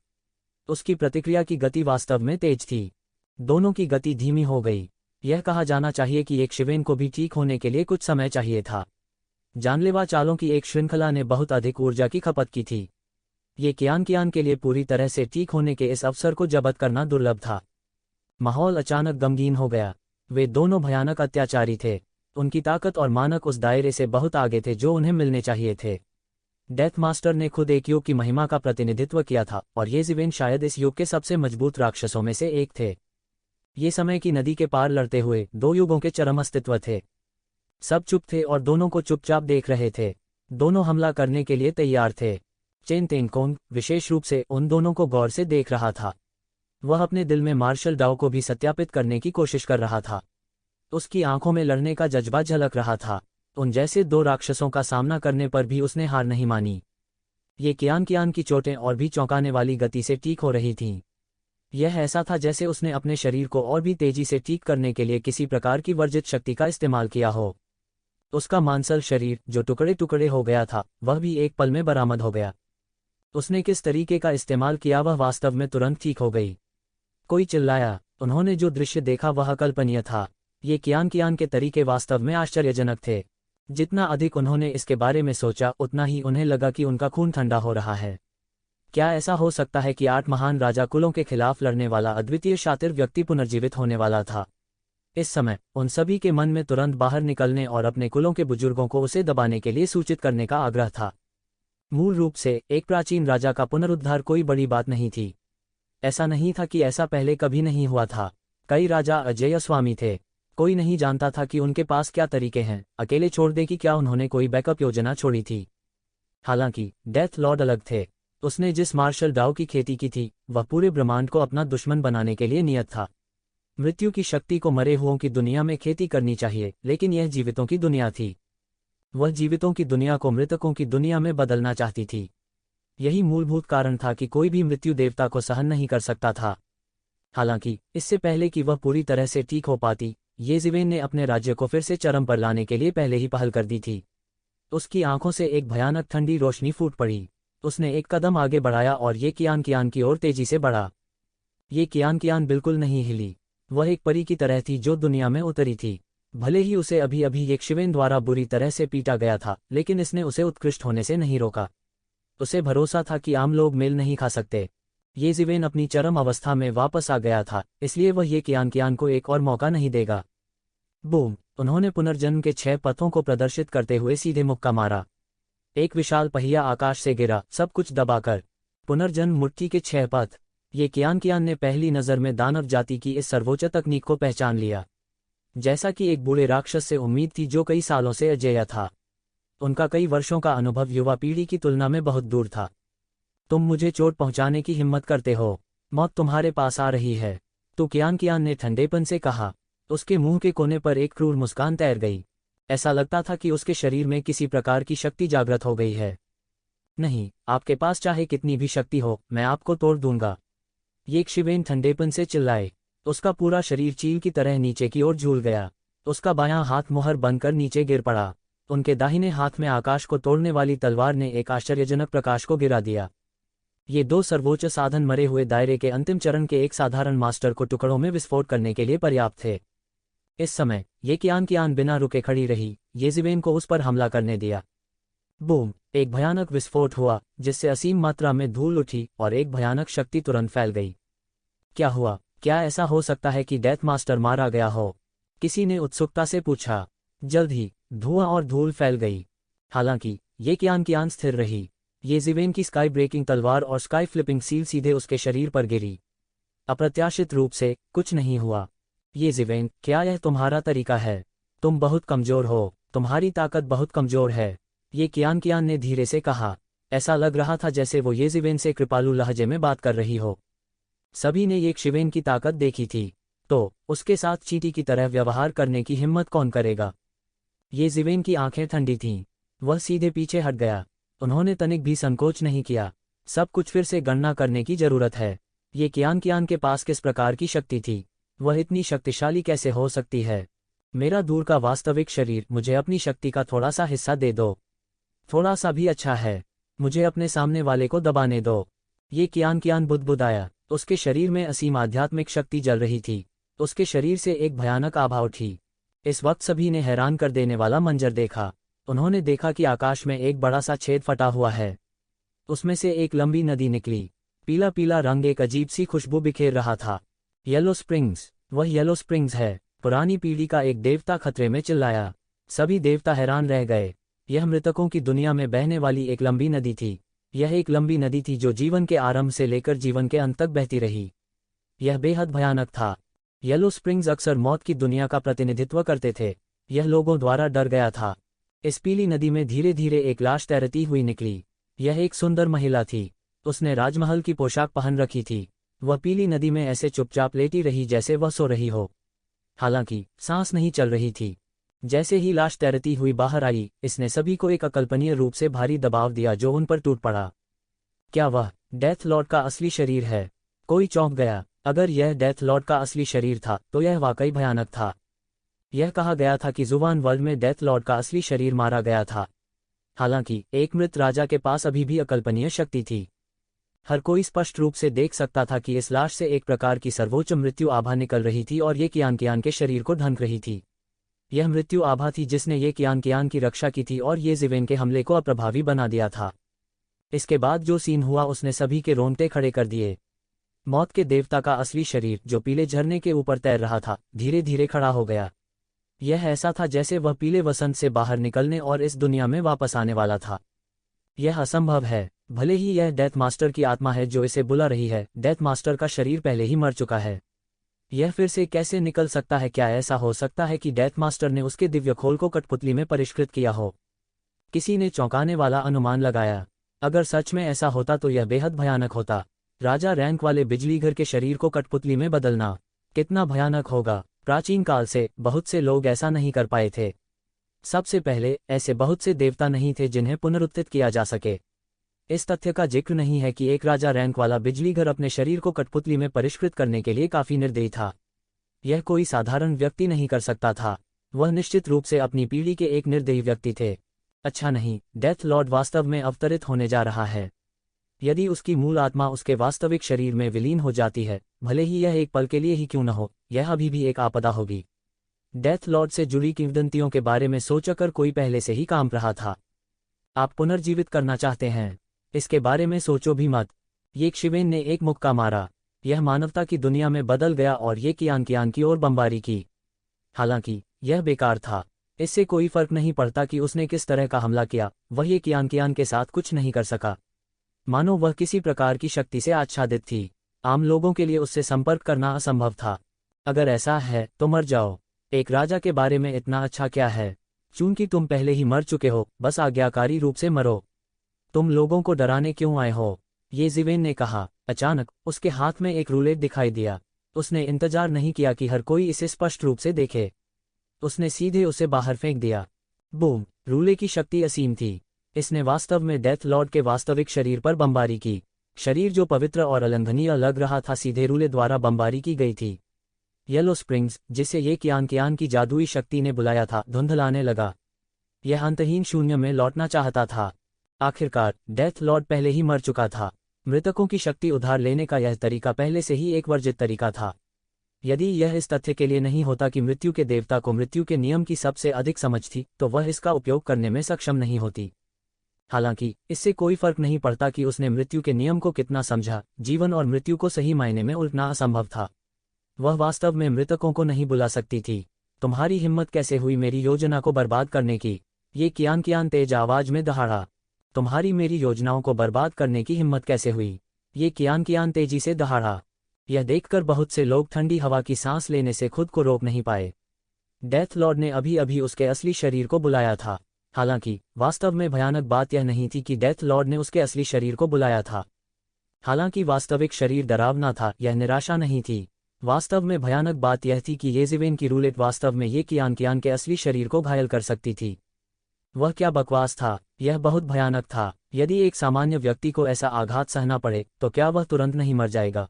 उसकी प्रतिक्रिया की गति वास्तव में तेज थी। दोनों की गति धीमी हो गई। यह कहा जाना चाहिए कि येज़िवेन को भी ठीक होने के लिए कुछ समय चाहिए था। जानलेवा चालों की एक श्रृंखला ने बहुत अधिक ऊर्जा की खपत की थी। ये कियान के लिए पूरी तरह से ठीक होने के इस अवसर को जब्त करना दुर्लभ था। माहौल अचानक गमगीन हो गया। वे दोनों भयानक अत्याचारी थे। उनकी ताकत और मानक उस दायरे से बहुत आगे थे जो उन्हें मिलने चाहिए थे। डेथ मास्टर ने खुद एक युग की महिमा का प्रतिनिधित्व किया था, और येज़िवेन शायद इस युग के सबसे मजबूत राक्षसों में से एक थे। ये समय की नदी के पार लड़ते हुए दो युगों के चरम अस्तित्व थे। सब चुप थे और दोनों को चुपचाप देख रहे थे। दोनों हमला करने के लिए तैयार थे। चेन तेंगकोंग विशेष रूप से उन दोनों को गौर से देख रहा था। वह अपने दिल में मार्शल डाउ को भी सत्यापित करने की कोशिश कर रहा था। उसकी आंखों में लड़ने का जज्बा झलक रहा था। उन जैसे दो राक्षसों का सामना करने पर भी उसने हार नहीं मानी। ये कियान की चोटें और भी चौंकाने वाली गति से ठीक हो रही थीं। यह ऐसा था जैसे उसने अपने शरीर को और भी तेजी से ठीक करने के लिए किसी प्रकार की वर्जित शक्ति का इस्तेमाल किया हो। उसका मांसल शरीर, जो टुकड़े टुकड़े हो गया था, वह भी एक पल में बरामद हो गया। उसने किस तरीके का इस्तेमाल किया वह वास्तव में तुरंत ठीक हो गई। कोई चिल्लाया। उन्होंने जो दृश्य देखा वह अकल्पनीय था। ये कियान के तरीके वास्तव में आश्चर्यजनक थे। जितना अधिक उन्होंने इसके बारे में सोचा उतना ही उन्हें लगा कि उनका खून ठंडा हो रहा है। क्या ऐसा हो सकता है कि 8 महान राजा कुलों के खिलाफ लड़ने वाला अद्वितीय शातिर व्यक्ति पुनर्जीवित होने वाला था? इस समय उन सभी के मन में तुरंत बाहर निकलने और अपने कुलों के बुजुर्गों को उसे दबाने के लिए सूचित करने का आग्रह था। मूल रूप से एक प्राचीन राजा का पुनरुद्धार कोई बड़ी बात नहीं थी। ऐसा नहीं था कि ऐसा पहले कभी नहीं हुआ था। कई राजा अजेय स्वामी थे। कोई नहीं जानता था कि उनके पास क्या तरीके हैं, अकेले छोड़ दे कि क्या उन्होंने कोई बैकअप योजना छोड़ी थी। हालांकि डेथ लॉर्ड अलग थे। उसने जिस मार्शल डाउ की खेती की थी वह पूरे ब्रह्मांड को अपना दुश्मन बनाने के लिए नियत था। मृत्यु की शक्ति को मरे हुओं की दुनिया में खेती करनी चाहिए, लेकिन यह जीवितों की दुनिया थी। वह जीवितों की दुनिया को मृतकों की दुनिया में बदलना चाहती थी। यही मूलभूत कारण था कि कोई भी मृत्यु देवता को सहन नहीं कर सकता था। हालांकि इससे पहले कि वह पूरी तरह से ठीक हो पाती, येज़िवेन ने अपने राज्य को फिर से चरम पर लाने के लिए पहले ही पहल कर दी थी। उसकी आंखों से एक भयानक ठंडी रोशनी फूट पड़ी। उसने एक कदम आगे बढ़ाया और ये कियान की ओर तेजी से बढ़ा। ये कियान बिल्कुल नहीं हिली। वह एक परी की तरह थी जो दुनिया में उतरी थी। भले ही उसे अभी अभी येक्षिवेन द्वारा बुरी तरह से पीटा गया था, लेकिन इसने उसे उत्कृष्ट होने से नहीं रोका। उसे भरोसा था कि आम लोग मेल नहीं खा सकते। येज़िवेन अपनी चरम अवस्था में वापस आ गया था, इसलिए वह ये कियान को एक और मौका नहीं देगा। बूम! उन्होंने पुनर्जन्म के 6 पथों को प्रदर्शित करते हुए सीधे मुक्का मारा। एक विशाल पहिया आकाश से गिरा, सब कुछ दबाकर। पुनर्जन्म मुट्ठी के 6 पथ। ये कियान ने पहली नज़र में दानव जाति की इस सर्वोच्च तकनीक को पहचान लिया। जैसा कि एक बूढ़े राक्षस से उम्मीद थी जो कई सालों से अजेय था। उनका कई वर्षों का अनुभव युवा पीढ़ी की तुलना में बहुत दूर था। तुम मुझे चोट पहुंचाने की हिम्मत करते हो। मौत तुम्हारे पास आ रही है। तो कियान ने ठंडेपन से कहा। उसके मुंह के कोने पर एक क्रूर मुस्कान तैर गई। ऐसा लगता था कि उसके शरीर में किसी प्रकार की शक्ति जागृत हो गई है। नहीं, आपके पास चाहे कितनी भी शक्ति हो, मैं आपको तोड़ दूंगा। येक्षिवेन ठंडेपन से चिल्लाए। उसका पूरा शरीर चील की तरह नीचे की ओर झूल गया। उसका बायां हाथ मुहर बनकर नीचे गिर पड़ा। उनके दाहिने हाथ में आकाश को तोड़ने वाली तलवार ने एक आश्चर्यजनक प्रकाश को गिरा दिया। ये 2 सर्वोच्च साधन मरे हुए दायरे के अंतिम चरण के एक साधारण मास्टर को टुकड़ों में विस्फोट करने के लिए पर्याप्त थे। इस समय ये कियान बिना रुके खड़ी रही, येज़िवेन को उस पर हमला करने दिया। बूम! एक भयानक विस्फोट हुआ जिससे असीम मात्रा में धूल उठी और एक भयानक शक्ति तुरंत फैल गई। क्या हुआ? क्या ऐसा हो सकता है कि डेथ मास्टर मारा गया हो? किसी ने उत्सुकता से पूछा। जल्द ही धुआं और धूल फैल गई। हालांकि ये कियान स्थिर रही। येज़िवेन की स्काई ब्रेकिंग तलवार और स्काई फ्लिपिंग सील सीधे उसके शरीर पर गिरी। अप्रत्याशित रूप से कुछ नहीं हुआ। येज़िवेन, क्या यह तुम्हारा तरीका है? तुम बहुत कमजोर हो। तुम्हारी ताकत बहुत कमजोर है। ये कियान ने धीरे से कहा। ऐसा लग रहा था जैसे वो येज़िवेन से कृपालु लहजे में बात कर रही हो। सभी ने येक्षिवेन की ताकत देखी थी, तो उसके साथ चींटी की तरह व्यवहार करने की हिम्मत कौन करेगा? येज़िवेन की आंखें ठंडी थीं। वह सीधे पीछे हट गया। उन्होंने तनिक भी संकोच नहीं किया। सब कुछ फिर से गणना करने की जरूरत है। ये कियान के पास किस प्रकार की शक्ति थी? वह इतनी शक्तिशाली कैसे हो सकती है? मेरा दूर का वास्तविक शरीर, मुझे अपनी शक्ति का थोड़ा सा हिस्सा दे दो। थोड़ा सा भी अच्छा है। मुझे अपने सामने वाले को दबाने दो। ये कियान बुदबुदाया। उसके शरीर में असीम आध्यात्मिक शक्ति जल रही थी। उसके शरीर से एक भयानक आभा उठी। इस वक्त सभी ने हैरान कर देने वाला मंजर देखा। उन्होंने देखा कि आकाश में एक बड़ा सा छेद फटा हुआ है। उसमें से एक लंबी नदी निकली। पीला पीला रंग एक अजीब सी खुशबू बिखेर रहा था। Yellow springs! वह येलो स्प्रिंग्स है। पुरानी पीढ़ी का एक देवता खतरे में चिल्लाया। सभी देवता हैरान रह गए। यह मृतकों की दुनिया में बहने वाली एक लंबी नदी थी। यह एक लंबी नदी थी जो जीवन के आरंभ से लेकर जीवन के अंत तक बहती रही। यह बेहद भयानक था। येलो स्प्रिंग्स अक्सर मौत की दुनिया का प्रतिनिधित्व करते थे। यह लोगों द्वारा डर गया था। इस पीली नदी में धीरे धीरे एक लाश तैरती हुई निकली। यह एक सुंदर महिला थी। उसने राजमहल की पोशाक पहन रखी थी। वह पीली नदी में ऐसे चुपचाप लेटी रही जैसे वह सो रही हो। हालांकि सांस नहीं चल रही थी। जैसे ही लाश तैरती हुई बाहर आई, इसने सभी को एक अकल्पनीय रूप से भारी दबाव दिया जो उन पर टूट पड़ा। क्या वह डेथ लॉर्ड का असली शरीर है? कोई चौंक गया। अगर यह डेथ लॉर्ड का असली शरीर था तो यह वाकई भयानक था। यह कहा गया था कि जुबान वर्ल्ड में डेथ लॉर्ड का असली शरीर मारा गया था। हालांकि एक मृत राजा के पास अभी भी अकल्पनीय शक्ति थी। हर कोई स्पष्ट रूप से देख सकता था कि इस लाश से एक प्रकार की सर्वोच्च मृत्यु आभा निकल रही थी और ये कियान के शरीर को ढंक रही थी। यह मृत्यु आभा थी जिसने ये कियान की रक्षा की थी और ये ज़िवेन के हमले को अप्रभावी बना दिया था। इसके बाद जो सीन हुआ उसने सभी के रोंगटे खड़े कर दिए। मौत के देवता का असली शरीर, जो पीले झरने के ऊपर तैर रहा था, धीरे धीरे खड़ा हो गया। यह ऐसा था जैसे वह पीले वसंत से बाहर निकलने और इस दुनिया में वापस आने वाला था। यह असंभव है। भले ही यह डेथ मास्टर की आत्मा है जो इसे बुला रही है, डेथ मास्टर का शरीर पहले ही मर चुका है। यह फिर से कैसे निकल सकता है? क्या ऐसा हो सकता है कि डेथ मास्टर ने उसके दिव्य खोल को कठपुतली में परिष्कृत किया हो? किसी ने चौंकाने वाला अनुमान लगाया। अगर सच में ऐसा होता तो यह बेहद भयानक होता। राजा रैंक वाले बिजलीघर के शरीर को कठपुतली में बदलना कितना भयानक होगा। प्राचीन काल से बहुत से लोग ऐसा नहीं कर पाए थे। सबसे पहले ऐसे बहुत से देवता नहीं थे जिन्हें पुनरुत्थित किया जा सके। इस तथ्य का जिक्र नहीं है कि एक राजा रैंक वाला बिजलीघर अपने शरीर को कठपुतली में परिष्कृत करने के लिए काफी निर्दयी था। यह कोई साधारण व्यक्ति नहीं कर सकता था। वह निश्चित रूप से अपनी पीढ़ी के एक निर्दयी व्यक्ति थे। अच्छा नहीं, डेथ लॉर्ड वास्तव में अवतरित होने जा रहा है। यदि उसकी मूल आत्मा उसके वास्तविक शरीर में विलीन हो जाती है, भले ही यह एक पल के लिए ही क्यों न हो, यह अभी भी एक आपदा होगी। डेथ लॉर्ड से जुड़ी किंवदंतियों के बारे में सोचकर कोई पहले से ही काम रहा था। आप पुनर्जीवित करना चाहते हैं? इसके बारे में सोचो भी मत। ये शिवेन ने एक मुक्का मारा। यह मानवता की दुनिया में बदल गया और ये कियान की ओर बमबारी की। हालांकि यह बेकार था। इससे कोई फर्क नहीं पड़ता कि उसने किस तरह का हमला किया, वह ये कियान के साथ कुछ नहीं कर सका। मानो वह किसी प्रकार की शक्ति से आच्छादित थी। आम लोगों के लिए उससे संपर्क करना असंभव था। अगर ऐसा है तो मर जाओ। एक राजा के बारे में इतना अच्छा क्या है? चूंकि तुम पहले ही मर चुके हो, बस आज्ञाकारी रूप से मरो। तुम लोगों को डराने क्यों आए हो? ये ज़िवेन ने कहा। अचानक उसके हाथ में एक रूलेट दिखाई दिया। उसने इंतजार नहीं किया कि हर कोई इसे स्पष्ट रूप से देखे। उसने सीधे उसे बाहर फेंक दिया। बूम! रूले की शक्ति असीम थी। इसने वास्तव में डेथ लॉर्ड के वास्तविक शरीर पर बमबारी की। शरीर जो पवित्र और अलंघनीय लग रहा था, सीधे रूले द्वारा बमबारी की गई थी। येलो स्प्रिंग्स, जिसे ये कियान की जादुई शक्ति ने बुलाया था, धुंधलाने लगा। यह अंतहीन शून्य में लौटना चाहता था। आखिरकार डेथ लॉर्ड पहले ही मर चुका था। मृतकों की शक्ति उधार लेने का यह तरीका पहले से ही एक वर्जित तरीका था। यदि यह इस तथ्य के लिए नहीं होता कि मृत्यु के देवता को मृत्यु के नियम की सबसे अधिक समझ थी, तो वह इसका उपयोग करने में सक्षम नहीं होती। हालांकि इससे कोई फर्क नहीं पड़ता कि उसने मृत्यु के नियम को कितना समझा। जीवन और मृत्यु को सही मायने में उलटना असंभव था। वह वास्तव में मृतकों को नहीं बुला सकती थी। तुम्हारी हिम्मत कैसे हुई मेरी योजना को बर्बाद करने की? ये कियान तेज आवाज में दहाड़ा। तुम्हारी मेरी योजनाओं को बर्बाद करने की हिम्मत कैसे हुई? ये कियान तेजी से दहाड़ा। यह देखकर बहुत से लोग ठंडी हवा की सांस लेने से खुद को रोक नहीं पाए। डेथ लॉर्ड ने अभी अभी उसके असली शरीर को बुलाया था। हालांकि वास्तव में भयानक बात यह नहीं थी कि डेथ लॉर्ड ने उसके असली शरीर को बुलाया था। हालांकि वास्तविक शरीर डरावना था, यह निराशा नहीं थी। वास्तव में भयानक बात यह थी कि ये ज़िवेन की रूलेट वास्तव में ये कियान के असली शरीर को घायल कर सकती थी। वह क्या बकवास था! यह बहुत भयानक था। यदि एक सामान्य व्यक्ति को ऐसा आघात सहना पड़े तो क्या वह तुरंत नहीं मर जाएगा?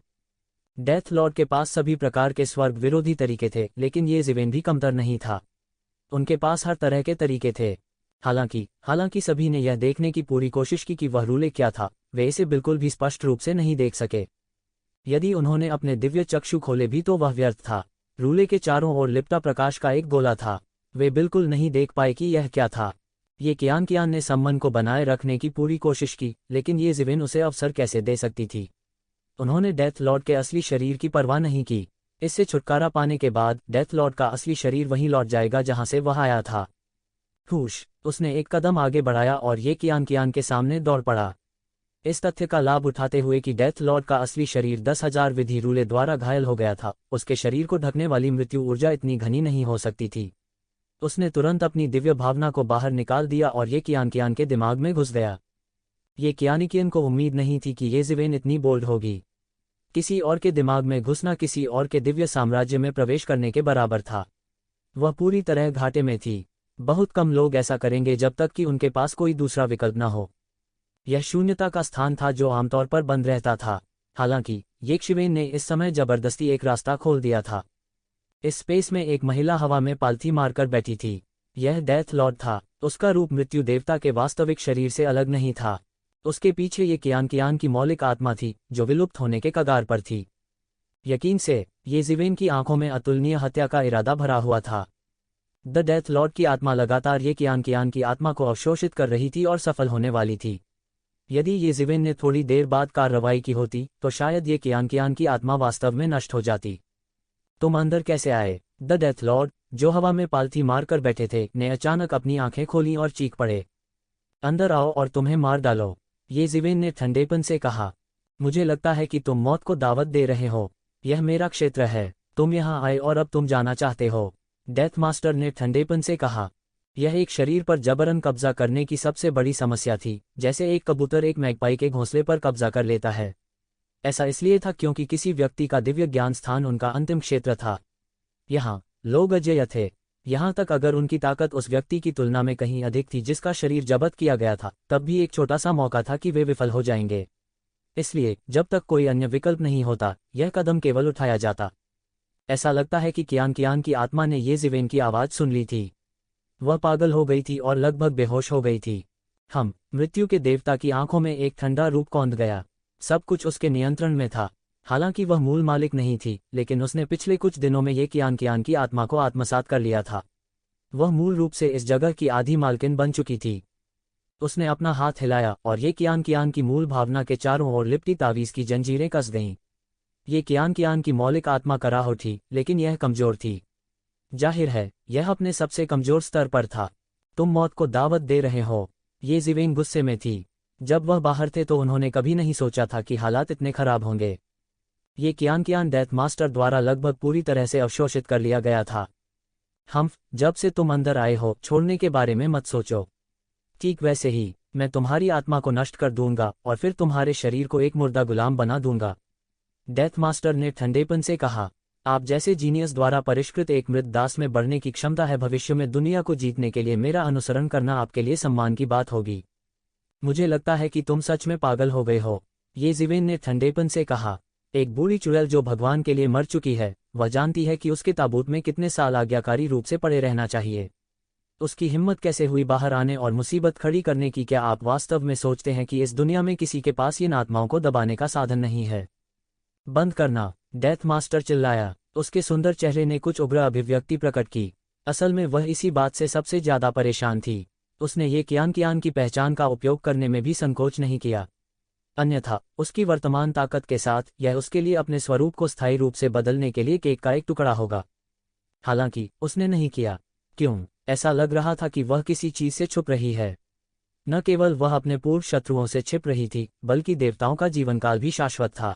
डेथ लॉर्ड के पास सभी प्रकार के स्वर्ग विरोधी तरीके थे, लेकिन ये ज़िवेन भी कमतर नहीं था। उनके पास हर तरह के तरीके थे। हालांकि सभी ने यह देखने की पूरी कोशिश की कि वह रूले क्या था, वे इसे बिल्कुल भी स्पष्ट रूप से नहीं देख सके। यदि उन्होंने अपने दिव्य चक्षु खोले भी तो वह व्यर्थ था। रूले के चारों ओर लिपटा प्रकाश का एक गोला था। वे बिल्कुल नहीं देख पाए कि यह क्या था। ये कियान ने संबंध को बनाए रखने की पूरी कोशिश की, लेकिन ये ज़िवेन उसे अवसर कैसे दे सकती थी? उन्होंने डेथ लॉर्ड के असली शरीर की परवाह नहीं की। इससे छुटकारा पाने के बाद डेथ लॉर्ड का असली शरीर वहीं लौट जाएगा जहां से वह आया था। हुश! उसने एक कदम आगे बढ़ाया और ये कियान के सामने दौड़ पड़ा। इस तथ्य का लाभ उठाते हुए कि डेथ लॉर्ड का असली शरीर 10,000 विधि रूले द्वारा घायल हो गया था, उसके शरीर को ढकने वाली मृत्यु ऊर्जा इतनी घनी नहीं हो सकती थी। उसने तुरंत अपनी दिव्य भावना को बाहर निकाल दिया और ये कियान के दिमाग में घुस गया। ये कियान को उम्मीद नहीं थी कि ये ज़िवेन इतनी बोल्ड होगी। किसी और के दिमाग में घुसना किसी और के दिव्य साम्राज्य में प्रवेश करने के बराबर था। वह पूरी तरह घाटे में थी। बहुत कम लोग ऐसा करेंगे जब तक कि उनके पास कोई दूसरा विकल्प न हो। यह शून्यता का स्थान था जो आमतौर पर बंद रहता था। हालांकि येशिवेन ने इस समय जबरदस्ती एक रास्ता खोल दिया था। इस स्पेस में एक महिला हवा में पालथी मारकर बैठी थी। यह डेथ लॉर्ड था। उसका रूप मृत्यु देवता के वास्तविक शरीर से अलग नहीं था। उसके पीछे ये कियान की मौलिक आत्मा थी जो विलुप्त होने के कगार पर थी। यकीन से येशिवेन की आंखों में अतुलनीय हत्या का इरादा भरा हुआ था। द डेथ लॉर्ड की आत्मा लगातार ये कियान की आत्मा को अवशोषित कर रही थी और सफल होने वाली थी। यदि येशिवेन ने थोड़ी देर बाद कार्रवाई की होती तो शायद ये कियान की आत्मा वास्तव में नष्ट हो जाती। तुम अंदर कैसे आए? द डेथ लॉर्ड, जो हवा में पालथी मारकर बैठे थे, ने अचानक अपनी आंखें खोलीं और चीख पड़े, अंदर आओ और तुम्हें मार डालो। येशिवेन ने ठंडेपन से कहा, मुझे लगता है कि तुम मौत को दावत दे रहे हो। यह मेरा क्षेत्र है। तुम यहाँ आए और अब तुम जाना चाहते हो। डेथ मास्टर ने ठंडेपन से कहा। यह एक शरीर पर जबरन कब्जा करने की सबसे बड़ी समस्या थी, जैसे एक कबूतर एक मैगपाई के घोंसले पर कब्जा कर लेता है। ऐसा इसलिए था क्योंकि किसी व्यक्ति का दिव्य ज्ञान स्थान उनका अंतिम क्षेत्र था। यहाँ लोग अजेय थे। यहाँ तक अगर उनकी ताकत उस व्यक्ति की तुलना में कहीं अधिक थी जिसका शरीर जब्त किया गया था, तब भी एक छोटा सा मौका था कि वे विफल हो जाएंगे। इसलिए जब तक कोई अन्य विकल्प नहीं होता, यह कदम केवल उठाया जाता। ऐसा लगता है कि कियान की आत्मा ने येशिवेन की आवाज़ सुन ली थी। वह पागल हो गई थी और लगभग बेहोश हो गई थी। मृत्यु के देवता की आंखों में एक ठंडा रूप कौंध गया। सब कुछ उसके नियंत्रण में था। हालांकि वह मूल मालिक नहीं थी, लेकिन उसने पिछले कुछ दिनों में ये कियान की आत्मा को आत्मसात कर लिया था। वह मूल रूप से इस जगह की आधी मालकिन बन चुकी थी। उसने अपना हाथ हिलाया और ये कियान की मूल भावना के चारों ओर लिपटी तावीज़ की जंजीरें कस गईं। ये कियान की मौलिक आत्मा कराह थी, लेकिन यह कमजोर थी। जाहिर है, यह अपने सबसे कमजोर स्तर पर था। तुम मौत को दावत दे रहे हो। येशिवेन गुस्से में थी। जब वह बाहर थे तो उन्होंने कभी नहीं सोचा था कि हालात इतने खराब होंगे। ये कियान डेथ मास्टर द्वारा लगभग पूरी तरह से अवशोषित कर लिया गया था। जब से तुम अंदर आए हो, छोड़ने के बारे में मत सोचो। ठीक वैसे ही, मैं तुम्हारी आत्मा को नष्ट कर दूंगा और फिर तुम्हारे शरीर को एक मुर्दा गुलाम बना दूंगा। डेथ मास्टर ने ठंडेपन से कहा, आप जैसे जीनियस द्वारा परिष्कृत एक मृत दास में बढ़ने की क्षमता है। भविष्य में दुनिया को जीतने के लिए मेरा अनुसरण करना आपके लिए सम्मान की बात होगी। मुझे लगता है कि तुम सच में पागल हो गए हो। येशिवेन ने ठंडेपन से कहा, एक बूढ़ी चुड़ैल जो भगवान के लिए मर चुकी है, वह जानती है कि उसके ताबूत में कितने साल आज्ञाकारी रूप से पड़े रहना चाहिए। उसकी हिम्मत कैसे हुई बाहर आने और मुसीबत खड़ी करने की? क्या आप वास्तव में सोचते हैं कि इस दुनिया में किसी के पास इन आत्माओं को दबाने का साधन नहीं है? बंद करना, डेथ मास्टर चिल्लाया। उसके सुंदर चेहरे ने कुछ उग्र अभिव्यक्ति प्रकट की। असल में वह इसी बात से सबसे ज्यादा परेशान थी। उसने ये कियान की पहचान का उपयोग करने में भी संकोच नहीं किया। अन्यथा उसकी वर्तमान ताकत के साथ यह उसके लिए अपने स्वरूप को स्थायी रूप से बदलने के लिए केक का एक टुकड़ा होगा। हालांकि उसने नहीं किया। क्यों? ऐसा लग रहा था कि वह किसी चीज से छुप रही है। न केवल वह अपने पूर्व शत्रुओं से छिप रही थी, बल्कि देवताओं का जीवनकाल भी शाश्वत था।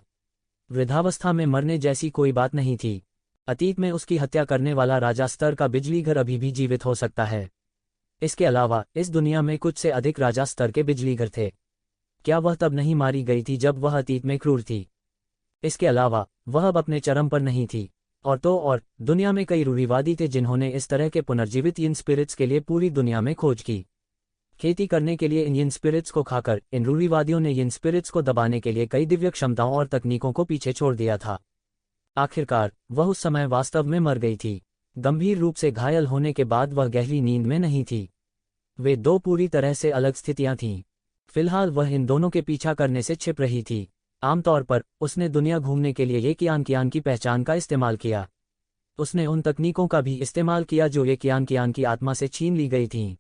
वृद्धावस्था में मरने जैसी कोई बात नहीं थी। अतीत में उसकी हत्या करने वाला राजा स्तर का बिजलीघर अभी भी जीवित हो सकता है। इसके अलावा इस दुनिया में कुछ से अधिक राजा स्तर के बिजलीघर थे। क्या वह तब नहीं मारी गई थी जब वह अतीत में क्रूर थी? इसके अलावा वह अब अपने चरम पर नहीं थी। और दुनिया में कई रूढ़िवादी थे जिन्होंने इस तरह के पुनर्जीवित यिन स्पिरिट्स के लिए पूरी दुनिया में खोज की। खेती करने के लिए इन यिन स्पिरिट्स को खाकर इन रूढ़िवादियों ने यिन स्पिरिट्स को दबाने के लिए कई दिव्य क्षमताओं और तकनीकों को पीछे छोड़ दिया था। आखिरकार वह उस समय वास्तव में मर गई थी। गंभीर रूप से घायल होने के बाद वह गहरी नींद में नहीं थी। वे दो पूरी तरह से अलग स्थितियां थीं। फिलहाल वह इन दोनों के पीछा करने से छिप रही थी। आमतौर पर उसने दुनिया घूमने के लिए ये कियान की पहचान का इस्तेमाल किया। उसने उन तकनीकों का भी इस्तेमाल किया जो ये कियान की आत्मा से छीन ली गई थीं।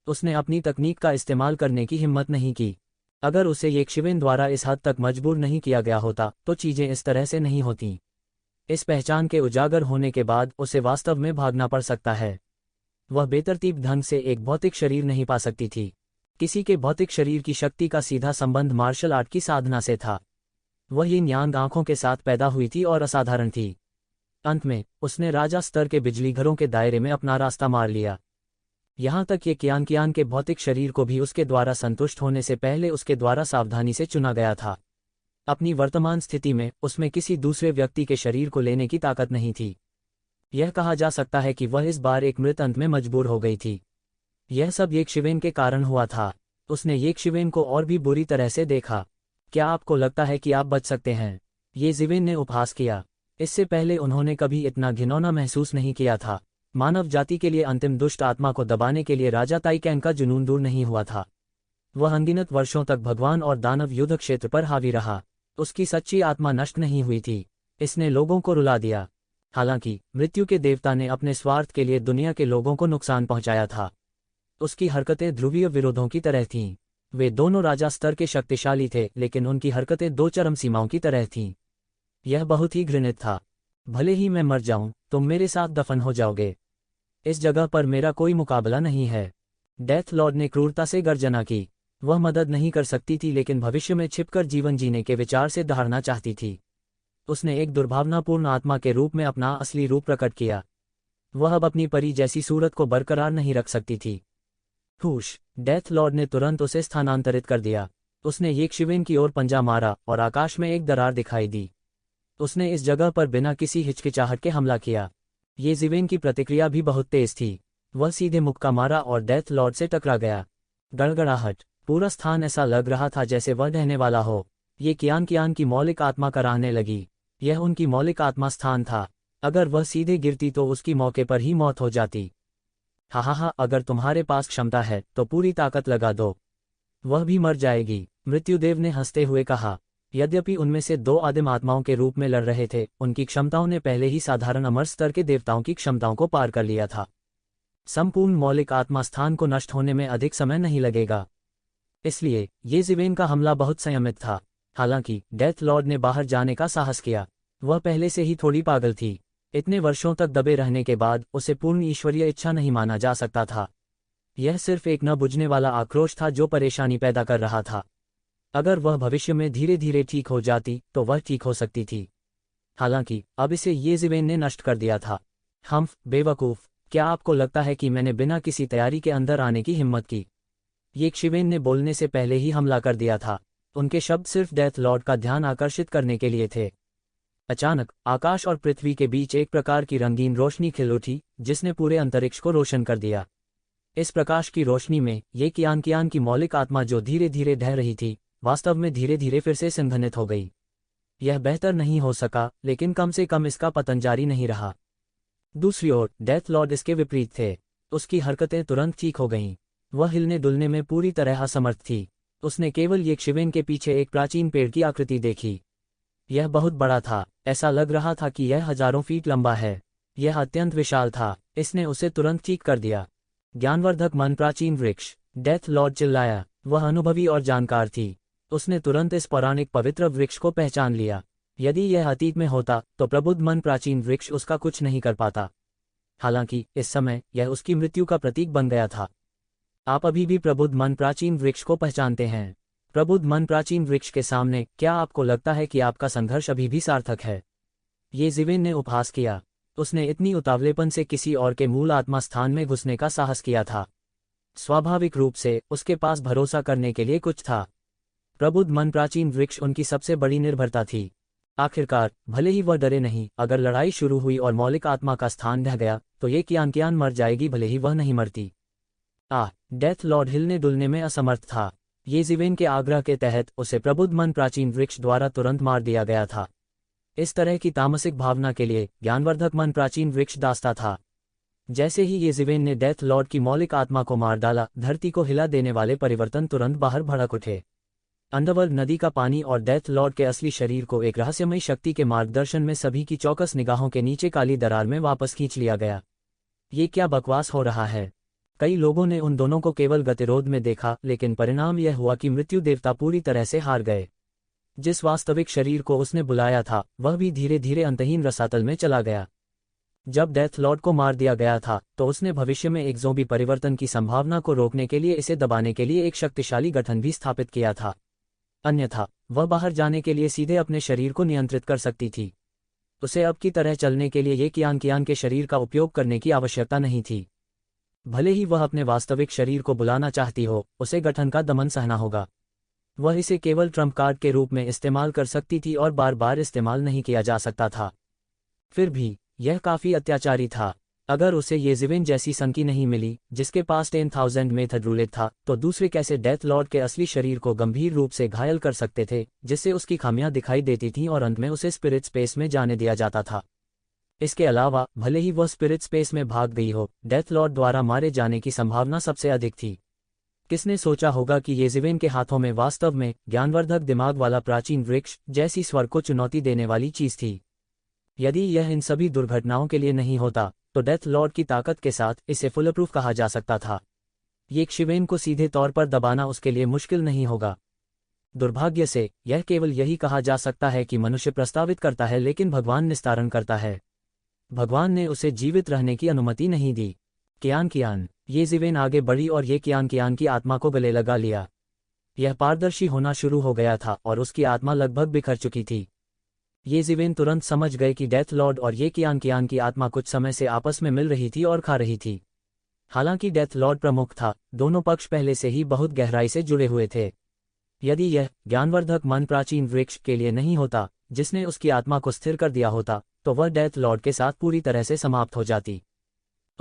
उसने अपनी तकनीक का इस्तेमाल करने की हिम्मत नहीं की। अगर उसे येशिवेन द्वारा इस हद तक मजबूर नहीं किया गया होता तो चीजें इस तरह से नहीं होतीं। इस पहचान के उजागर होने के बाद उसे वास्तव में भागना पड़ सकता है। वह बेतरतीब ढंग से एक भौतिक शरीर नहीं पा सकती थी। किसी के भौतिक शरीर की शक्ति का सीधा संबंध मार्शल आर्ट की साधना से था। वह यिन यांग आंखों के साथ पैदा हुई थी और असाधारण थी। अंत में उसने राजा स्तर के बिजलीघरों के दायरे में अपना रास्ता मार लिया। यहाँ तक ये कियान के भौतिक शरीर को भी उसके द्वारा संतुष्ट होने से पहले उसके द्वारा सावधानी से चुना गया था। अपनी वर्तमान स्थिति में उसमें किसी दूसरे व्यक्ति के शरीर को लेने की ताकत नहीं थी। यह कहा जा सकता है कि वह इस बार एक मृत अंत में मजबूर हो गई थी। यह सब येकशिवेन के कारण हुआ था। उसने येकशिवेन को और भी बुरी तरह से देखा। क्या आपको लगता है कि आप बच सकते हैं? येज़िवेन ने उपहास किया। इससे पहले उन्होंने कभी इतना घिनौना महसूस नहीं किया था। मानव जाति के लिए अंतिम दुष्ट आत्मा को दबाने के लिए राजा ताइकैन का जुनून दूर नहीं हुआ था। वह अनगिनत वर्षों तक भगवान और दानव युद्ध क्षेत्र पर हावी रहा। उसकी सच्ची आत्मा नष्ट नहीं हुई थी। इसने लोगों को रुला दिया। हालांकि मृत्यु के देवता ने अपने स्वार्थ के लिए दुनिया के लोगों को नुकसान पहुंचाया था। उसकी हरकतें ध्रुवीय विरोधों की तरह थीं। वे दोनों राजा स्तर के शक्तिशाली थे, लेकिन उनकी हरकतें दो चरम सीमाओं की तरह थीं। यह बहुत ही घृणित था। भले ही मैं मर जाऊं, तुम मेरे साथ दफन हो जाओगे। इस जगह पर मेरा कोई मुकाबला नहीं है। डेथ लॉर्ड ने क्रूरता से गर्जना की। वह मदद नहीं कर सकती थी, लेकिन भविष्य में छिपकर जीवन जीने के विचार से दहाड़ना चाहती थी। उसने एक दुर्भावनापूर्ण आत्मा के रूप में अपना असली रूप प्रकट किया। वह अब अपनी परी जैसी सूरत को बरकरार नहीं रख सकती थी। हुश! डेथ लॉर्ड ने तुरंत उसे स्थानांतरित कर दिया। उसने येकशिवेन की ओर पंजा मारा और आकाश में एक दरार दिखाई दी। उसने इस जगह पर बिना किसी हिचकिचाहट के हमला किया। येज़िवेन की प्रतिक्रिया भी बहुत तेज थी। वह सीधे मुक्का मारा और डेथ लॉर्ड से टकरा गया। गड़गड़ाहट! पूरा स्थान ऐसा लग रहा था जैसे वह ढहने वाला हो। ये कियान की मौलिक आत्मा कराहने लगी। यह उनकी मौलिक आत्मा स्थान था। अगर वह सीधे गिरती तो उसकी मौके पर ही मौत हो जाती। हा, अगर तुम्हारे पास क्षमता है तो पूरी ताकत लगा दो। वह भी मर जाएगी, मृत्युदेव ने हंसते हुए कहा। यद्यपि उनमें से दो आदिम आत्माओं के रूप में लड़ रहे थे, उनकी क्षमताओं ने पहले ही साधारण अमर स्तर के देवताओं की क्षमताओं को पार कर लिया था। संपूर्ण मौलिक आत्मा स्थान को नष्ट होने में अधिक समय नहीं लगेगा। इसलिए येज़िवेन का हमला बहुत संयमित था। हालांकि डेथ लॉर्ड ने बाहर जाने का साहस किया। वह पहले से ही थोड़ी पागल थी। इतने वर्षों तक दबे रहने के बाद उसे पूर्ण ईश्वरीय इच्छा नहीं माना जा सकता था। यह सिर्फ एक न बुझने वाला आक्रोश था जो परेशानी पैदा कर रहा था। अगर वह भविष्य में धीरे धीरे ठीक हो जाती तो वह ठीक हो सकती थी। हालांकि अब इसे येज़िवेन ने नष्ट कर दिया था। बेवकूफ़! क्या आपको लगता है कि मैंने बिना किसी तैयारी के अंदर आने की हिम्मत की? येकशिवेन ने बोलने से पहले ही हमला कर दिया था। उनके शब्द सिर्फ डेथ लॉर्ड का ध्यान आकर्षित करने के लिए थे। अचानक आकाश और पृथ्वी के बीच एक प्रकार की रंगीन रोशनी खिल उठी, जिसने पूरे अंतरिक्ष को रोशन कर दिया। इस प्रकाश की रोशनी में ये कियान की मौलिक आत्मा जो धीरे धीरे ढह रही थी, वास्तव में धीरे धीरे फिर से संघनित हो गई। यह बेहतर नहीं हो सका, लेकिन कम से कम इसका पतन जारी नहीं रहा। दूसरी ओर डेथ लॉर्ड इसके विपरीत थे। उसकी हरकतें तुरंत ठीक हो गईं। वह हिलने डुलने में पूरी तरह असमर्थ थी। उसने केवल येकशिवेन के पीछे एक प्राचीन पेड़ की आकृति देखी। यह बहुत बड़ा था। ऐसा लग रहा था कि यह हजारों फीट लंबा है। यह अत्यंत विशाल था। इसने उसे तुरंत ठीक कर दिया। ज्ञानवर्धक मन प्राचीन वृक्ष! डेथ लॉर्ड चिल्लाया। वह अनुभवी और जानकार थी। उसने तुरंत इस पौराणिक पवित्र वृक्ष को पहचान लिया। यदि यह अतीत में होता तो प्रबुद्ध मन प्राचीन वृक्ष उसका कुछ नहीं कर पाता। हालांकि इस समय यह उसकी मृत्यु का प्रतीक बन गया था। आप अभी भी प्रबुद्ध मन प्राचीन वृक्ष को पहचानते हैं। प्रबुद्ध मन प्राचीन वृक्ष के सामने क्या आपको लगता है कि आपका संघर्ष अभी भी सार्थक है? येज़िवेन ने उपहास किया। उसने इतनी उतावलेपन से किसी और के मूल आत्मा स्थान में घुसने का साहस किया था। स्वाभाविक रूप से उसके पास भरोसा करने के लिए कुछ था। प्रबुद्ध मन प्राचीन वृक्ष उनकी सबसे बड़ी निर्भरता थी। आखिरकार भले ही वह डरे नहीं, अगर लड़ाई शुरू हुई और मौलिक आत्मा का स्थान ढह गया तो ये कियान मर जाएगी, भले ही वह नहीं मरती। डेथ लॉर्ड हिलने डुलने में असमर्थ था। येज़िवेन के आग्रह के तहत उसे प्रबुद्ध मन प्राचीन वृक्ष द्वारा तुरंत मार दिया गया था। इस तरह की तामसिक भावना के लिए ज्ञानवर्धक मन प्राचीन वृक्ष दास्ता था। जैसे ही येज़िवेन ने डेथ लॉर्ड की मौलिक आत्मा को मार डाला, धरती को हिला देने वाले परिवर्तन तुरंत बाहर भड़क उठे। अंडरवर्ल्ड नदी का पानी और डेथ लॉर्ड के असली शरीर को एक रहस्यमयी शक्ति के मार्गदर्शन में सभी की चौकस निगाहों के नीचे काली दरार में वापस खींच लिया गया। ये क्या बकवास हो रहा है? कई लोगों ने उन दोनों को केवल गतिरोध में देखा, लेकिन परिणाम यह हुआ कि मृत्यु देवता पूरी तरह से हार गए। जिस वास्तविक शरीर को उसने बुलाया था वह भी धीरे धीरे अंतहीन रसातल में चला गया। जब डेथ लॉर्ड को मार दिया गया था तो उसने भविष्य में एक ज़ोंबी परिवर्तन की संभावना को रोकने के लिए इसे दबाने के लिए एक शक्तिशाली गठन भी स्थापित किया था। अन्यथा वह बाहर जाने के लिए सीधे अपने शरीर को नियंत्रित कर सकती थी। उसे अब की तरह चलने के लिए ये कियान के शरीर का उपयोग करने की आवश्यकता नहीं थी। भले ही वह अपने वास्तविक शरीर को बुलाना चाहती हो, उसे गठन का दमन सहना होगा। वह इसे केवल ट्रम्प कार्ड के रूप में इस्तेमाल कर सकती थी और बार बार इस्तेमाल नहीं किया जा सकता था। फिर भी यह काफ़ी अत्याचारी था। अगर उसे येज़िविन जैसी संकी नहीं मिली जिसके पास 10,000 मेथड रूलेट था, तो दूसरे कैसे डेथ लॉर्ड के असली शरीर को गंभीर रूप से घायल कर सकते थे, जिससे उसकी खामियां दिखाई देती थीं और अंत में उसे स्पिरिट स्पेस में जाने दिया जाता था। इसके अलावा भले ही वह स्पिरिट स्पेस में भाग गई हो, डेथ लॉर्ड द्वारा मारे जाने की संभावना सबसे अधिक थी। किसने सोचा होगा कि येज़िविन के हाथों में वास्तव में ज्ञानवर्धक दिमाग वाला प्राचीन वृक्ष जैसी स्वर्ग को चुनौती देने वाली चीज थी। यदि यह इन सभी दुर्घटनाओं के लिए नहीं होता, तो डेथ लॉर्ड की ताकत के साथ इसे फुलप्रूफ कहा जा सकता था। ये शिवेन को सीधे तौर पर दबाना उसके लिए मुश्किल नहीं होगा। दुर्भाग्य से यह केवल यही कहा जा सकता है कि मनुष्य प्रस्तावित करता है लेकिन भगवान निस्तारण करता है। भगवान ने उसे जीवित रहने की अनुमति नहीं दी। कियान येज़िविन आगे बढ़ी और ये कियान की आत्मा को गले लगा लिया। यह पारदर्शी होना शुरू हो गया था और उसकी आत्मा लगभग बिखर चुकी थी। येज़िविन तुरंत समझ गए कि डेथ लॉर्ड और ये कियान की आत्मा कुछ समय से आपस में मिल रही थी और खा रही थी। हालांकि डेथ लॉर्ड प्रमुख था, दोनों पक्ष पहले से ही बहुत गहराई से जुड़े हुए थे। यदि यह ज्ञानवर्धक मन प्राचीन वृक्ष के लिए नहीं होता जिसने उसकी आत्मा को स्थिर कर दिया होता, तो वह डेथ लॉर्ड के साथ पूरी तरह से समाप्त हो जाती।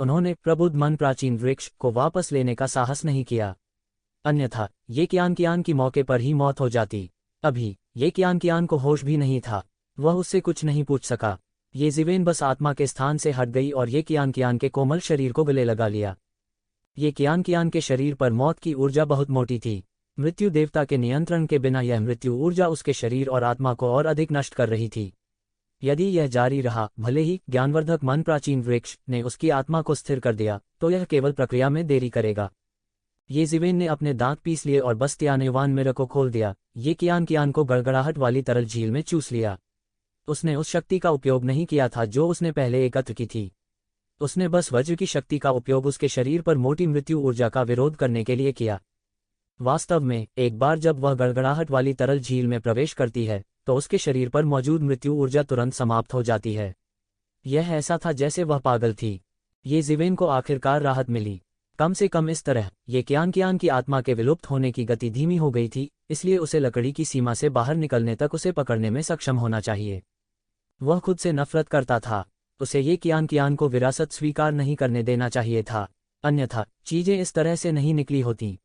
उन्होंने प्रबुद्ध मन प्राचीन वृक्ष को वापस लेने का साहस नहीं किया, अन्यथा ये कियान की मौके पर ही मौत हो जाती। अभी ये कियान को होश भी नहीं था, वह उससे कुछ नहीं पूछ सका। येज़िविन बस आत्मा के स्थान से हट गई और ये कियान के कोमल शरीर को गले लगा लिया। ये कियान के शरीर पर मौत की ऊर्जा बहुत मोटी थी। मृत्यु देवता के नियंत्रण के बिना यह मृत्यु ऊर्जा उसके शरीर और आत्मा को और अधिक नष्ट कर रही थी। यदि यह जारी रहा, भले ही ज्ञानवर्धक मन प्राचीन वृक्ष ने उसकी आत्मा को स्थिर कर दिया, तो यह केवल प्रक्रिया में देरी करेगा। येज़िविन ने अपने दांत पीस लिए और बस त्यानेवान मिरर को खोल दिया। ये कियान को गड़गड़ाहट वाली तरल झील में चूस लिया। उसने उस शक्ति का उपयोग नहीं किया था जो उसने पहले एकत्र की थी। उसने बस वज्र की शक्ति का उपयोग उसके शरीर पर मोटी मृत्यु ऊर्जा का विरोध करने के लिए किया। वास्तव में एक बार जब वह गड़गड़ाहट वाली तरल झील में प्रवेश करती है, तो उसके शरीर पर मौजूद मृत्यु ऊर्जा तुरंत समाप्त हो जाती है। यह ऐसा था जैसे वह पागल थी। येज़िविन को आखिरकार राहत मिली। कम से कम इस तरह ये कियान की आत्मा के विलुप्त होने की गति धीमी हो गई थी, इसलिए उसे लकड़ी की सीमा से बाहर निकलने तक उसे पकड़ने में सक्षम होना चाहिए। वह खुद से नफरत करता था। उसे ये कियान को विरासत स्वीकार नहीं करने देना चाहिए था, अन्यथा चीजें इस तरह से नहीं निकली होती,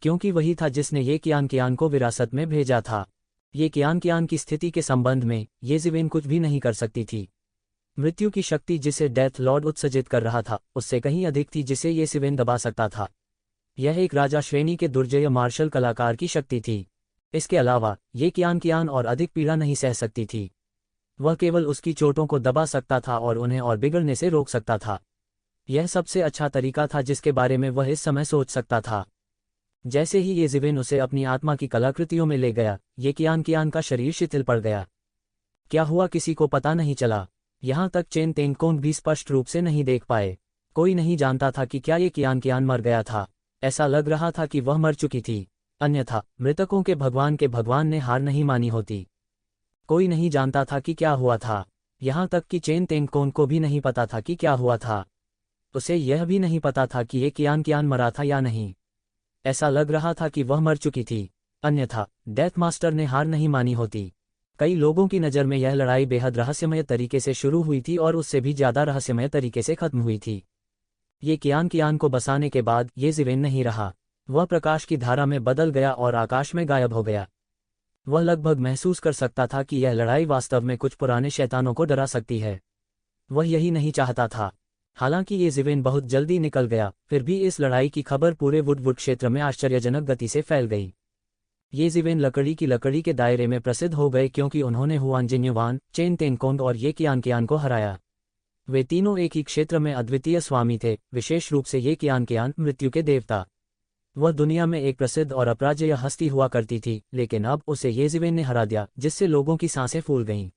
क्योंकि वही था जिसने ये कियान को विरासत में भेजा था। ये कियान की स्थिति के संबंध में येज़िविन कुछ भी नहीं कर सकती थी। मृत्यु की शक्ति जिसे डेथ लॉर्ड उत्सर्जित कर रहा था, उससे कहीं अधिक थी जिसे येज़िविन दबा सकता था। यह एक राजा श्रेणी के दुर्जय मार्शल कलाकार की शक्ति थी। इसके अलावा ये कियान और अधिक पीड़ा नहीं सह सकती थी। वह केवल उसकी चोटों को दबा सकता था और उन्हें और बिगड़ने से रोक सकता था। यह सबसे अच्छा तरीका था जिसके बारे में वह इस समय सोच सकता था। जैसे ही येज़िविन उसे अपनी आत्मा की कलाकृतियों में ले गया, ये कियान का शरीर शिथिल पड़ गया। क्या हुआ किसी को पता नहीं चला। यहाँ तक चेन तेंगकोंग भी स्पष्ट रूप से नहीं देख पाए। कोई नहीं जानता था कि क्या ये कियान मर गया था। ऐसा लग रहा था कि वह मर चुकी थी, अन्यथा मृतकों के भगवान ने हार नहीं मानी होती। कोई नहीं जानता था कि क्या हुआ था। यहाँ तक कि चेन तेंगकोंग को भी नहीं पता था कि क्या हुआ था। उसे यह भी नहीं पता था कि ये कियान मरा था या नहीं। ऐसा लग रहा था कि वह मर चुकी थी, अन्यथा डेथ मास्टर ने हार नहीं मानी होती। कई लोगों की नज़र में यह लड़ाई बेहद रहस्यमय तरीके से शुरू हुई थी और उससे भी ज़्यादा रहस्यमय तरीके से खत्म हुई थी। ये कियान को बसाने के बाद येज़िविन नहीं रहा। वह प्रकाश की धारा में बदल गया और आकाश में गायब हो गया। वह लगभग महसूस कर सकता था कि यह लड़ाई वास्तव में कुछ पुराने शैतानों को डरा सकती है। वह यही नहीं चाहता था। हालांकि येज़िविन बहुत जल्दी निकल गया, फिर भी इस लड़ाई की खबर पूरे वुडवुड क्षेत्र में आश्चर्यजनक गति से फैल गई। येज़िविन लकड़ी के दायरे में प्रसिद्ध हो गए क्योंकि उन्होंने हुआन जिन्युवान, चेन तेंगकोंग और ये कियान को हराया। वे तीनों एक ही क्षेत्र में अद्वितीय स्वामी थे, विशेष रूप से ये कियान मृत्यु के देवता। वह दुनिया में एक प्रसिद्ध और अपराजेय हस्ती हुआ करती थी, लेकिन अब उसे येज़िविन ने हरा दिया, जिससे लोगों की सांसें फूल गईं।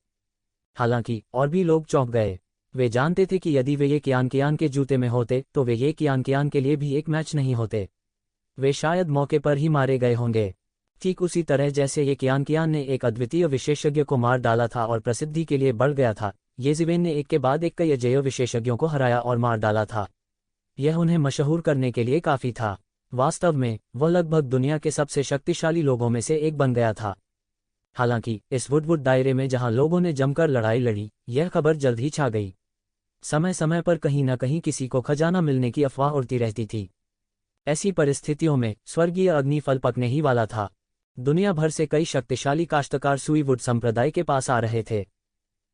हालांकि और भी लोग चौंक गए। वे जानते थे कि यदि वे ये कियान के जूते में होते तो वे ये कियान के लिए भी एक मैच नहीं होते। वे शायद मौके पर ही मारे गए होंगे। ठीक उसी तरह जैसे ये कियान ने एक अद्वितीय विशेषज्ञ को मार डाला था और प्रसिद्धि के लिए बढ़ गया था, येज़िविन ने एक के बाद एक कई अजेय विशेषज्ञों को हराया और मार डाला था। यह उन्हें मशहूर करने के लिए काफ़ी था। वास्तव में वह लगभग दुनिया के सबसे शक्तिशाली लोगों में से एक बन गया था। हालांकि इस वुडवुड दायरे में जहां लोगों ने जमकर लड़ाई लड़ी, यह खबर जल्द ही छा गई। समय समय पर कहीं न कहीं किसी को खजाना मिलने की अफवाह उड़ती रहती थी। ऐसी परिस्थितियों में स्वर्गीय अग्निफल पकने ही वाला था। दुनिया भर से कई शक्तिशाली काश्तकार सुईवुड संप्रदाय के पास आ रहे थे।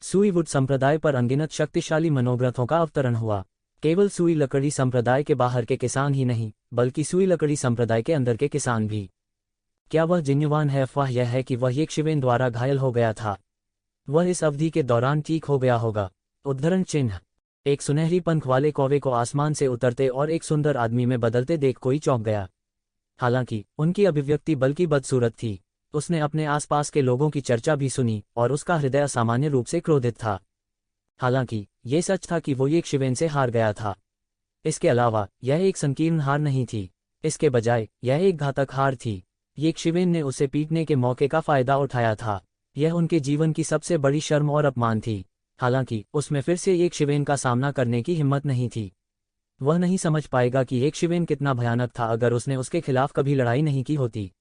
सुईवुड संप्रदाय पर अनगिनत शक्तिशाली मनोग्रथों का अवतरण हुआ। केवल सुई लकड़ी संप्रदाय के बाहर के किसान ही नहीं, बल्कि सुई लकड़ी संप्रदाय के अंदर के किसान भी। क्या वह जिन्युवान है? अफवाह यह है कि वह यक्षिवेन द्वारा घायल हो गया था। वह इस अवधि के दौरान ठीक हो गया होगा। उद्धरण चिन्ह। एक सुनहरी पंख वाले कौवे को आसमान से उतरते और एक सुंदर आदमी में बदलते देख कोई चौंक गया। हालांकि उनकी अभिव्यक्ति बल्कि बदसूरत थी। उसने अपने आसपास के लोगों की चर्चा भी सुनी और उसका हृदय असामान्य रूप से क्रोधित था। हालांकि ये सच था कि वो यक्षिवेन से हार गया था। इसके अलावा यह एक संकीर्ण हार नहीं थी। इसके बजाय यह एक घातक हार थी। यक्षिवेन ने उसे पीटने के मौके का फायदा उठाया था। यह उनके जीवन की सबसे बड़ी शर्म और अपमान थी। हालांकि उसमें फिर से यक्षिवेन का सामना करने की हिम्मत नहीं थी। वह नहीं समझ पाएगा कि यक्षिवेन कितना भयानक था अगर उसने उसके खिलाफ कभी लड़ाई नहीं की होती।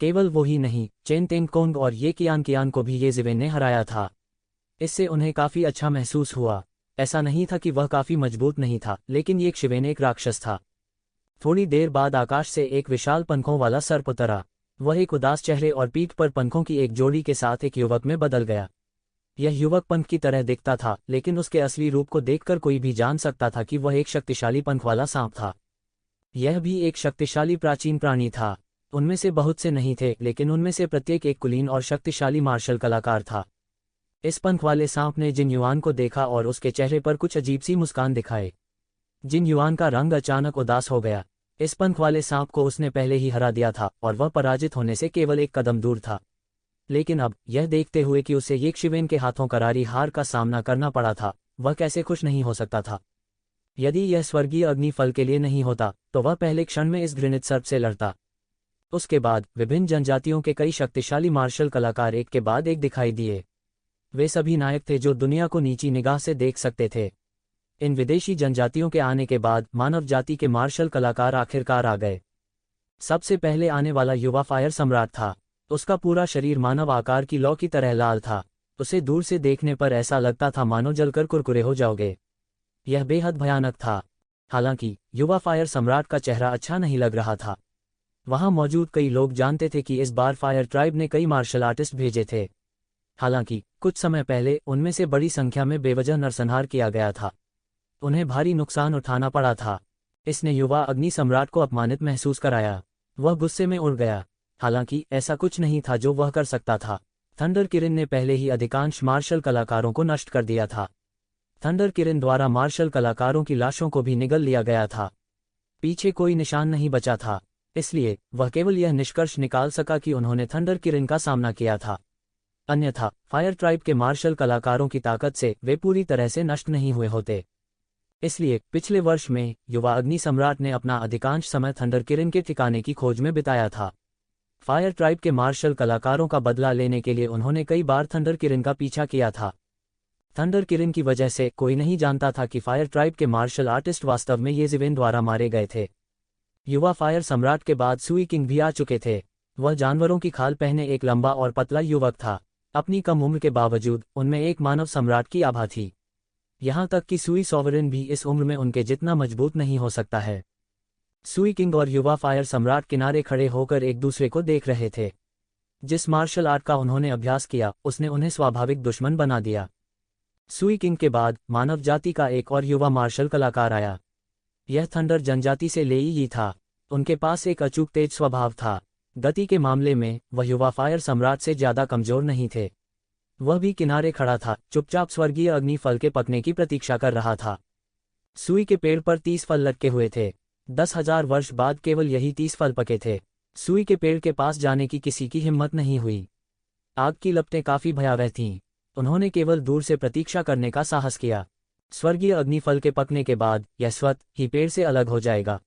केवल वो ही नहीं, चेन तेंगकोंग और ये कियान को भी यक्षिवेन ने हराया था। इससे उन्हें काफी अच्छा महसूस हुआ। ऐसा नहीं था कि वह काफी मजबूत नहीं था, लेकिन यक्षिवेन एक राक्षस था। थोड़ी देर बाद आकाश से एक विशाल पंखों वाला सर्प उतरा। वह एक उदास चेहरे और पीठ पर पंखों की एक जोड़ी के साथ एक युवक में बदल गया। यह युवक पंख की तरह दिखता था, लेकिन उसके असली रूप को देखकर कोई भी जान सकता था कि वह एक शक्तिशाली पंख वाला सांप था। यह भी एक शक्तिशाली प्राचीन प्राणी था। उनमें से बहुत से नहीं थे, लेकिन उनमें से प्रत्येक एक कुलीन और शक्तिशाली मार्शल कलाकार था। इस पंख वाले सांप ने जिन युआन को देखा और उसके चेहरे पर कुछ अजीब सी मुस्कान दिखाए। जिन युआन का रंग अचानक उदास हो गया। इस पंख वाले सांप को उसने पहले ही हरा दिया था और वह पराजित होने से केवल एक कदम दूर था। लेकिन अब यह देखते हुए कि उसे यक्षिवेन के हाथों करारी हार का सामना करना पड़ा था, वह कैसे खुश नहीं हो सकता था। यदि यह स्वर्गीय अग्निफल के लिए नहीं होता तो वह पहले क्षण में इस घृणित सर्प से लड़ता। उसके बाद विभिन्न जनजातियों के कई शक्तिशाली मार्शल कलाकार एक के बाद एक दिखाई दिए। वे सभी नायक थे जो दुनिया को नीची निगाह से देख सकते थे। इन विदेशी जनजातियों के आने के बाद मानव जाति के मार्शल कलाकार आखिरकार आ गए। सबसे पहले आने वाला युवा फायर सम्राट था। उसका पूरा शरीर मानव आकार की लौ की तरह लाल था। उसे दूर से देखने पर ऐसा लगता था मानो जलकर कुरकुरे हो जाओगे। यह बेहद भयानक था। हालांकि युवा फायर सम्राट का चेहरा अच्छा नहीं लग रहा था। वहां मौजूद कई लोग जानते थे कि इस बार फायर ट्राइब ने कई मार्शल आर्टिस्ट भेजे थे। हालांकि कुछ समय पहले उनमें से बड़ी संख्या में बेवजह नरसंहार किया गया था। उन्हें भारी नुकसान उठाना पड़ा था। इसने युवा अग्नि सम्राट को अपमानित महसूस कराया। वह गुस्से में उड़ गया। हालांकि ऐसा कुछ नहीं था जो वह कर सकता था। थंडर किरण ने पहले ही अधिकांश मार्शल कलाकारों को नष्ट कर दिया था। थंडर किरण द्वारा मार्शल कलाकारों की लाशों को भी निगल लिया गया था। पीछे कोई निशान नहीं बचा था। इसलिए वह केवल यह निष्कर्ष निकाल सका कि उन्होंने थंडर किरण का सामना किया था। अन्यथा फायर ट्राइब के मार्शल कलाकारों की ताकत से वे पूरी तरह से नष्ट नहीं हुए होते। इसलिए पिछले वर्ष में युवा अग्नि सम्राट ने अपना अधिकांश समय थंडर किरण के ठिकाने की खोज में बिताया था। फायर ट्राइब के मार्शल कलाकारों का बदला लेने के लिए उन्होंने कई बार थंडर किरण का पीछा किया था। थंडर किरण की वजह से कोई नहीं जानता था कि फायर ट्राइब के मार्शल आर्टिस्ट वास्तव में यक्षिवेन द्वारा मारे गए थे। युवा फायर सम्राट के बाद सुई किंग भी आ चुके थे। वह जानवरों की खाल पहने एक लंबा और पतला युवक था। अपनी कम उम्र के बावजूद उनमें एक मानव सम्राट की आभा थी। यहाँ तक कि सुई सॉवरेन भी इस उम्र में उनके जितना मजबूत नहीं हो सकता है। सुई किंग और युवा फायर सम्राट किनारे खड़े होकर एक दूसरे को देख रहे थे। जिस मार्शल आर्ट का उन्होंने अभ्यास किया उसने उन्हें स्वाभाविक दुश्मन बना दिया। सुई किंग के बाद मानव जाति का एक और युवा मार्शल कलाकार आया। यह थंडर जनजाति से लेई ही था। उनके पास एक अचूक तेज स्वभाव था। गति के मामले में वह युवा फायर सम्राट से ज्यादा कमजोर नहीं थे। वह भी किनारे खड़ा था, चुपचाप स्वर्गीय अग्निफल के पकने की प्रतीक्षा कर रहा था। सुई के पेड़ पर 30 फल लटके हुए थे। 10,000 वर्ष बाद केवल यही 30 फल पके थे। सुई के पेड़ के पास जाने की किसी की हिम्मत नहीं हुई। आग की लपटें काफी भयावह थीं। उन्होंने केवल दूर से प्रतीक्षा करने का साहस किया। स्वर्गीय अग्निफल के पकने के बाद यह स्वतः ही पेड़ से अलग हो जाएगा।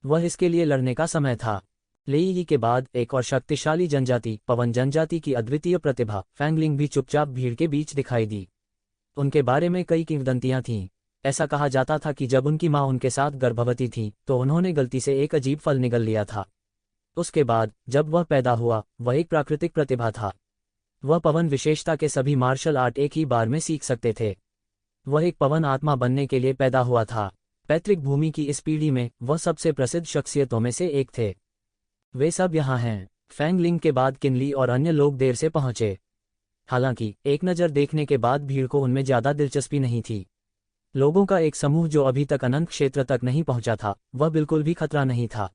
वह इसके लिए लड़ने का समय था। लेई के बाद एक और शक्तिशाली जनजाति पवन जनजाति की अद्वितीय प्रतिभा फैंगलिंग भी चुपचाप भीड़ के बीच दिखाई दी। उनके बारे में कई किंवदंतियां थीं। ऐसा कहा जाता था कि जब उनकी माँ उनके साथ गर्भवती थी तो उन्होंने गलती से एक अजीब फल निगल लिया था। उसके बाद जब वह पैदा हुआ, वह एक प्राकृतिक प्रतिभा था। वह पवन विशेषता के सभी मार्शल आर्ट एक ही बार में सीख सकते थे। वह एक पवन आत्मा बनने के लिए पैदा हुआ था। पैतृक भूमि की इस पीढ़ी में वह सबसे प्रसिद्ध शख्सियतों में से एक थे। वे सब यहाँ हैं। फैंग लिंग के बाद किनली और अन्य लोग देर से पहुंचे। हालांकि एक नज़र देखने के बाद भीड़ को उनमें ज़्यादा दिलचस्पी नहीं थी। लोगों का एक समूह जो अभी तक अनंत क्षेत्र तक नहीं पहुंचा था, वह बिल्कुल भी खतरा नहीं था।